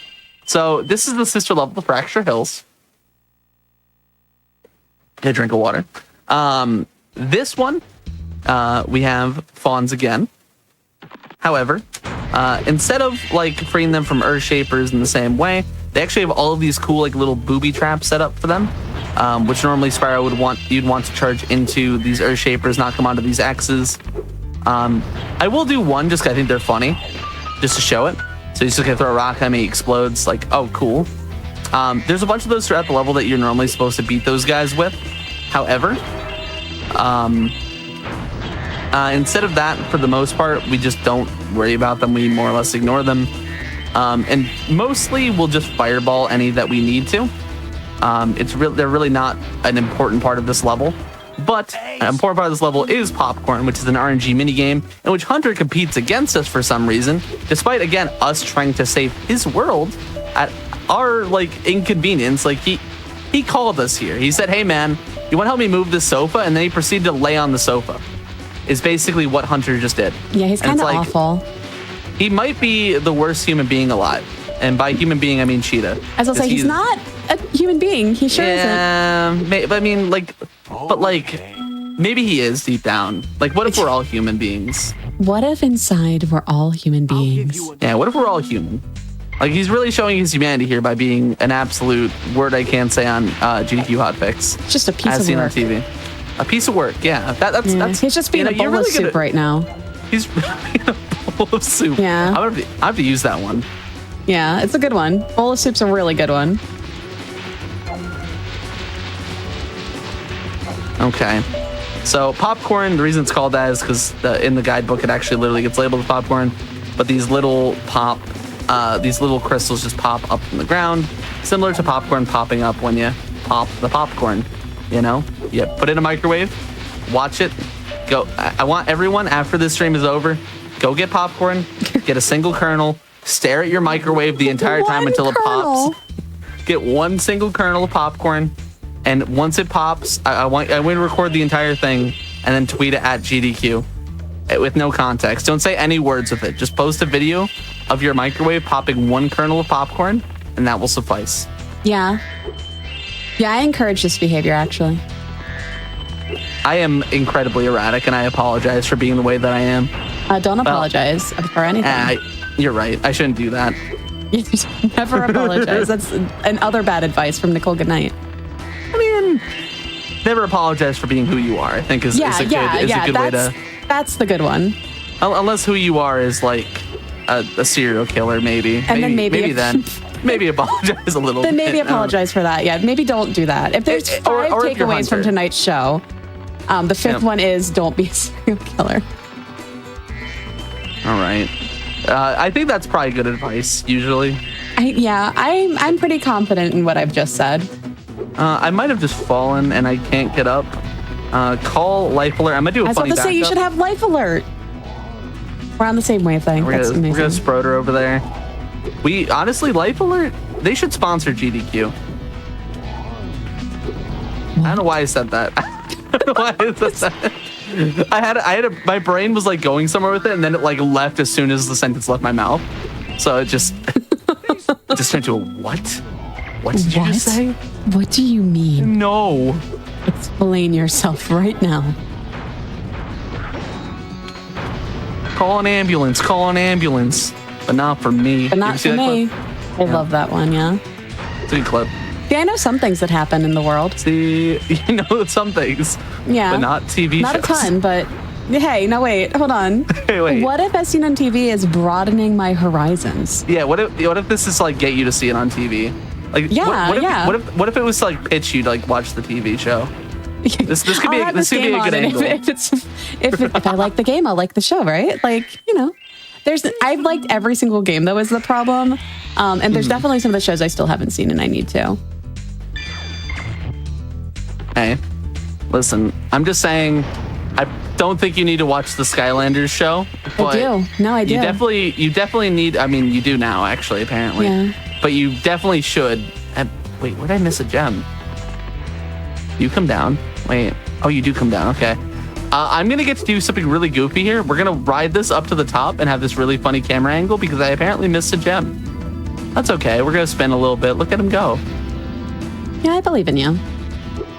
So this is the sister level of Fracture Hills. Get a drink of water. This one, we have fawns again. However, instead of like freeing them from Earth Shapers in the same way, they actually have all of these cool like little booby traps set up for them, which normally Spyro you'd want to charge into these Earth Shapers, not come onto these X's. I will do one just because I think they're funny, just to show it. So he's just gonna throw a rock at me, he explodes, like, oh, cool. There's a bunch of those throughout the level that you're normally supposed to beat those guys with. However, instead of that, for the most part, we just don't worry about them. We more or less ignore them. And mostly we'll just fireball any that we need to. They're really not an important part of this level. But an important part of this level is Popcorn, which is an RNG minigame in which Hunter competes against us for some reason, despite, again, us trying to save his world at our, like, inconvenience. Like, he called us here. He said, hey, man, you want to help me move this sofa? And then he proceeded to lay on the sofa. Is basically what Hunter just did. Yeah, he's kind of awful. He might be the worst human being alive. And by human being, I mean Cheetah. As I'll say, he's not a human being. He sure isn't. But I mean, like, maybe he is deep down. Like, what if we're all human beings? What if inside we're all human beings? Yeah, what if we're all human? Like, he's really showing his humanity here by being an absolute word I can't say on GDQ Hotfix. It's just a piece as of seen work. on TV. A piece of work, yeah. That's he's just being a bowl of soup right now. He's being a bowl of soup. Yeah. I have to use that one. Yeah, it's a good one. Bowl of soup's a really good one. Okay. So popcorn, the reason it's called that is because in the guidebook it actually literally gets labeled as popcorn, but these little crystals just pop up from the ground, similar to popcorn popping up when you pop the popcorn. You know, put it in a microwave, watch it, go. I want everyone after this stream is over, go get popcorn, get a single kernel, stare at your microwave the entire time until it pops. Get one single kernel of popcorn, and once it pops, I want to record the entire thing and then tweet it at GDQ with no context. Don't say any words with it. Just post a video of your microwave popping one kernel of popcorn, and that will suffice. Yeah. Yeah, I encourage this behavior, actually. I am incredibly erratic, and I apologize for being the way that I am. Don't apologize for anything. You're right. I shouldn't do that. You never apologize. That's another bad advice from Nichole Goodnight. I mean, never apologize for being who you are, I think is a good way to... That's the good one. Unless who you are is like a serial killer, maybe. And maybe then maybe apologize a little bit. Then maybe apologize for that. Yeah, maybe don't do that. If there's five takeaways from tonight's show, the fifth one is don't be a serial killer. All right. I think that's probably good advice, usually. I'm pretty confident in what I've just said. I might have just fallen and I can't get up. Call life alert. I'm gonna do a funny backup. I was about to say you should have life alert. We're on the same wavelength. That's amazing. We're gonna Sproder over there. We honestly, life alert. They should sponsor GDQ. What? I don't know why I said that. I don't know why I said that. My brain was like going somewhere with it, and then it like left as soon as the sentence left my mouth. So it just turned to a what? What did you just say? What do you mean? No. Explain yourself right now. Call an ambulance. Call an ambulance. But not for me. But not for me. I love that one, yeah. It's a good clip. Yeah, I know some things that happen in the world. See, you know some things. Yeah. But not TV shows. Not a ton, but hey, no, wait, hold on. Hey, wait. What if As Seen on TV is broadening my horizons? Yeah, what if this is like get you to see it on TV? Like, what if it was to like pitch you to like watch the TV show? This could be a good angle. If I like the game, I'll like the show, right? Like, you know, I've liked every single game. That was the problem. And there's definitely some of the shows I still haven't seen and I need to. Hey, listen, I'm just saying, I don't think you need to watch the Skylanders show. But I do. No, I do. You definitely need, I mean, you do now, actually, apparently. Yeah. But you definitely should. Wait, where did I miss a gem? You come down. Wait. Oh, you do come down. Okay. I'm going to get to do something really goofy here. We're going to ride this up to the top and have this really funny camera angle because I apparently missed a gem. That's okay. We're going to spin a little bit. Look at him go. Yeah, I believe in you.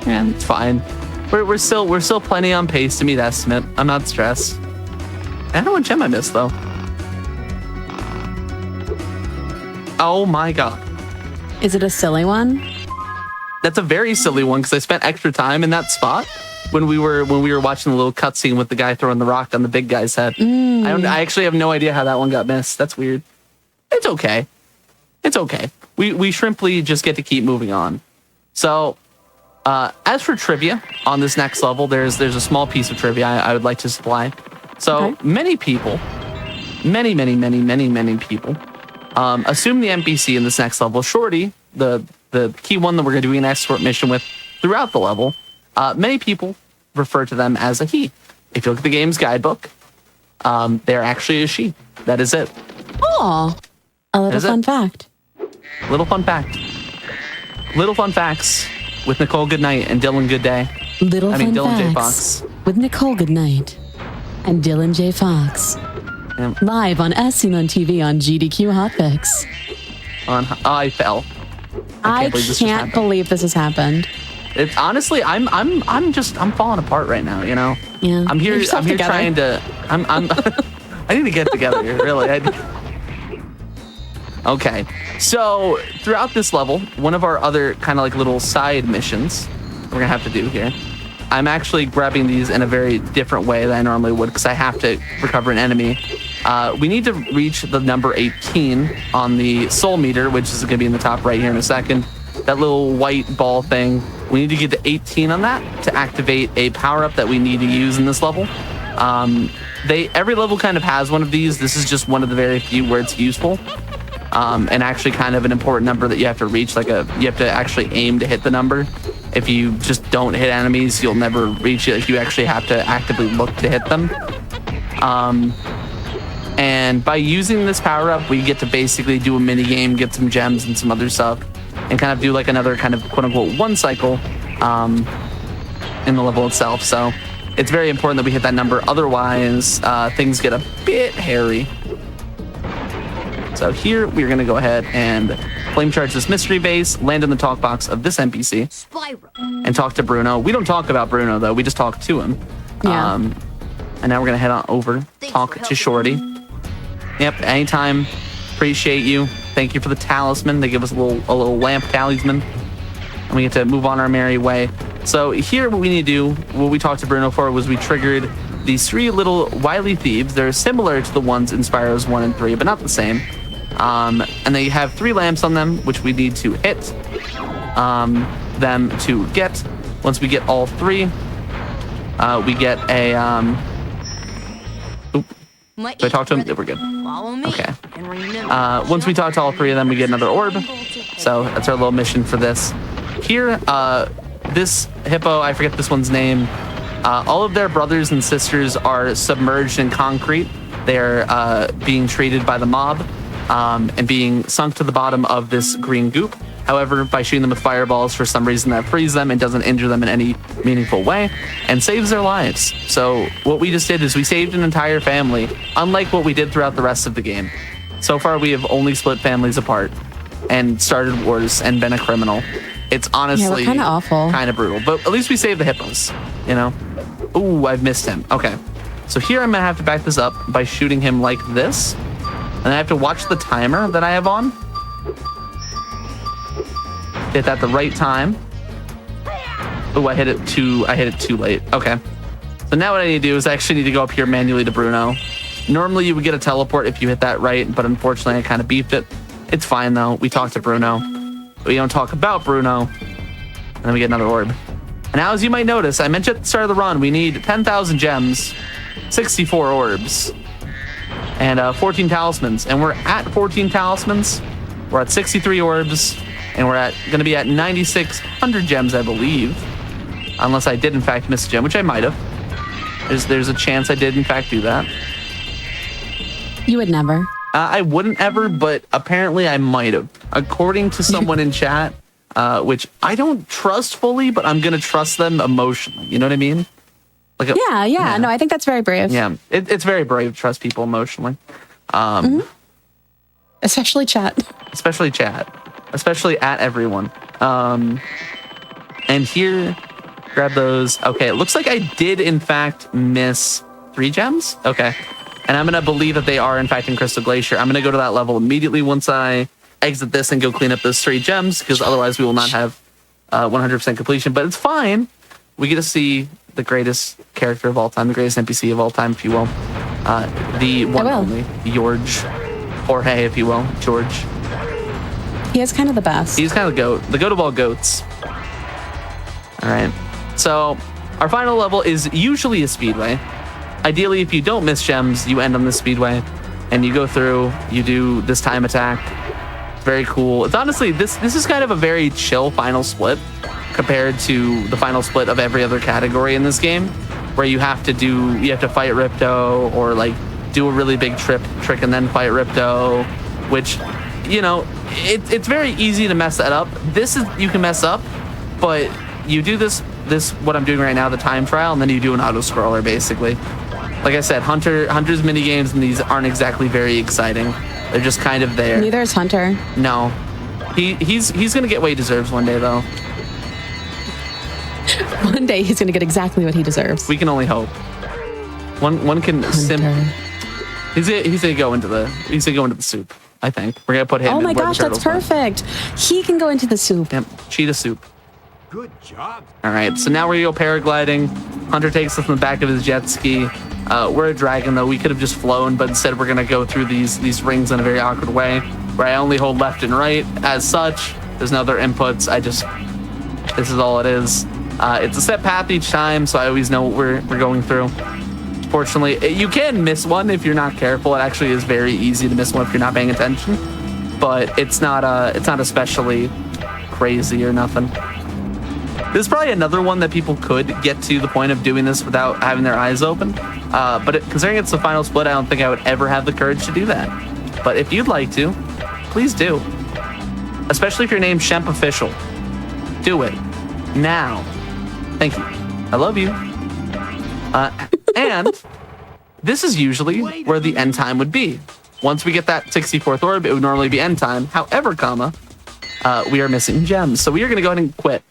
Yeah, it's fine. We're still plenty on pace to meet estimate. I'm not stressed. I don't know what gem I missed, though. Oh, my God. Is it a silly one? That's a very silly one because I spent extra time in that spot when we were watching the little cutscene with the guy throwing the rock on the big guy's head. I actually have no idea how that one got missed. That's weird. It's okay. It's okay. We shrimply just get to keep moving on. So, as for trivia on this next level, there's a small piece of trivia I would like to supply. So many people, many people, assume the NPC in this next level, Shorty, the key one that we're going to do an escort mission with throughout the level, many people refer to them as a he. If you look at the game's guidebook, they're actually a she. That is it. Oh, a little fun fact. Little fun fact. Little fun facts with Nichole Goodnight and Dylan Goodday. Dylan J. Fox. With Nichole Goodnight and Dylan J. Fox. Yep. Live on As Seen on TV on GDQ Hotfix. I fell. I can't believe this has happened. It's honestly, I'm falling apart right now. You know. Yeah. I'm here trying to. I need to get together here. Really. Okay. So throughout this level, one of our other kind of like little side missions we're gonna have to do here. I'm actually grabbing these in a very different way than I normally would because I have to recover an enemy. We need to reach the number 18 on the soul meter, which is going to be in the top right here in a second. That little white ball thing. We need to get to 18 on that to activate a power-up that we need to use in this level. Every level kind of has one of these. This is just one of the very few where it's useful. And actually kind of an important number that you have to reach. You have to actually aim to hit the number. If you just don't hit enemies, you'll never reach it. You actually have to actively look to hit them. And by using this power up, we get to basically do a mini game, get some gems and some other stuff, and kind of do like another kind of quote unquote one cycle in the level itself. So it's very important that we hit that number. Otherwise, things get a bit hairy. So here we're going to go ahead and flame charge this mystery base, land in the talk box of this NPC, Spyro. and talk to Bruno. We don't talk about Bruno though. We just talk to him. Yeah. And now we're going to head on over, talk to Shorty. Yep, anytime. Appreciate you. Thank you for the talisman. They give us a little lamp talisman. And we get to move on our merry way. So here what we need to do, what we talked to Bruno for, was we triggered these 3 little wily thieves. They're similar to the ones in Spyro's 1 and 3, but not the same. And they have 3 lamps on them, which we need to hit them to get. Once we get all 3, we get a... Do I talk to him? Yeah, we're good. Follow me. Okay. And remember, Once we talk to all 3 of them, we get another orb. So that's our little mission for this. Here, this hippo, I forget this one's name. All of their brothers and sisters are submerged in concrete. They're being treated by the mob and being sunk to the bottom of this green goop. However, by shooting them with fireballs, for some reason that frees them and doesn't injure them in any meaningful way and saves their lives. So what we just did is we saved an entire family, unlike what we did throughout the rest of the game. So far, we have only split families apart and started wars and been a criminal. It's honestly kind of awful, kind of brutal, but at least we saved the hippos, you know? Ooh, I've missed him. Okay. So here I'm gonna have to back this up by shooting him like this. And I have to watch the timer that I have on. Hit that the right time. Oh, I hit it too late. Okay. So now what I need to do is I actually need to go up here manually to Bruno. Normally you would get a teleport if you hit that right, but unfortunately I kind of beefed it. It's fine though. We talk to Bruno. We don't talk about Bruno. And then we get another orb. And now, as you might notice, I mentioned at the start of the run, we need 10,000 gems, 64 orbs, and 14 talismans. And we're at 14 talismans. We're at 63 orbs. And we're going to be at 9,600 gems, I believe. Unless I did, in fact, miss a gem, which I might have. There's a chance I did, in fact, do that. You would never. I wouldn't ever, but apparently I might have. According to someone in chat, which I don't trust fully, but I'm going to trust them emotionally. You know what I mean? Like Yeah. No, I think that's very brave. Yeah, it's very brave to trust people emotionally. Especially chat. Especially chat. Especially at everyone. And here, grab those. Okay, it looks like I did, in fact, miss 3 gems. Okay. And I'm going to believe that they are, in fact, in Crystal Glacier. I'm going to go to that level immediately once I exit this and go clean up those 3 gems, because otherwise we will not have 100% completion. But it's fine. We get to see the greatest character of all time, the greatest NPC of all time, if you will. The one and only George. Jorge, if you will. George. He is kind of the best. He's kind of the goat. The goat of all goats. All right. So our final level is usually a speedway. Ideally, if you don't miss gems, you end on this speedway and you go through, you do this time attack. It's very cool. It's honestly, this is kind of a very chill final split compared to the final split of every other category in this game, where you have to fight Ripto, or like do a really big trick and then fight Ripto, which, you know, it's very easy to mess that up. You can mess up, but you do this what I'm doing right now, the time trial, and then you do an auto scroller basically. Like I said, Hunter's mini games and these aren't exactly very exciting. They're just kind of there. Neither is Hunter. No, he's gonna get what he deserves one day though. One day he's gonna get exactly what he deserves. We can only hope. One can He's gonna go into the soup. I think we're gonna put him. Oh my in where gosh, the that's turtles went. perfect. He can go into the soup. Yep, cheetah soup. Good job. All right, so now we're gonna go paragliding. Hunter takes us in the back of his jet ski. We're a dragon though. We could have just flown, but instead we're gonna go through these rings in a very awkward way, where I only hold left and right. As such, there's no other inputs. This is all it is. It's a set path each time, so I always know what we're going through. Fortunately, you can miss one if you're not careful. It actually is very easy to miss one if you're not paying attention, but it's not especially crazy or nothing. This is probably another one that people could get to the point of doing this without having their eyes open. But considering it's the final split, I don't think I would ever have the courage to do that. But if you'd like to, please do. Especially if your name's Shemp Official. Do it. Now. Thank you. I love you. And this is usually where the end time would be. Once we get that 64th orb, it would normally be end time. However, we are missing gems. So we are going to go ahead and quit.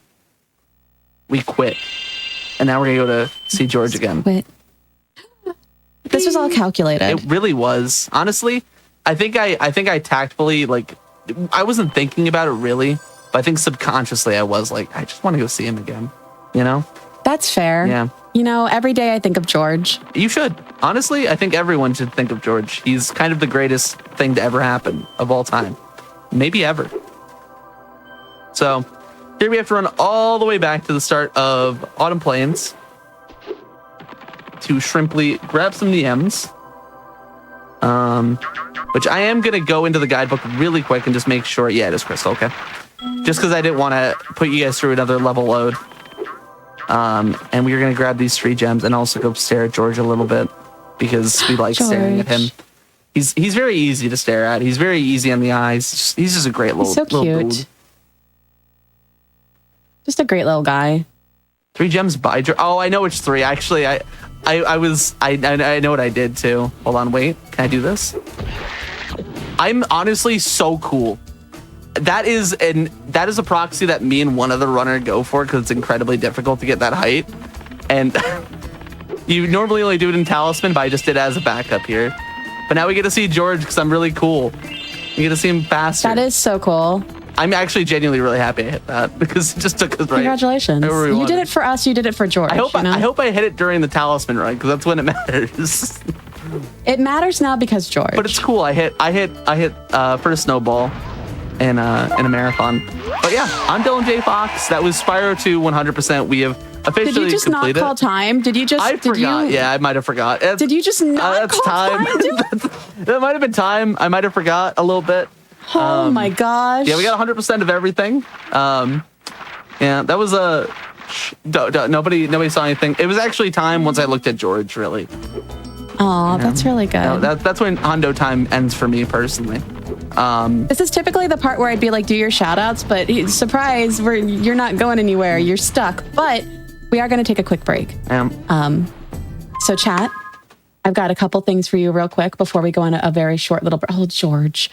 We quit. And now we're going to go to see George again. Quit. This was all calculated. It really was. Honestly, I think I tactfully, like, I wasn't thinking about it really, but I think subconsciously I was like, I just want to go see him again. You know? That's fair. Yeah. You know, every day I think of George. You should. Honestly, I think everyone should think of George. He's kind of the greatest thing to ever happen of all time. Maybe ever. So, here we have to run all the way back to the start of Autumn Plains to shrimply grab some DMs. Which I am going to go into the guidebook really quick and just make sure. Yeah, it is Crystal. Okay. Just because I didn't want to put you guys through another level load. And we are going to grab these 3 gems and also go stare at George a little bit because we like staring at him. He's very easy to stare at. He's very easy on the eyes. He's just a great little. He's so cute. Dude. Just a great little guy. 3 gems by George. Oh, I know which 3. Actually, I know what I did too. Hold on, wait. Can I do this? I'm honestly so cool. That is a proxy that me and one other runner go for because it's incredibly difficult to get that height. And you normally only do it in Talisman, but I just did it as a backup here. But now we get to see George because I'm really cool. We get to see him faster. That is so cool. I'm actually genuinely really happy I hit that because it just took us right. Congratulations. You did it for us. You did it for George. I hope I hit it during the Talisman run because that's when it matters. It matters now because George. But it's cool. I hit first snowball in a marathon. But yeah, I'm Dylan J. Fox. That was Spyro 2 100%. We have officially completed. Did you just not call time? Did you just? I forgot. Yeah, I might have forgot. Did you just not call time? That might have been time. I might have forgot a little bit. Oh my gosh. Yeah, we got 100% of everything. Yeah, that was nobody saw anything. It was actually time once I looked at George, really. Oh, that's really good. No, that's when Hondo time ends for me personally. This is typically the part where I'd be like, do your shout outs, but surprise, you're not going anywhere. You're stuck. But we are going to take a quick break. So chat, I've got a couple things for you real quick before we go on a very short little break. Oh, George.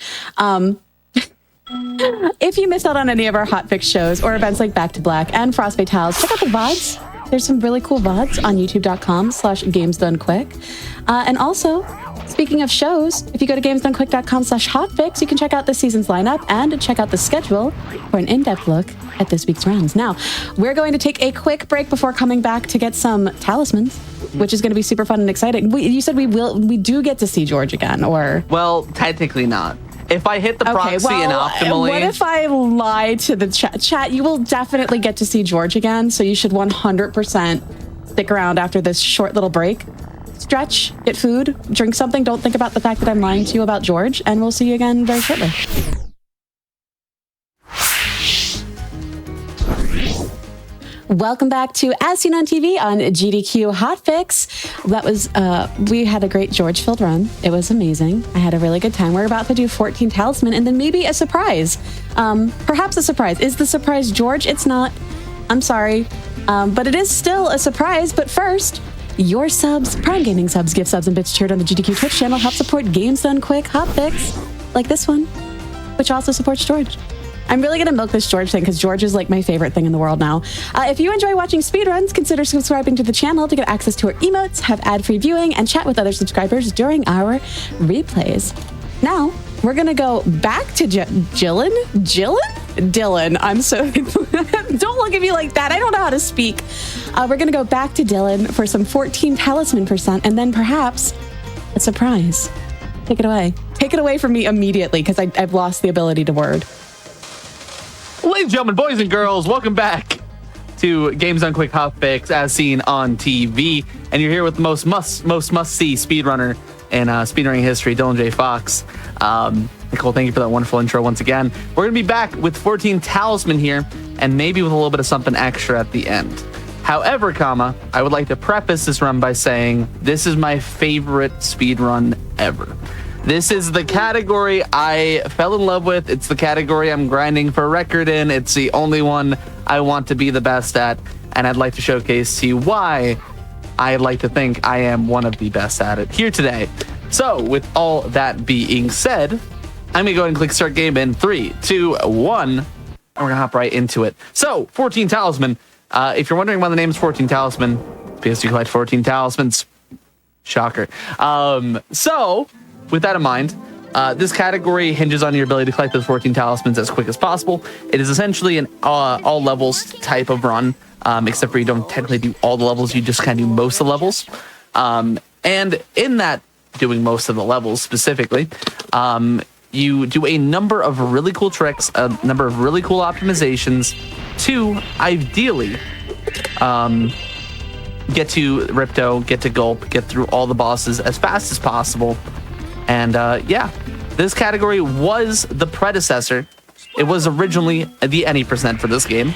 If you missed out on any of our Hotfix shows or events like Back to Black and Frost Fatales, check out the VODs. There's some really cool VODs on youtube.com/gamesdonequick. And also, speaking of shows, if you go to gamesdonequick.com/hotfix, you can check out this season's lineup and check out the schedule for an in-depth look at this week's runs. Now, we're going to take a quick break before coming back to get some talismans, which is going to be super fun and exciting. You said we do get to see George again, or? Well, technically not. If I hit the proxy and optimally... What if I lie to the chat? Chat, you will definitely get to see George again, so you should 100% stick around after this short little break. Stretch, get food, drink something. Don't think about the fact that I'm lying to you about George, and we'll see you again very shortly. Welcome back to As Seen on TV on GDQ Hotfix. That was, we had a great George-filled run. It was amazing. I had a really good time. We're about to do 14 talisman and then maybe a surprise. Perhaps a surprise. Is the surprise George? It's not. I'm sorry. But it is still a surprise. But first, your subs, Prime Gaming subs, gift subs, and bits cheered on the GDQ Twitch channel help support Games Done Quick Hotfix, like this one, which also supports George. I'm really going to milk this George thing because George is like my favorite thing in the world now. If you enjoy watching speedruns, consider subscribing to the channel to get access to our emotes, have ad-free viewing, and chat with other subscribers during our replays. Now, we're going to go back to Dylan? I'm so... Don't look at me like that. I don't know how to speak. We're going to go back to Dylan for some 14 talisman percent and then perhaps a surprise. Take it away. Take it away from me immediately because I've lost the ability to word. Ladies and gentlemen, boys and girls, welcome back to Games Done Quick Hotfix as seen on TV. And you're here with the most must-see speedrunner in speedrunning history, Dylan J. Fox. Nichole, thank you for that wonderful intro once again. We're going to be back with 14 talisman here. and maybe with a little bit of something extra at the end. However, I would like to preface this run by saying this is my favorite speedrun ever. This is the category I fell in love with. It's the category I'm grinding for a record in. It's the only one I want to be the best at, and I'd like to showcase to you why I like to think I am one of the best at it here today. So, with all that being said, I'm gonna go ahead and click start game in 3, 2, 1, and we're gonna hop right into it. So, 14 Talisman. If you're wondering why the name is 14 Talisman, it's because you collect 14 talismans. Shocker. So, with that in mind, this category hinges on your ability to collect those 14 talismans as quick as possible. It is essentially an all levels type of run, except for you don't technically do all the levels, you just kind of do most of the levels. And in that doing most of the levels specifically, you do a number of really cool tricks, a number of really cool optimizations to ideally get to Ripto, get to Gulp, get through all the bosses as fast as possible. And yeah, this category was the predecessor. It was originally the any percent for this game.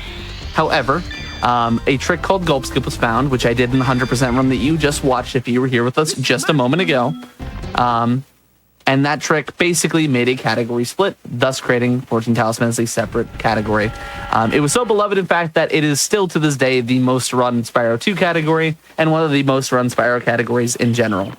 However, a trick called Gulp Skip was found, which I did in the 100% run that you just watched if you were here with us just a moment ago. And that trick basically made a category split, thus creating 14 Talisman as a separate category. It was so beloved, in fact, that it is still to this day the most run Spyro 2 category and one of the most run Spyro categories in general.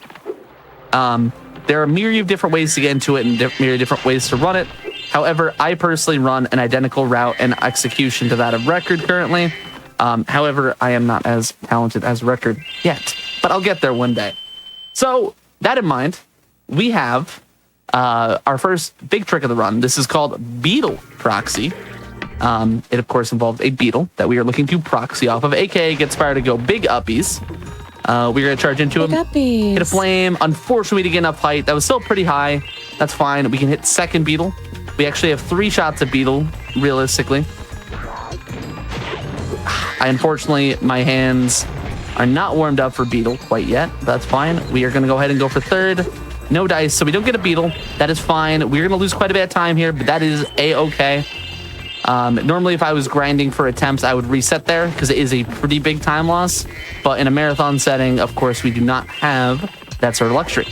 There are a myriad of different ways to get into it and myriad of different ways to run it. However, I personally run an identical route and execution to that of Record currently. However, I am not as talented as Record yet, but I'll get there one day. So, that in mind, we have our first big trick of the run. This is called Beetle Proxy. It, of course, involves a beetle that we are looking to proxy off of, aka get Spyro to go big uppies. We're going to charge into him, hit a flame. Unfortunately, we didn't get enough height. That was still pretty high. That's fine. We can hit second beetle. We actually have 3 shots of beetle, realistically. Unfortunately, my hands are not warmed up for beetle quite yet. That's fine. We are going to go ahead and go for third. No dice, so we don't get a beetle. That is fine. We're going to lose quite a bit of time here, but that is a-okay. Normally, if I was grinding for attempts, I would reset there because it is a pretty big time loss. But in a marathon setting, of course, we do not have that sort of luxury.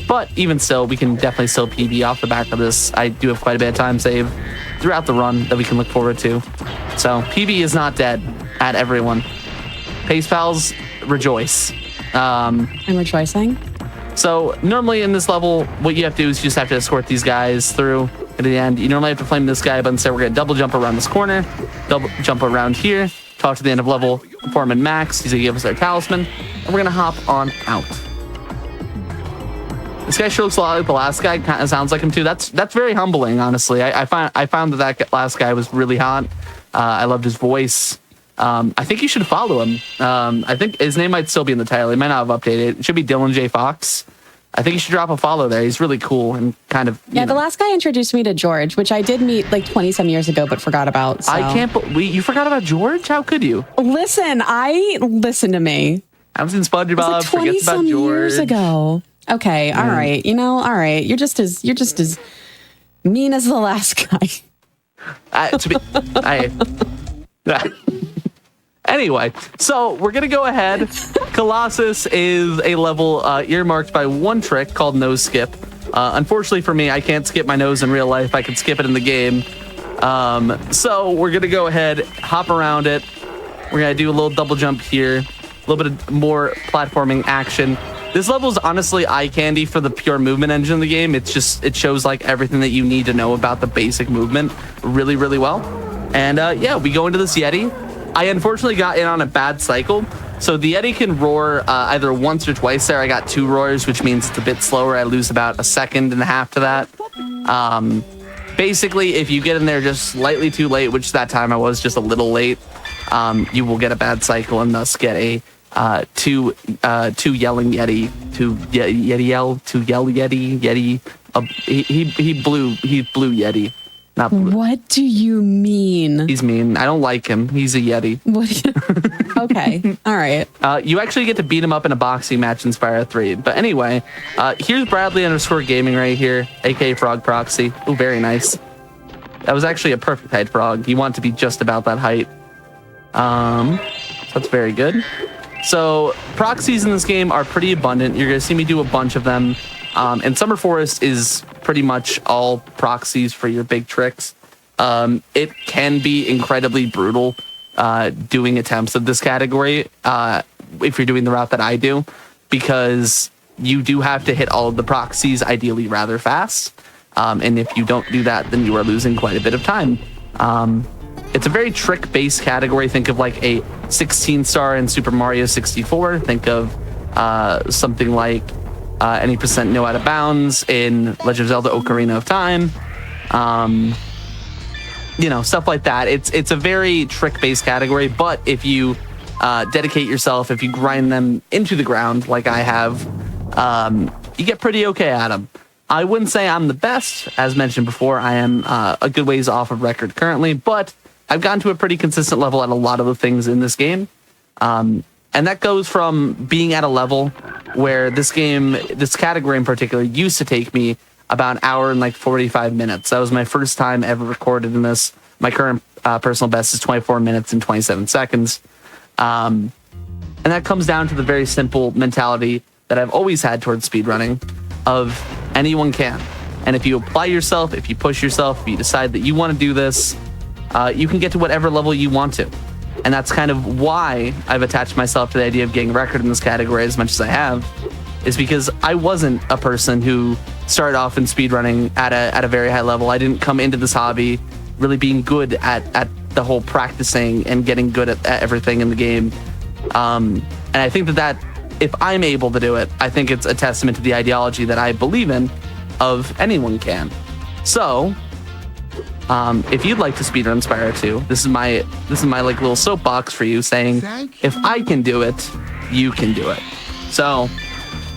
But even still, we can definitely still PB off the back of this. I do have quite a bit of time save throughout the run that we can look forward to. So PB is not dead at everyone. Pace Pals, rejoice. I'm rejoicing. So normally in this level, what you have to do is you just have to escort these guys through at the end. You normally have to flame this guy, but instead we're going to double jump around this corner, double jump around here, talk to the end of level, perform and max. He's going to give us our talisman, and we're going to hop on out. This guy sure looks a lot like the last guy. Kind of sounds like him too. That's very humbling, honestly. I found that last guy was really hot. I loved his voice. I think you should follow him. I think his name might still be in the title. He might not have updated. It should be Dylan J. Fox. I think you should drop a follow there. He's really cool and kind of... Yeah, the last guy introduced me to George, which I did meet like 20-some years ago, but forgot about. So. I can't believe... You forgot about George? How could you? Listen to me. I was in SpongeBob. Like Forgets about George. Years ago. Okay, all right. All right. You're just as mean as the last guy. Anyway, so we're going to go ahead. Colossus is a level earmarked by one trick called Nose Skip. Unfortunately for me, I can't skip my nose in real life. I can skip it in the game. So we're going to go ahead, hop around it. We're going to do a little double jump here. A little bit of more platforming action. This level is honestly eye candy for the pure movement engine of the game. It shows like everything that you need to know about the basic movement really, really well. And yeah, we go into this Yeti. I unfortunately got in on a bad cycle. So the Yeti can roar either once or twice there. I got 2 roars, which means it's a bit slower. I lose about 1.5 seconds to that. Basically, if you get in there just slightly too late, which that time I was just a little late, you will get a bad cycle and thus get a two yelling Yeti, Yeti. He blew Yeti. Not blue. What do you mean? He's mean. I don't like him. He's a Yeti. What? Okay. All right. You actually get to beat him up in a boxing match in Spyro 3. But anyway, here's Bradley _ Gaming right here, aka Frog Proxy. Oh, very nice. That was actually a perfect height frog. You want to be just about that height. So that's very good. So proxies in this game are pretty abundant. You're going to see me do a bunch of them. And Summer Forest is pretty much all proxies for your big tricks. It can be incredibly brutal doing attempts of this category if you're doing the route that I do, because you do have to hit all of the proxies ideally rather fast. And if you don't do that, then you are losing quite a bit of time. It's a very trick-based category. Think of like a 16-star in Super Mario 64. Think of something like any percent no out of bounds in Legend of Zelda Ocarina of Time. You know, stuff like that. It's a very trick-based category, but if you dedicate yourself, if you grind them into the ground like I have, you get pretty okay at them. I wouldn't say I'm the best. As mentioned before, I am a good ways off of record currently, but I've gotten to a pretty consistent level at a lot of the things in this game. And that goes from being at a level where this category in particular, used to take me about an hour and like 45 minutes. That was my first time ever recorded in this. My current personal best is 24 minutes and 27 seconds. And that comes down to the very simple mentality that I've always had towards speedrunning of anyone can. And if you apply yourself, if you push yourself, if you decide that you want to do this, you can get to whatever level you want to. And that's kind of why I've attached myself to the idea of getting a record in this category as much as I have, is because I wasn't a person who started off in speedrunning at a very high level. I didn't come into this hobby really being good at the whole practicing and getting good at everything in the game. And I think that if I'm able to do it, I think it's a testament to the ideology that I believe in of anyone can. So if you'd like to speedrun Spyro 2, this is my like little soapbox for you, saying if I can do it, you can do it. So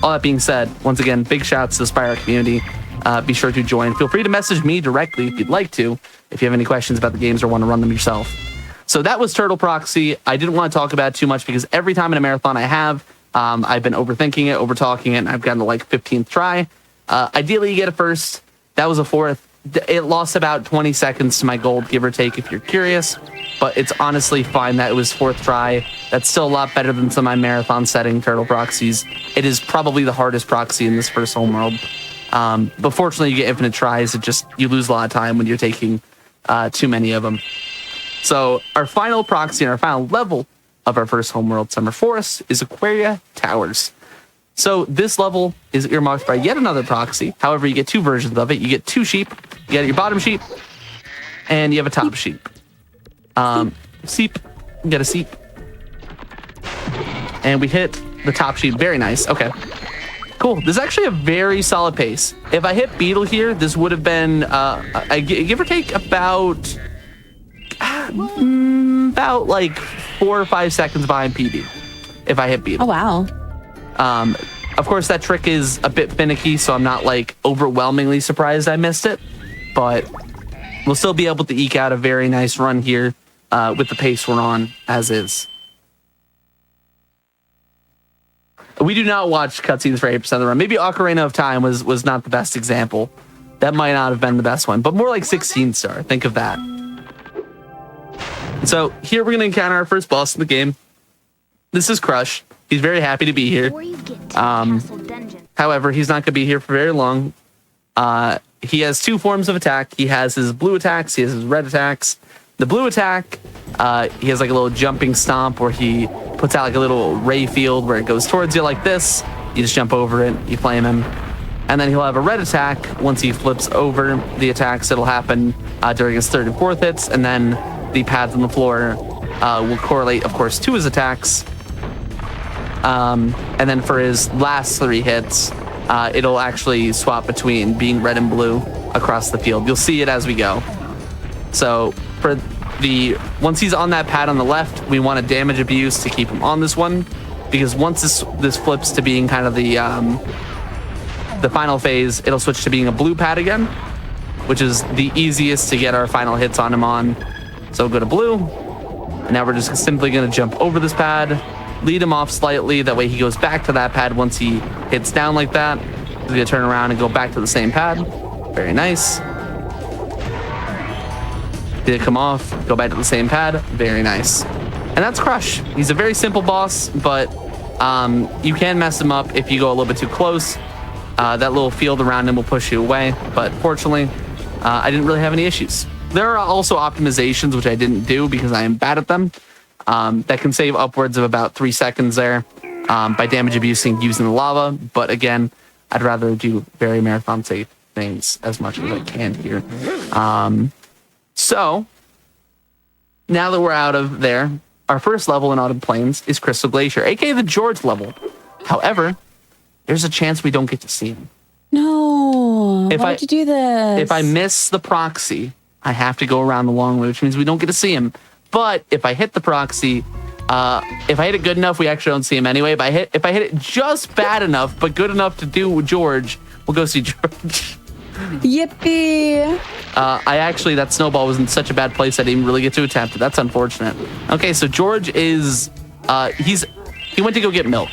all that being said, once again, big shouts to the Spyro community. Be sure to join. Feel free to message me directly if you'd like to, if you have any questions about the games or want to run them yourself. So that was Turtle Proxy. I didn't want to talk about it too much because every time in a marathon I have, I've been overthinking it, overtalking it, and I've gotten to like 15th try. Ideally, you get a first. That was a fourth. It lost about 20 seconds to my gold, give or take, if you're curious. But it's honestly fine that it was fourth try. That's still a lot better than some of my marathon setting turtle proxies. It is probably the hardest proxy in this first homeworld. But fortunately, you get infinite tries. You lose a lot of time when you're taking too many of them. So our final proxy and our final level of our first homeworld, Summer Forest, is Aquaria Towers. So this level is earmarked by yet another proxy. However, you get two versions of it. You get two sheep. You get your bottom sheep, and you have a top sheep. Seep. You get a seep. And we hit the top sheep. Very nice. Okay. Cool. This is actually a very solid pace. If I hit Beetle here, this would have been, give or take, about like 4 or 5 seconds behind PB if I hit Beetle. Oh, wow. Of course, that trick is a bit finicky, so I'm not like overwhelmingly surprised I missed it, but we'll still be able to eke out a very nice run here with the pace we're on as is. We do not watch cutscenes for 8% of the run. Maybe Ocarina of Time was not the best example. That might not have been the best one, but more like 16 star. Think of that. So here we're going to encounter our first boss in the game. This is Crush. He's very happy to be here. However, he's not going to be here for very long. He has two forms of attack. He has his blue attacks. He has his red attacks. The blue attack, he has like a little jumping stomp where he puts out like a little ray field where it goes towards you like this. You just jump over it. You flame him. And then he'll have a red attack. Once he flips over the attacks, it'll happen during his third and fourth hits. And then the pads on the floor will correlate, of course, to his attacks. And then for his last 3 hits, it'll actually swap between being red and blue across the field. You'll see it as we go. So for once he's on that pad on the left, we want a damage abuse to keep him on this one, because once this flips to being kind of the final phase, it'll switch to being a blue pad again, which is the easiest to get our final hits on him on. So go to blue, and now we're just simply going to jump over this pad, lead him off slightly, that way he goes back to that pad once he hits down like that. He's going to turn around and go back to the same pad. Very nice. Did it come off? Go back to the same pad. Very nice. And that's Crush. He's a very simple boss, but you can mess him up if you go a little bit too close. That little field around him will push you away. But fortunately, I didn't really have any issues. There are also optimizations, which I didn't do because I am bad at them, that can save upwards of about 3 seconds there by damage abusing using the lava. But again, I'd rather do very marathon safe things as much as I can here. So now that we're out of there, our first level in Autumn Plains is Crystal Glacier, aka the George level. However, there's a chance we don't get to see him. No. Why would you do this? If I miss the proxy, I have to go around the long way, which means we don't get to see him. But if I hit the proxy, if I hit it good enough, we actually don't see him anyway. But if I hit it just bad enough, but good enough to do George, we'll go see George. Yippee. That snowball was in such a bad place I didn't really get to attempt it. That's unfortunate. Okay, so George is, he went to go get milk.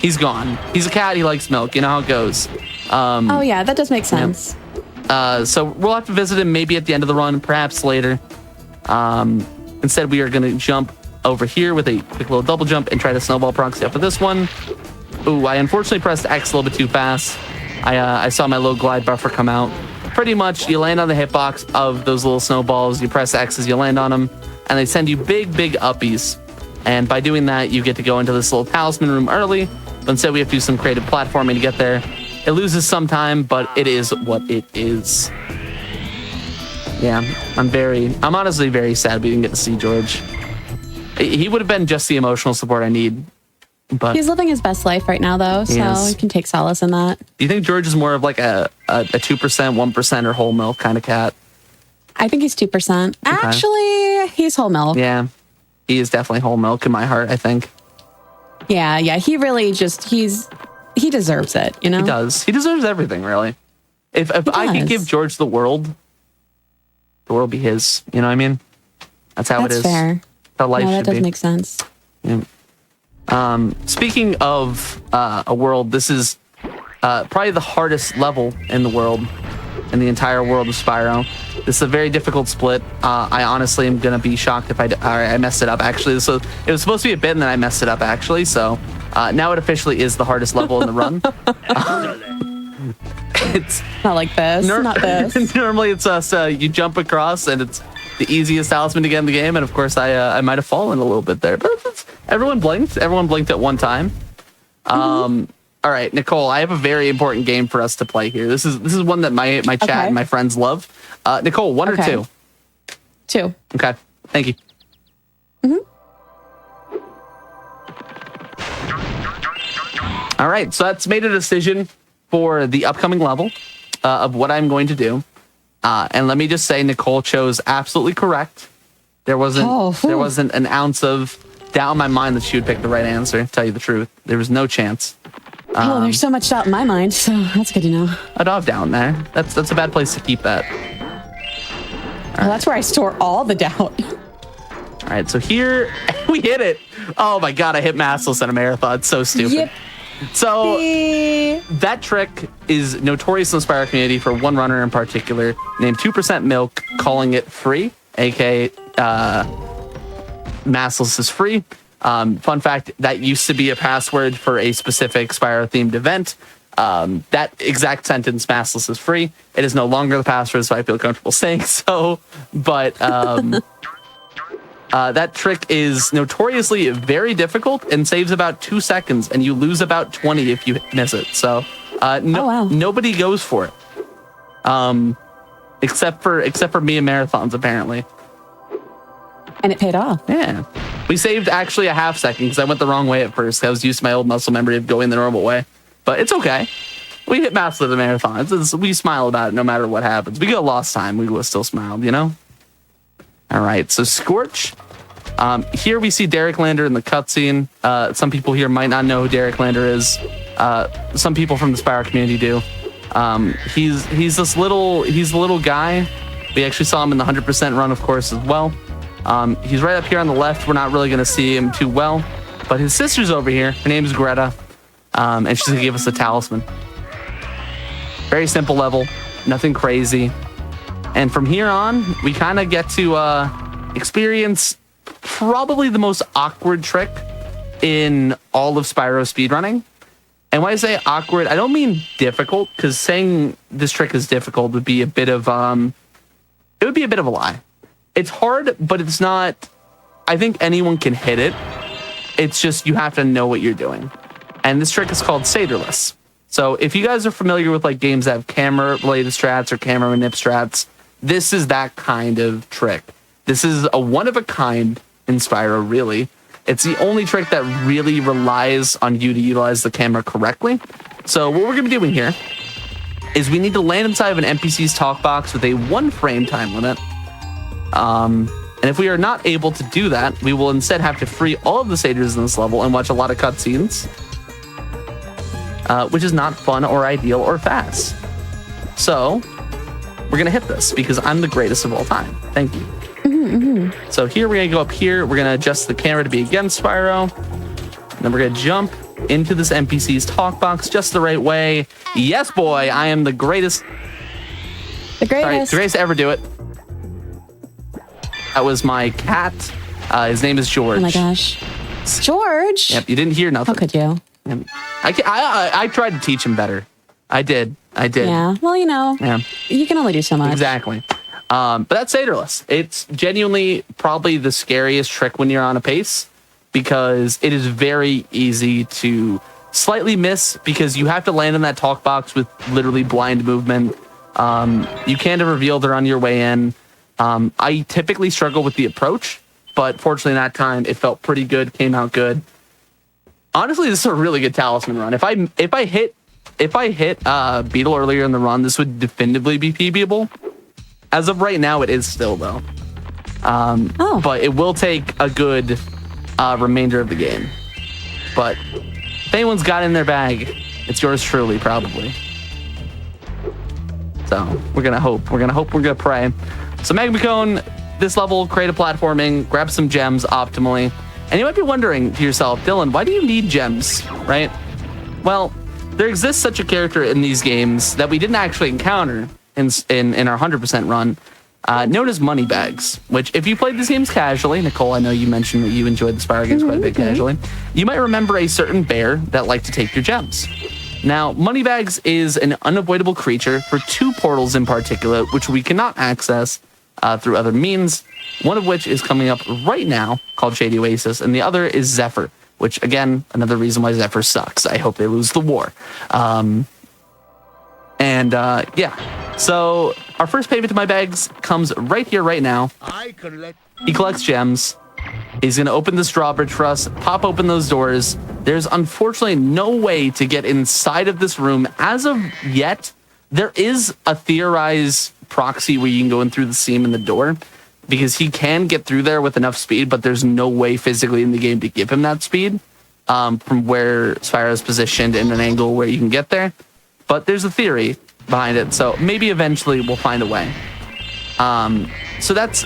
He's gone. He's a cat. He likes milk. You know how it goes. Oh, yeah, that does make sense. Yeah. So we'll have to visit him maybe at the end of the run, perhaps later. Instead, we are going to jump over here with a quick little double jump and try to snowball proxy up with this one. Ooh, I unfortunately pressed X a little bit too fast. I saw my low glide buffer come out. Pretty much, you land on the hitbox of those little snowballs. You press X as you land on them, and they send you big uppies. And by doing that, you get to go into this little talisman room early. But instead, we have to do some creative platforming to get there. It loses some time, but it is what it is. Yeah, I'm honestly very sad we didn't get to see George. He would have been just the emotional support I need. But he's living his best life right now, though, so you can take solace in that. Do you think George is more of like a 2%, 1%, or whole milk kind of cat? I think he's 2%. Okay. Actually, he's whole milk. Yeah, he is definitely whole milk in my heart, I think. Yeah, he really just, he deserves it, you know? He does. He deserves everything, really. If I could give George the world would be his. You know what I mean? That's how it is. That's fair. How life should be. That does make sense. Yeah. Speaking of a world, this is probably the hardest level in the world, in the entire world of Spyro. This is a very difficult split. I honestly am going to be shocked if I messed it up, actually. So it was supposed to be a bit, and then I messed it up, actually. So now it officially is the hardest level in the run. It's not like this. Not this. Normally it's us. You jump across, and it's the easiest talisman to get in the game. And of course, I might have fallen a little bit there, but everyone blinked. Everyone blinked at one time. All right, Nichole, I have a very important game for us to play here. This is one that my chat and my friends love. Nichole, one or two? Two. Okay, thank you. All right, so that's made a decision for the upcoming level of what I'm going to do. And let me just say, Nichole chose absolutely correct. There wasn't an ounce of doubt in my mind that she would pick the right answer, to tell you the truth. There was no chance. There's so much doubt in my mind, so that's good to know. I don't have doubt in there. That's a bad place to keep that. Well, that's where I store all the doubt. All right, so here, we hit it. Oh my God, I hit massless in a marathon. It's so stupid. Yep. So that trick is notorious in the Spyro community for one runner in particular named 2% Milk, calling it free, aka massless is free. Fun fact, that used to be a password for a specific Spyro themed event. That exact sentence, massless is free. It is no longer the password, so I feel comfortable saying so. But that trick is notoriously very difficult and saves about 2 seconds, and you lose about 20 if you miss it. So nobody goes for it, except for me and marathons, apparently. And it paid off. Yeah. We saved actually a half second because I went the wrong way at first. I was used to my old muscle memory of going the normal way. But it's okay. We hit master the marathons. We smile about it no matter what happens. We got lost time. We will still smile, you know? All right. So Scorch. Here we see Derek Lander in the cutscene. Some people here might not know who Derek Lander is. Some people from the Spyro community do. He's the little guy. We actually saw him in the 100% run, of course, as well. He's right up here on the left. We're not really going to see him too well. But his sister's over here. Her name is Greta. And she's going to give us a talisman. Very simple level. Nothing crazy. And from here on, we kind of get to experience probably the most awkward trick in all of Spyro speedrunning. And when I say awkward, I don't mean difficult, because saying this trick is difficult would be a bit of it would be a bit of a lie. It's hard, but it's not. I think anyone can hit it. It's just you have to know what you're doing. And this trick is called Saderless. So if you guys are familiar with like games that have camera related strats or camera manip strats, this is that kind of trick. This is a one of a kind in Spyro, really. It's the only trick that really relies on you to utilize the camera correctly. So what we're going to be doing here is we need to land inside of an NPC's talk box with a 1 frame time limit. And if we are not able to do that, we will instead have to free all of the satyrs in this level and watch a lot of cutscenes, which is not fun or ideal or fast. So we're going to hit this because I'm the greatest of all time. Thank you. So here we're going to go up here. We're going to adjust the camera to be against Spyro. And then we're going to jump into this NPC's talk box just the right way. Yes, boy, I am the greatest. The greatest. Sorry, the greatest to ever do it. That was my cat. His name is George. Oh my gosh. George? Yep, you didn't hear nothing. How could you? I tried to teach him better. I did. Yeah, well, you know, Yeah. you can only do so much. Exactly. But that's Saderless. It's genuinely probably the scariest trick when you're on a pace, because it is very easy to slightly miss because you have to land in that talk box with literally blind movement. You can't reveal they're on your way in. I typically struggle with the approach, but fortunately that time it felt pretty good, came out good. Honestly, this is a really good talisman run. If I hit Beetle earlier in the run, this would definitively be PBable. As of right now, it is still, though. But it will take a good remainder of the game. But if anyone's got it in their bag, it's yours truly, probably. So we're gonna hope. We're gonna pray. So Magma Cone, this level, creative platforming, grab some gems optimally. And you might be wondering to yourself, Dylan, why do you need gems, right? Well, there exists such a character in these games that we didn't actually encounter in our 100% run, known as money bags, which if you played these games casually, Nichole, I know you mentioned that you enjoyed the Spyro games quite a bit casually, you might remember a certain bear that liked to take your gems. Now, money bags is an unavoidable creature for 2 portals in particular, which we cannot access through other means, one of which is coming up right now called Shady Oasis, and the other is Zephyr, which, again, another reason why Zephyr sucks. I hope they lose the war. Yeah, so our first payment to my bags comes right here, right now. He collects gems. He's going to open this drawbridge for us, pop open those doors. There's unfortunately no way to get inside of this room as of yet. There is a theorized proxy where you can go in through the seam in the door, because he can get through there with enough speed, but there's no way physically in the game to give him that speed from where Spyro is positioned in an angle where you can get there. But there's a theory behind it, so maybe eventually we'll find a way. So that's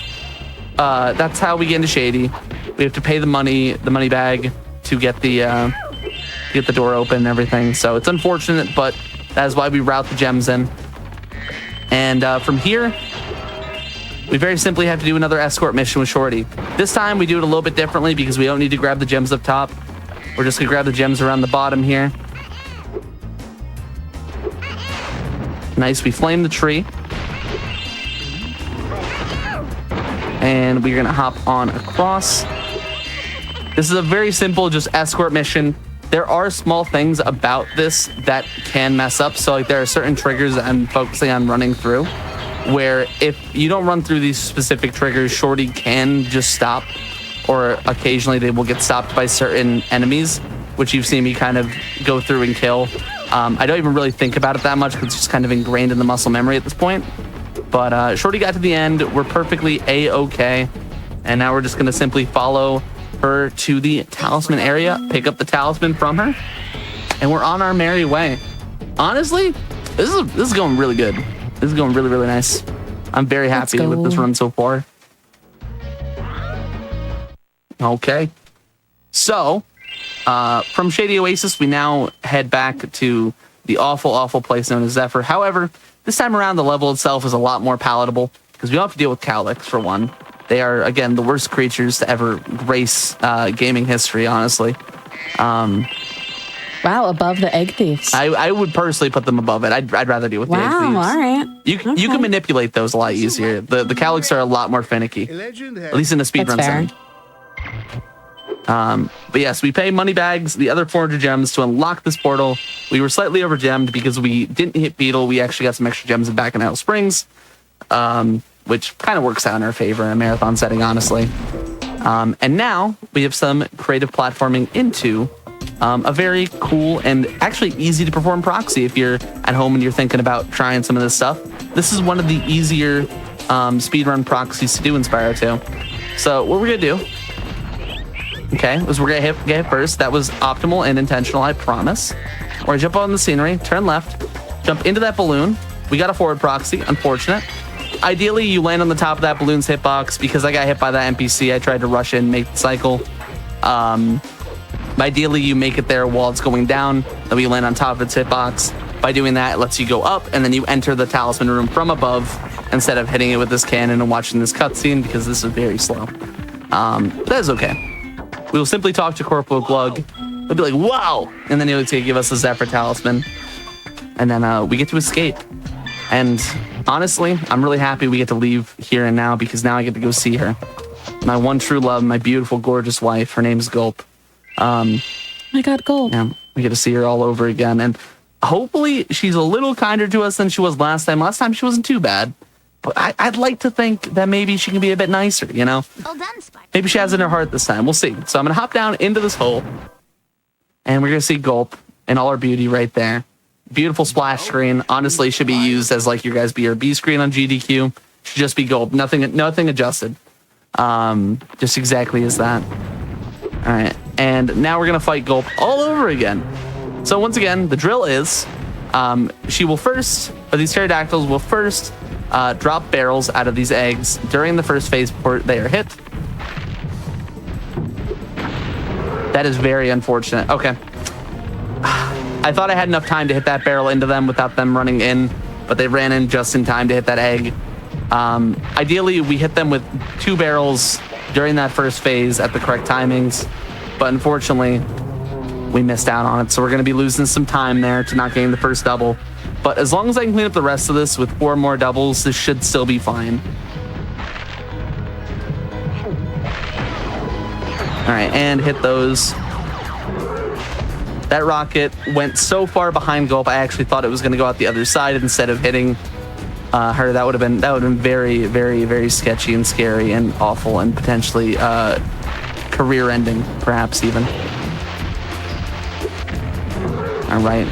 how we get into Shady. We have to pay the money bag to get the door open and everything. So it's unfortunate, but that is why we route the gems in. And from here, we very simply have to do another escort mission with Shorty. This time we do it a little bit differently because we don't need to grab the gems up top. We're just gonna grab the gems around the bottom here. Nice, we flame the tree. And we're gonna hop on across. This is a very simple, just escort mission. There are small things about this that can mess up. So like there are certain triggers that I'm focusing on running through, where if you don't run through these specific triggers, Shorty can just stop, or occasionally they will get stopped by certain enemies, which you've seen me kind of go through and kill. I don't even really think about it that much because it's just kind of ingrained in the muscle memory at this point. But Shorty got to the end. We're perfectly A-okay. And now we're just going to simply follow her to the talisman area, pick up the talisman from her, and we're on our merry way. Honestly, this is going really good. This is going really, really nice. I'm very happy with this run so far. Okay. So, from Shady Oasis, we now head back to the awful, awful place known as Zephyr. However, this time around, the level itself is a lot more palatable because we don't have to deal with cowlicks, for one. They are, again, the worst creatures to ever grace gaming history, honestly. Wow, above the egg thieves. I would personally put them above it. I'd rather deal with the egg thieves. Wow, all right. You can manipulate those a lot easier. The cowlicks are a lot more finicky, at least in the speedrun setting. But yes, we pay money bags, the other 400 gems to unlock this portal. We were slightly over gemmed because we didn't hit Beetle. We actually got some extra gems back in Idle Springs, which kind of works out in our favor in a marathon setting, honestly. And now we have some creative platforming into a very cool and actually easy to perform proxy if you're at home and you're thinking about trying some of this stuff. This is one of the easier speedrun proxies to do in Spyro 2. So what we're going to do, okay, is we're going to get hit first. That was optimal and intentional, I promise. We're going to jump on the scenery, turn left, jump into that balloon. We got a forward proxy, unfortunate. Ideally, you land on the top of that balloon's hitbox. Because I got hit by that NPC, I tried to rush in, make the cycle. Ideally, you make it there while it's going down, then you land on top of its hitbox. By doing that, it lets you go up, and then you enter the talisman room from above instead of hitting it with this cannon and watching this cutscene, because this is very slow. That is okay. We will simply talk to Corporal Glug. He'll be like, wow! And then he'll give us a Zephyr talisman. And then we get to escape. And honestly, I'm really happy we get to leave here and now, because now I get to go see her. My one true love, my beautiful, gorgeous wife. Her name's Gulp. My God, Gulp. Yeah, we get to see her all over again. And hopefully she's a little kinder to us than she was last time. Last time she wasn't too bad. But I'd like to think that maybe she can be a bit nicer, you know? Well done, Spyro. Maybe she has it in her heart this time. We'll see. So I'm going to hop down into this hole. And we're going to see Gulp in all her beauty right there. Beautiful splash screen. Honestly, should be used as like your guys' BRB screen on GDQ. Should just be Gulp. Nothing adjusted. Just exactly as that. All right. And now we're going to fight Gulp all over again. So once again, the drill is she will first, or these pterodactyls will first drop barrels out of these eggs during the first phase before they are hit. That is very unfortunate. Okay. I thought I had enough time to hit that barrel into them without them running in, but they ran in just in time to hit that egg. Ideally, we hit them with 2 barrels during that first phase at the correct timings, but unfortunately, we missed out on it. So we're going to be losing some time there to not getting the first double. But as long as I can clean up the rest of this with 4 more doubles, this should still be fine. All right, and hit those. That rocket went so far behind Gulp, I actually thought it was going to go out the other side instead of hitting her. That would have been very, very, very sketchy and scary and awful and potentially career-ending, perhaps even. All right,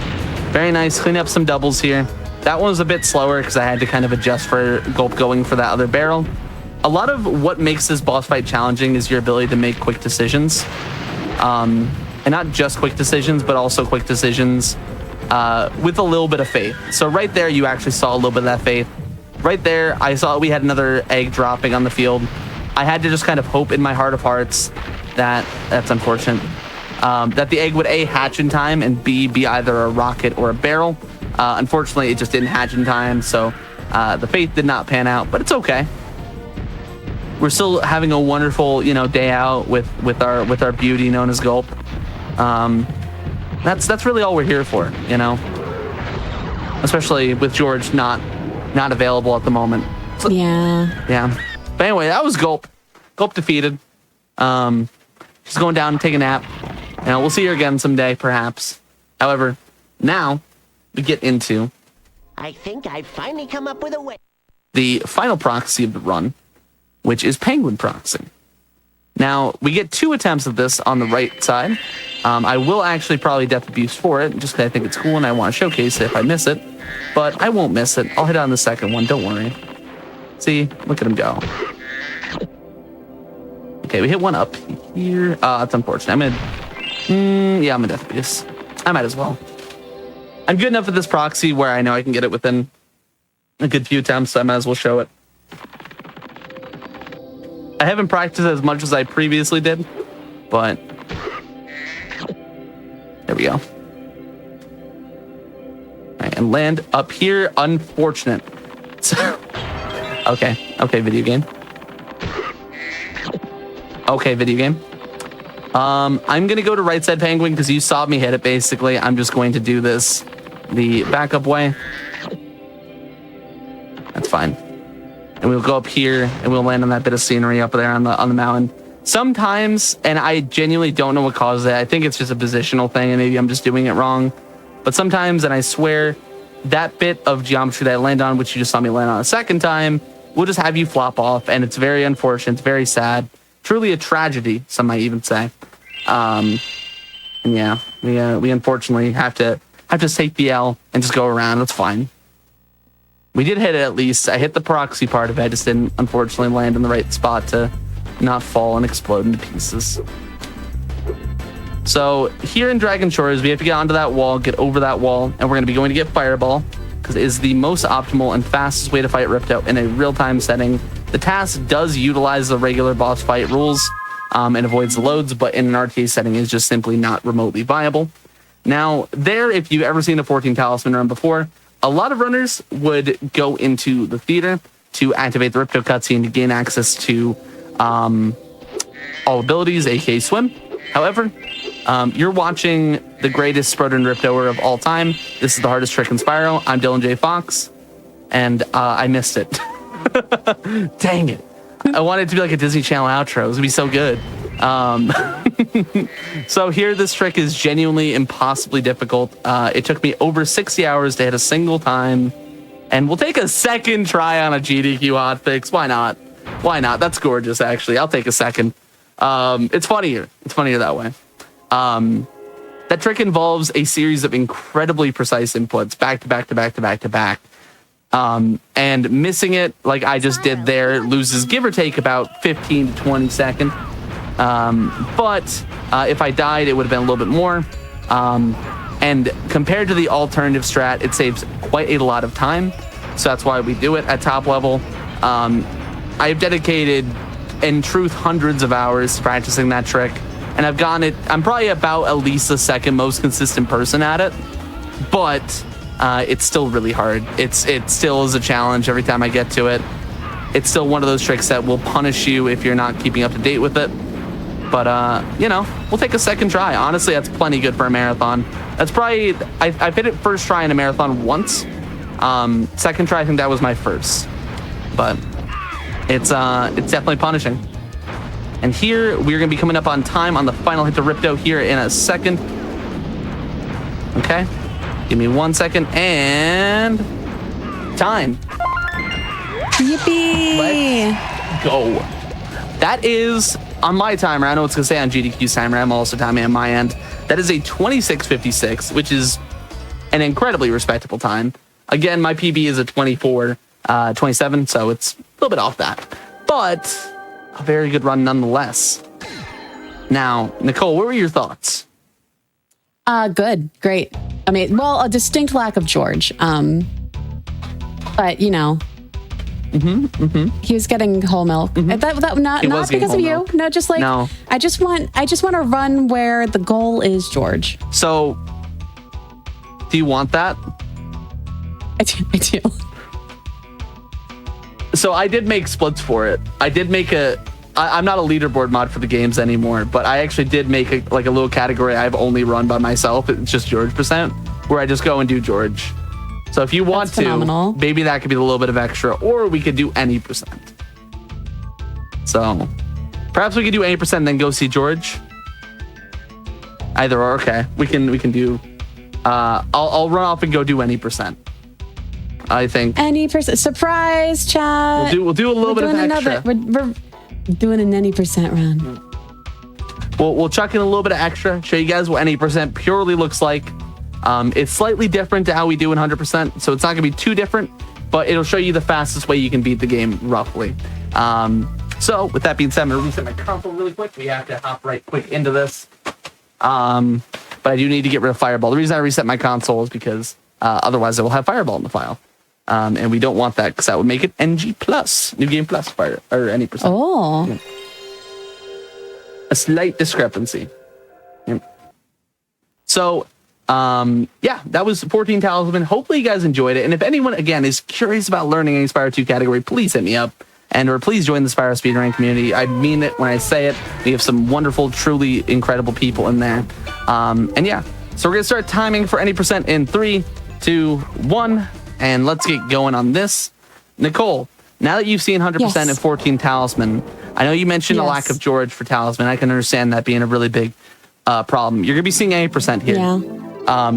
very nice. Clean up some doubles here. That one was a bit slower because I had to kind of adjust for Gulp going for that other barrel. A lot of what makes this boss fight challenging is your ability to make quick decisions. And not just quick decisions, but also quick decisions with a little bit of faith. So right there, you actually saw a little bit of that faith. Right there, I saw we had another egg dropping on the field. I had to just kind of hope in my heart of hearts that's unfortunate, that the egg would A, hatch in time, and B, be either a rocket or a barrel. Unfortunately, it just didn't hatch in time, so the faith did not pan out, but it's okay. We're still having a wonderful, day out with our beauty known as Gulp. That's really all we're here for, especially with George not available at the moment. So, yeah. But anyway, that was Gulp. Gulp defeated. She's going down and take a nap. We'll see her again someday, perhaps. However, now we get into I think I've finally come up with a way. The final proxy of the run, which is Penguin Proxy. Now, we get 2 attempts of this on the right side. I will actually probably death abuse for it, just because I think it's cool and I want to showcase it if I miss it. But I won't miss it. I'll hit on the second one, don't worry. See, look at him go. Okay, we hit one up here. That's unfortunate. I'm gonna death abuse. I might as well. I'm good enough at this proxy where I know I can get it within a good few attempts, so I might as well show it. I haven't practiced as much as I previously did, but there we go. and land up here. Unfortunate. So, okay, video game. Okay, video game. I'm gonna go to right side penguin because you saw me hit it. Basically, I'm just going to do this the backup way. That's fine. And we'll go up here and we'll land on that bit of scenery up there on the mountain. Sometimes, and I genuinely don't know what causes it. I think it's just a positional thing, and maybe I'm just doing it wrong. But sometimes, and I swear, that bit of geometry that I land on, which you just saw me land on a second time, will just have you flop off, and it's very unfortunate. It's very sad. Truly a tragedy, some might even say. And yeah, we unfortunately have to take the L and just go around. That's fine. We did hit it at least. I hit the proxy part of it. I just didn't, unfortunately, land in the right spot to not fall and explode into pieces. So here in Dragon Shores, we have to get onto that wall, get over that wall, and we're going to be going to get Fireball because it is the most optimal and fastest way to fight Ripto in a real-time setting. The task does utilize the regular boss fight rules and avoids the loads, but in an RTA setting is just simply not remotely viable. Now, there, if you've ever seen a 14 Talisman run before, a lot of runners would go into the theater to activate the Ripto cutscene to gain access to all abilities, aka swim. However, you're watching the greatest speedrun Riptoer of all time. This is the hardest trick in Spyro. I'm Dylan J. Fox, and I missed it. Dang it. I wanted it to be like a Disney Channel outro. It was gonna be so good. So here, this trick is genuinely impossibly difficult. It took me over 60 hours to hit a single time, and we'll take a second try on a GDQ hotfix. Why not? Why not? That's gorgeous, actually. I'll take a second. It's funnier. It's funnier that way. That trick involves a series of incredibly precise inputs, back to back to back to back to back. And missing it, like I just did there, loses give or take about 15 to 20 seconds. But if I died, it would have been a little bit more. And compared to the alternative strat, it saves quite a lot of time. So that's why we do it at top level. I've dedicated, in truth, hundreds of hours practicing that trick. And I've gotten it, I'm probably about at least the second most consistent person at it. But it's still really hard. It still is a challenge every time I get to it. It's still one of those tricks that will punish you if you're not keeping up to date with it. But, you know, we'll take a second try. Honestly, that's plenty good for a marathon. That's probably, I've hit it first try in a marathon once. Second try, I think that was my first. But it's definitely punishing. And here, we're going to be coming up on time on the final hit to Ripto here in a second. Okay. Give me 1 second, and time. Yippee! Let's go. That is, on my timer, I know it's going to say on GDQ's timer, I'm also timing on my end. That is a 26:56, which is an incredibly respectable time. Again, my PB is a 24:27, so it's a little bit off that. But a very good run nonetheless. Now, Nichole, what were your thoughts? Good. Great. I mean, well, a distinct lack of George. But you know, he was getting whole milk. That not because of you. Milk. No, just like no. I just want to run where the goal is George. So, do you want that? I do. So I did make splits for it. I did make I'm not a leaderboard mod for the games anymore, but I actually did make a little category I've only run by myself. It's just George %, where I just go and do George. So if you want to, maybe that could be a little bit of extra, or we could do any %. So perhaps we could do any % and then go see George. Either or, okay. We can do. I'll run off and go do any %. I think any % surprise chat. We'll do a little bit of extra. We're doing an any % run. We'll chuck in a little bit of extra. Show you guys what any % purely looks like. It's slightly different to how we do in 100%, so it's not gonna be too different, but it'll show you the fastest way you can beat the game roughly. So with that being said, I'm gonna reset my console really quick. We have to hop right quick into this. But I do need to get rid of Fireball. The reason I reset my console is because otherwise it will have Fireball in the file. And we don't want that because that would make it NG plus, New Game Plus, Fire, or any %. Oh. Yeah. A slight discrepancy. Yeah. So Yeah, that was 14 Talisman. Hopefully you guys enjoyed it. And if anyone, again, is curious about learning any Spyro 2 category, please hit me up. Or please join the Spyro speedrunning community. I mean it when I say it. We have some wonderful, truly incredible people in there. And yeah, so we're going to start timing for any percent in 3, 2, 1. And let's get going on this. Nichole, now that you've seen 100% and 14 Talisman, I know you mentioned a lack of George for Talisman. I can understand that being a really big problem. You're going to be seeing 80% here. Yeah.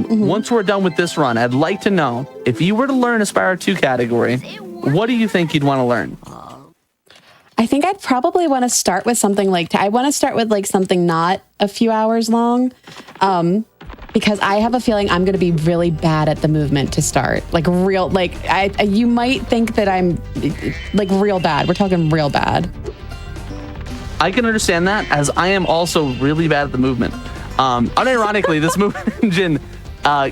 Once we're done with this run, I'd like to know, if you were to learn a Spyro 2 category, what do you think you'd want to learn? I think I'd probably want to start with something like, I want to start with like something not a few hours long, because I have a feeling I'm going to be really bad at the movement to start. Like real, like you might think that I'm like real bad. We're talking real bad. I can understand that, as I am also really bad at the movement. Unironically, this movement engine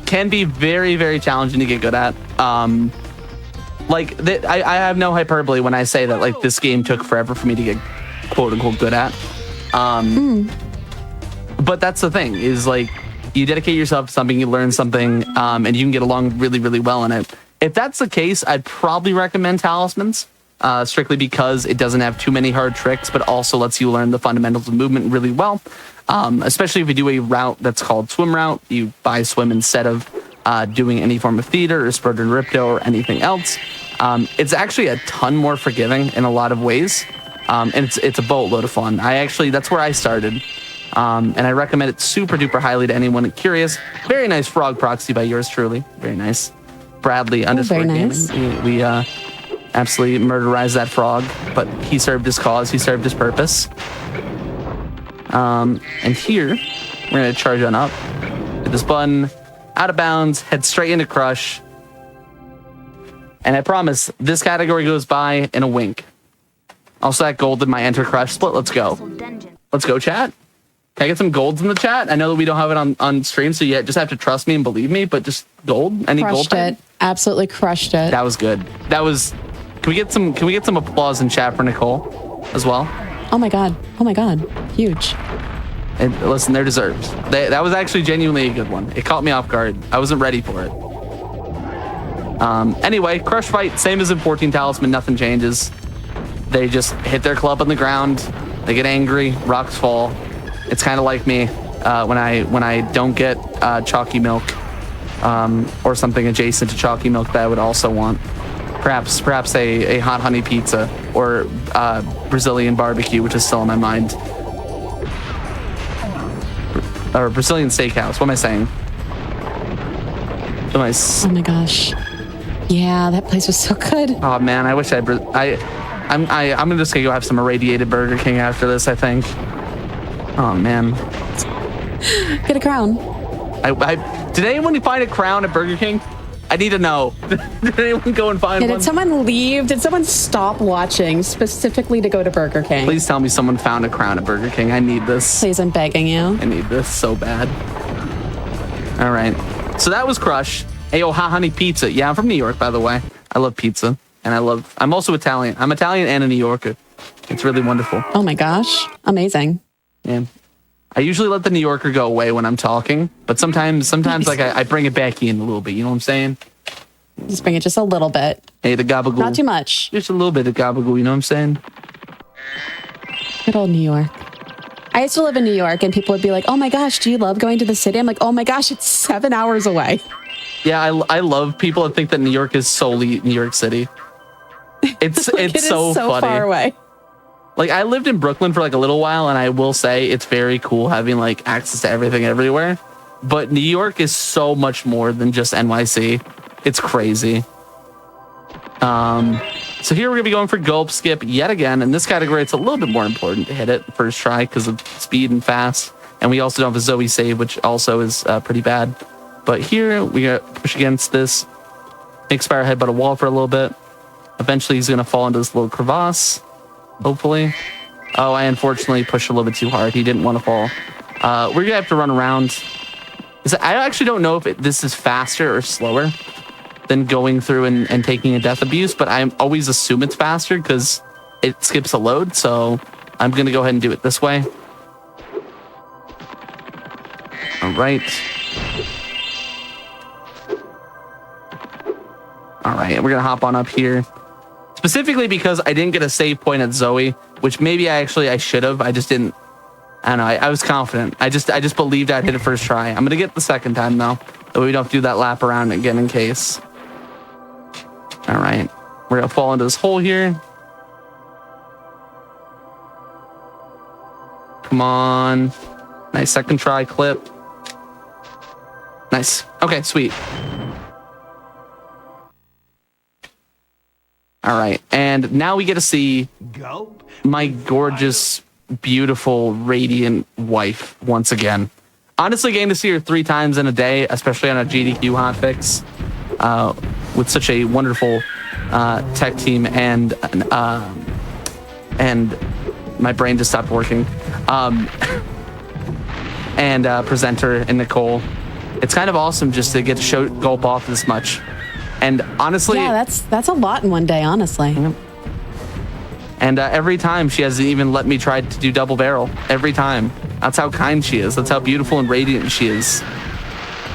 can be very, very challenging to get good at. I have no hyperbole when I say that, like, this game took forever for me to get quote unquote good at. But that's the thing, is like, you dedicate yourself to something, you learn something, and you can get along really, really well in it. If that's the case, I'd probably recommend Talismans, strictly because it doesn't have too many hard tricks, but also lets you learn the fundamentals of movement really well. Especially if you do a route that's called swim route, you buy swim instead of doing any form of theater or Spyro and Ripto or anything else. It's actually a ton more forgiving in a lot of ways, and it's a boatload of fun. That's where I started, and I recommend it super duper highly to anyone curious. Very nice frog proxy by yours truly. Very nice. Bradley _ nice. Gaming. We absolutely murderized that frog, but he served his cause. He served his purpose. And here we're gonna charge on up. Hit this button, out of bounds, head straight into Crush. And I promise, this category goes by in a wink. Also, that gold in my Enter Crush split. Let's go. Let's go, chat. Can I get some golds in the chat? I know that we don't have it on stream, so you just have to trust me and believe me, but just gold? Any gold? Crushed it. Absolutely crushed it. That was good. That was... Can we get some applause in chat for Nichole as well? Oh my god. Oh my god. Huge. And listen, they're deserved. That was actually genuinely a good one. It caught me off guard. I wasn't ready for it. Anyway, Crush Fight, same as in 14 Talisman, nothing changes. They just hit their club on the ground. They get angry, rocks fall. It's kind of like me when I don't get chalky milk or something adjacent to chalky milk that I would also want. Perhaps a hot honey pizza or Brazilian barbecue, which is still in my mind. Or Brazilian steakhouse. What am I saying? Oh my gosh. Yeah, that place was so good. Oh man, I wish I'm just gonna go have some irradiated Burger King after this, I think. Oh man. Get a crown. Did anyone find a crown at Burger King? I need to know. Did anyone go and find one? Did someone leave? Did someone stop watching specifically to go to Burger King? Please tell me someone found a crown at Burger King. I need this. Please, I'm begging you. I need this so bad. All right. So that was Crush. Ayo, hot honey pizza. Yeah, I'm from New York, by the way. I love pizza. And I'm also Italian. I'm Italian and a New Yorker. It's really wonderful. Oh my gosh. Amazing. Yeah. I usually let the New Yorker go away when I'm talking, but sometimes like I bring it back in a little bit. You know what I'm saying? Just bring it just a little bit. Hey, the gabagool. Not too much. Just a little bit of gabagool. You know what I'm saying? Good old New York. I used to live in New York, and people would be like, "Oh my gosh, do you love going to the city?" I'm like, "Oh my gosh, it's 7 hours away." Yeah, I love people that think that New York is solely New York City. It's like, it's so funny. Far away. Like, I lived in Brooklyn for like a little while, and I will say it's very cool having like access to everything everywhere. But New York is so much more than just NYC. It's crazy. So here we're gonna be going for gulp skip yet again. In this category, it's a little bit more important to hit it first try because of speed and fast. And we also don't have a Zoe save, which also is pretty bad. But here we got push against this. Make Spyro headbutt a wall for a little bit. Eventually he's gonna fall into this little crevasse. Hopefully. Oh, I unfortunately pushed a little bit too hard. He didn't want to fall. We're gonna have to run around. I actually don't know if this is faster or slower than going through and taking a death abuse, but I always assume it's faster because it skips a load. So I'm gonna go ahead and do it this way. All right. All right, we're gonna hop on up here. Specifically because I didn't get a save point at Zoe, which maybe I should have. I just didn't. I don't know. I was confident. I just believed I'd hit it first try. I'm gonna get the second time though, so we don't do that lap around again in case. All right, we're gonna fall into this hole here. Come on, nice second try clip. Nice. Okay, sweet. All right, and now we get to see my gorgeous, beautiful, radiant wife once again. Honestly, getting to see her 3 times in a day, especially on a GDQ hotfix, with such a wonderful tech team, and my brain just stopped working, and presenter and Nichole. It's kind of awesome just to get to show Gulp off this much. And honestly, yeah, that's a lot in one day, honestly. And every time she hasn't even let me try to do double barrel. Every time. That's how kind she is. That's how beautiful and radiant she is.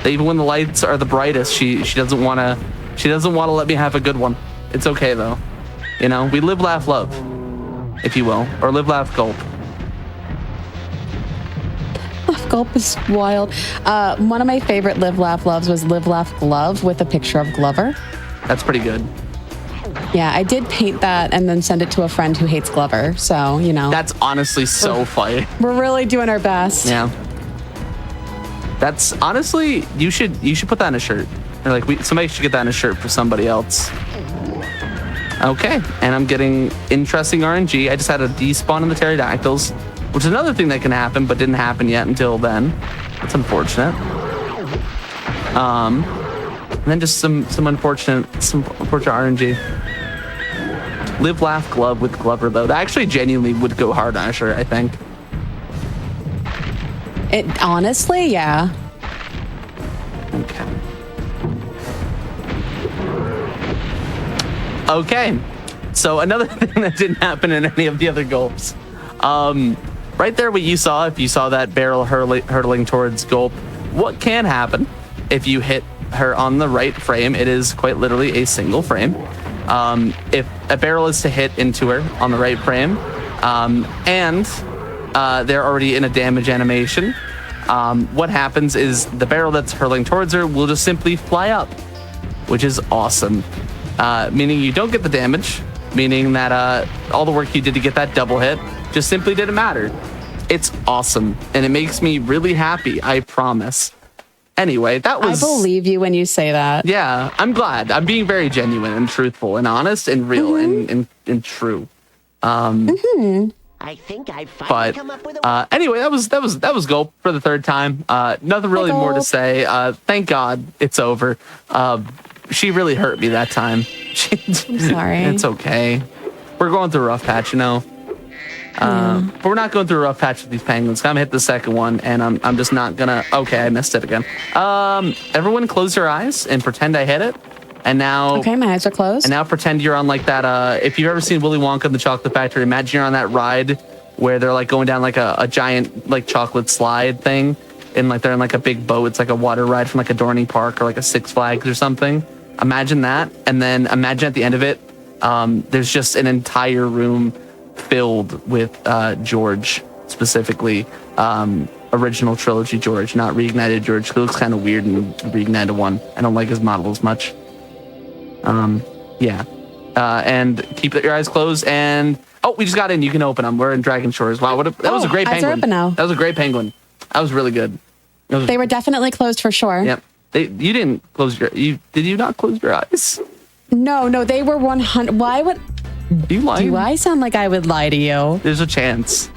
Even when the lights are the brightest, she doesn't want to let me have a good one. It's okay though. You know, we live, laugh, love, if you will, or live, laugh, gulp. Gulp is wild. One of my favorite Live Laugh Loves was Live Laugh Glove with a picture of Glover. That's pretty good. Yeah, I did paint that and then send it to a friend who hates Glover. So, you know. That's honestly so funny. We're really doing our best. Yeah. That's honestly, you should put that in a shirt. Or like somebody should get that in a shirt for somebody else. Okay, and I'm getting interesting RNG. I just had a despawn in the pterodactyls, which is another thing that can happen, but didn't happen yet until then. That's unfortunate. And then just some unfortunate RNG. Live, laugh, glove with Glover though. That actually genuinely would go hard on a shirt, I think. It honestly, yeah. Okay. Okay. So another thing that didn't happen in any of the other gulps. Right there, what you saw, if you saw that barrel hurtling towards Gulp, what can happen if you hit her on the right frame? It is quite literally a single frame. If a barrel is to hit into her on the right frame, and they're already in a damage animation, what happens is the barrel that's hurling towards her will just simply fly up, which is awesome. Meaning you don't get the damage, meaning that all the work you did to get that double hit just simply didn't matter. It's awesome, and it makes me really happy, I promise. Anyway, that was... I believe you when you say that. Yeah, I'm glad. I'm being very genuine and truthful and honest and real and true. I think I finally come up with a... Anyway, that was Gulp for the 3rd time. Nothing really more to say. Thank God it's over. She really hurt me that time. I'm sorry. It's okay. We're going through a rough patch, you know. But we're not going through a rough patch with these penguins. I'm gonna hit the second one, and I'm just not gonna. Okay, I missed it again. Everyone, close your eyes and pretend I hit it. And now, okay, my eyes are closed. And now pretend you're on like that. If you've ever seen Willy Wonka and the Chocolate Factory, imagine you're on that ride where they're like going down like a giant like chocolate slide thing, and like they're in like a big boat. It's like a water ride from like a Dorney Park or like a Six Flags or something. Imagine that, and then imagine at the end of it, there's just an entire room filled with George, specifically original trilogy George, not reignited George. He looks kind of weird in the reignited one. I don't like his model as much. Yeah. And keep your eyes closed. And we just got in. You can open them. We're in Dragon Shores. Wow, that was a great eyes penguin. Are open now. That was a great penguin. That was really good. They were definitely closed for sure. Yep. You didn't close did you not close your eyes? No, they were 100. Why would you lie? Do I sound like I would lie to you? There's a chance.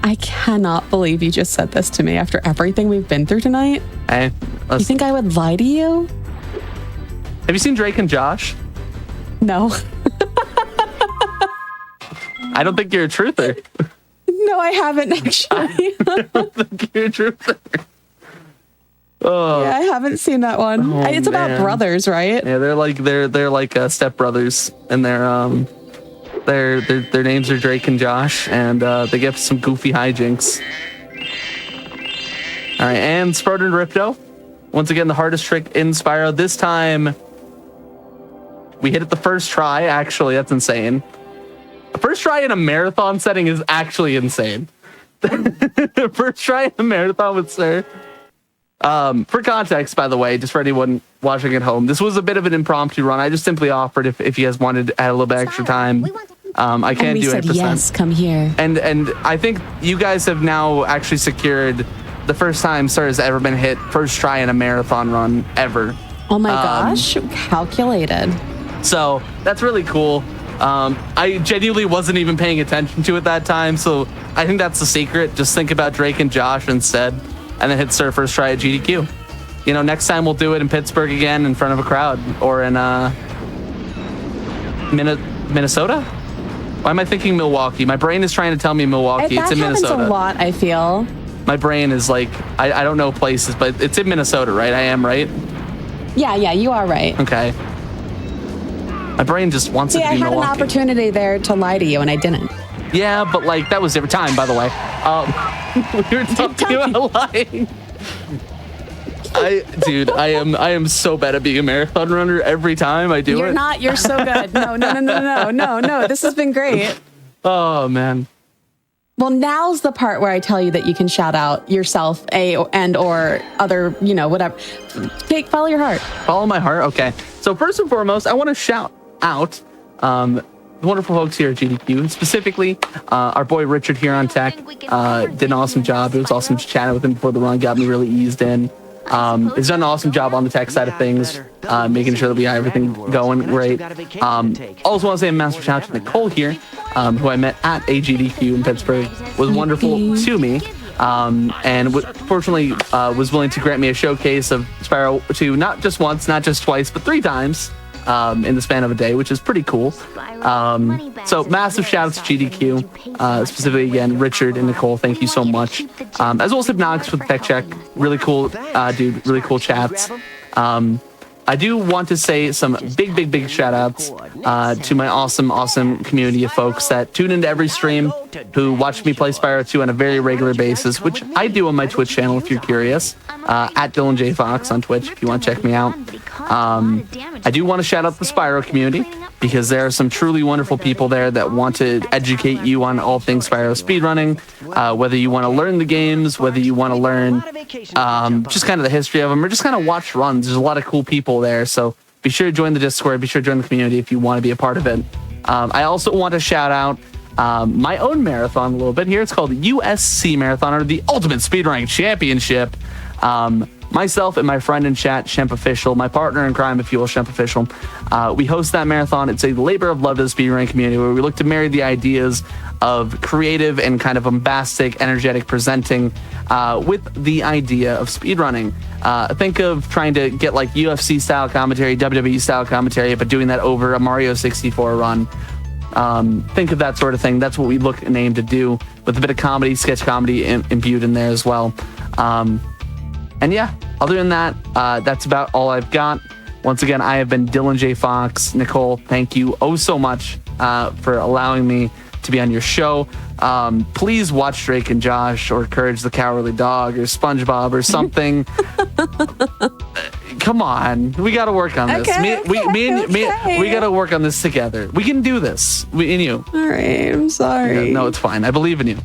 I cannot believe you just said this to me after everything we've been through tonight. Hey, you think I would lie to you? Have you seen Drake and Josh? No. I don't think you're a truther. No, I haven't actually. I don't think you're a truther. Oh. Yeah, I haven't seen that one. It's about brothers, right? Yeah, they're like step brothers, and their names are Drake and Josh, and they get some goofy hijinks. All right, and Spyro and Ripto. Once again, the hardest trick in Spyro. This time, We hit it the first try. Actually, that's insane. The first try in a marathon setting is actually insane. First try in a marathon with Sir. For context, by the way, just for anyone watching at home, this was a bit of an impromptu run. I just simply offered if you guys wanted to add a little bit extra time. I can't do 8%. Yes, come here. And I think you guys have now actually secured the first time Sir has ever been hit first try in a marathon run ever. Oh my gosh, calculated. So that's really cool. I genuinely wasn't even paying attention to it that time, so I think that's the secret. Just think about Drake and Josh instead, and then hit Sir first try at GDQ. You know, next time we'll do it in Pittsburgh again in front of a crowd, or in Minnesota? Why am I thinking Milwaukee? My brain is trying to tell me Milwaukee. It's in Minnesota. That happens a lot, I feel. My brain is like, I don't know places, but it's in Minnesota, right? I am, right? Yeah, you are right. Okay. My brain just wants it to be Milwaukee. I had an opportunity there to lie to you, and I didn't. Yeah, but like that was every time, by the way. We were talking about lying. I am so bad at being a marathon runner every time I do it. You're not. You're so good. No. This has been great. Oh, man. Well, now's the part where I tell you that you can shout out yourself, or other, whatever. Follow your heart. Follow my heart. Okay. So first and foremost, I want to shout out the wonderful folks here at GDQ, specifically our boy Richard here on tech. Did an awesome job. It was awesome chatting with him before the run, got me really eased in. He's done an awesome job on the tech side of things, making sure that we have everything going great. Also want to say a massive shout out to Nichole here, who I met at AGDQ in Pittsburgh, was wonderful to me, and fortunately was willing to grant me a showcase of Spyro to not just once, not just twice, but 3 times in the span of a day, which is pretty cool. So massive shout out to GDQ, specifically again, Richard and Nichole, thank you so much. As well as Hypnox with the tech check, really cool dude, really cool chats. I do want to say some big shout outs to my awesome community of folks that tune into every stream, who watch me play Spyro 2 on a very regular basis, which I do on my Twitch channel if you're curious, at Dylan J. Fox on Twitch if you want to check me out. I do want to shout out the Spyro community, because there are some truly wonderful people there that want to educate you on all things Spyro speedrunning, whether you want to learn the games, whether you want to learn just kind of the history of them, or just kind of watch runs. There's a lot of cool people there, so be sure to join the Discord, be sure to join the community if you want to be a part of it. I also want to shout out my own marathon a little bit here. It's called USC Marathon, or the Ultimate Speedrunning Championship. Myself and my friend in chat, Shemp Official, my partner in crime, if you will, Shemp Official, we host that marathon. It's a labor of love to the speedrunning community, where we look to marry the ideas of creative and kind of bombastic, energetic presenting with the idea of speedrunning. Think of trying to get like UFC style commentary, WWE style commentary, but doing that over a Mario 64 run. Think of that sort of thing. That's what we look and aim to do, with a bit of comedy, sketch comedy imbued in there as well. And yeah, other than that, that's about all I've got. Once again, I have been Dylan J. Fox. Nichole, thank you so much for allowing me to be on your show. Please watch Drake and Josh, or Courage the Cowardly Dog, or SpongeBob, or something. Come on, we got to work on this. We got to work on this together. We can do this. Me and you. All right, I'm sorry. Yeah, no, it's fine. I believe in you.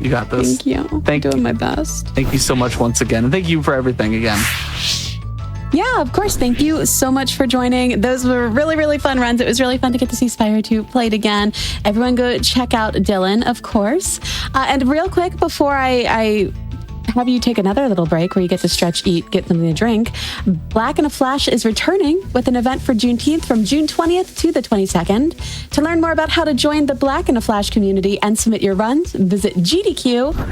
You got this. Thank you. I'm doing my best. Thank you so much once again. And thank you for everything again. Yeah, of course. Thank you so much for joining. Those were really fun runs. It was really fun to get to see Spyro 2 played again. Everyone go check out Dylan, of course. And real quick, before I have you take another little break where you get to stretch, eat, get something to drink, Black in a Flash is returning with an event for Juneteenth from June 20th to the 22nd. To learn more about how to join the Black in a Flash community and submit your runs, visit gdq.gg/BAF.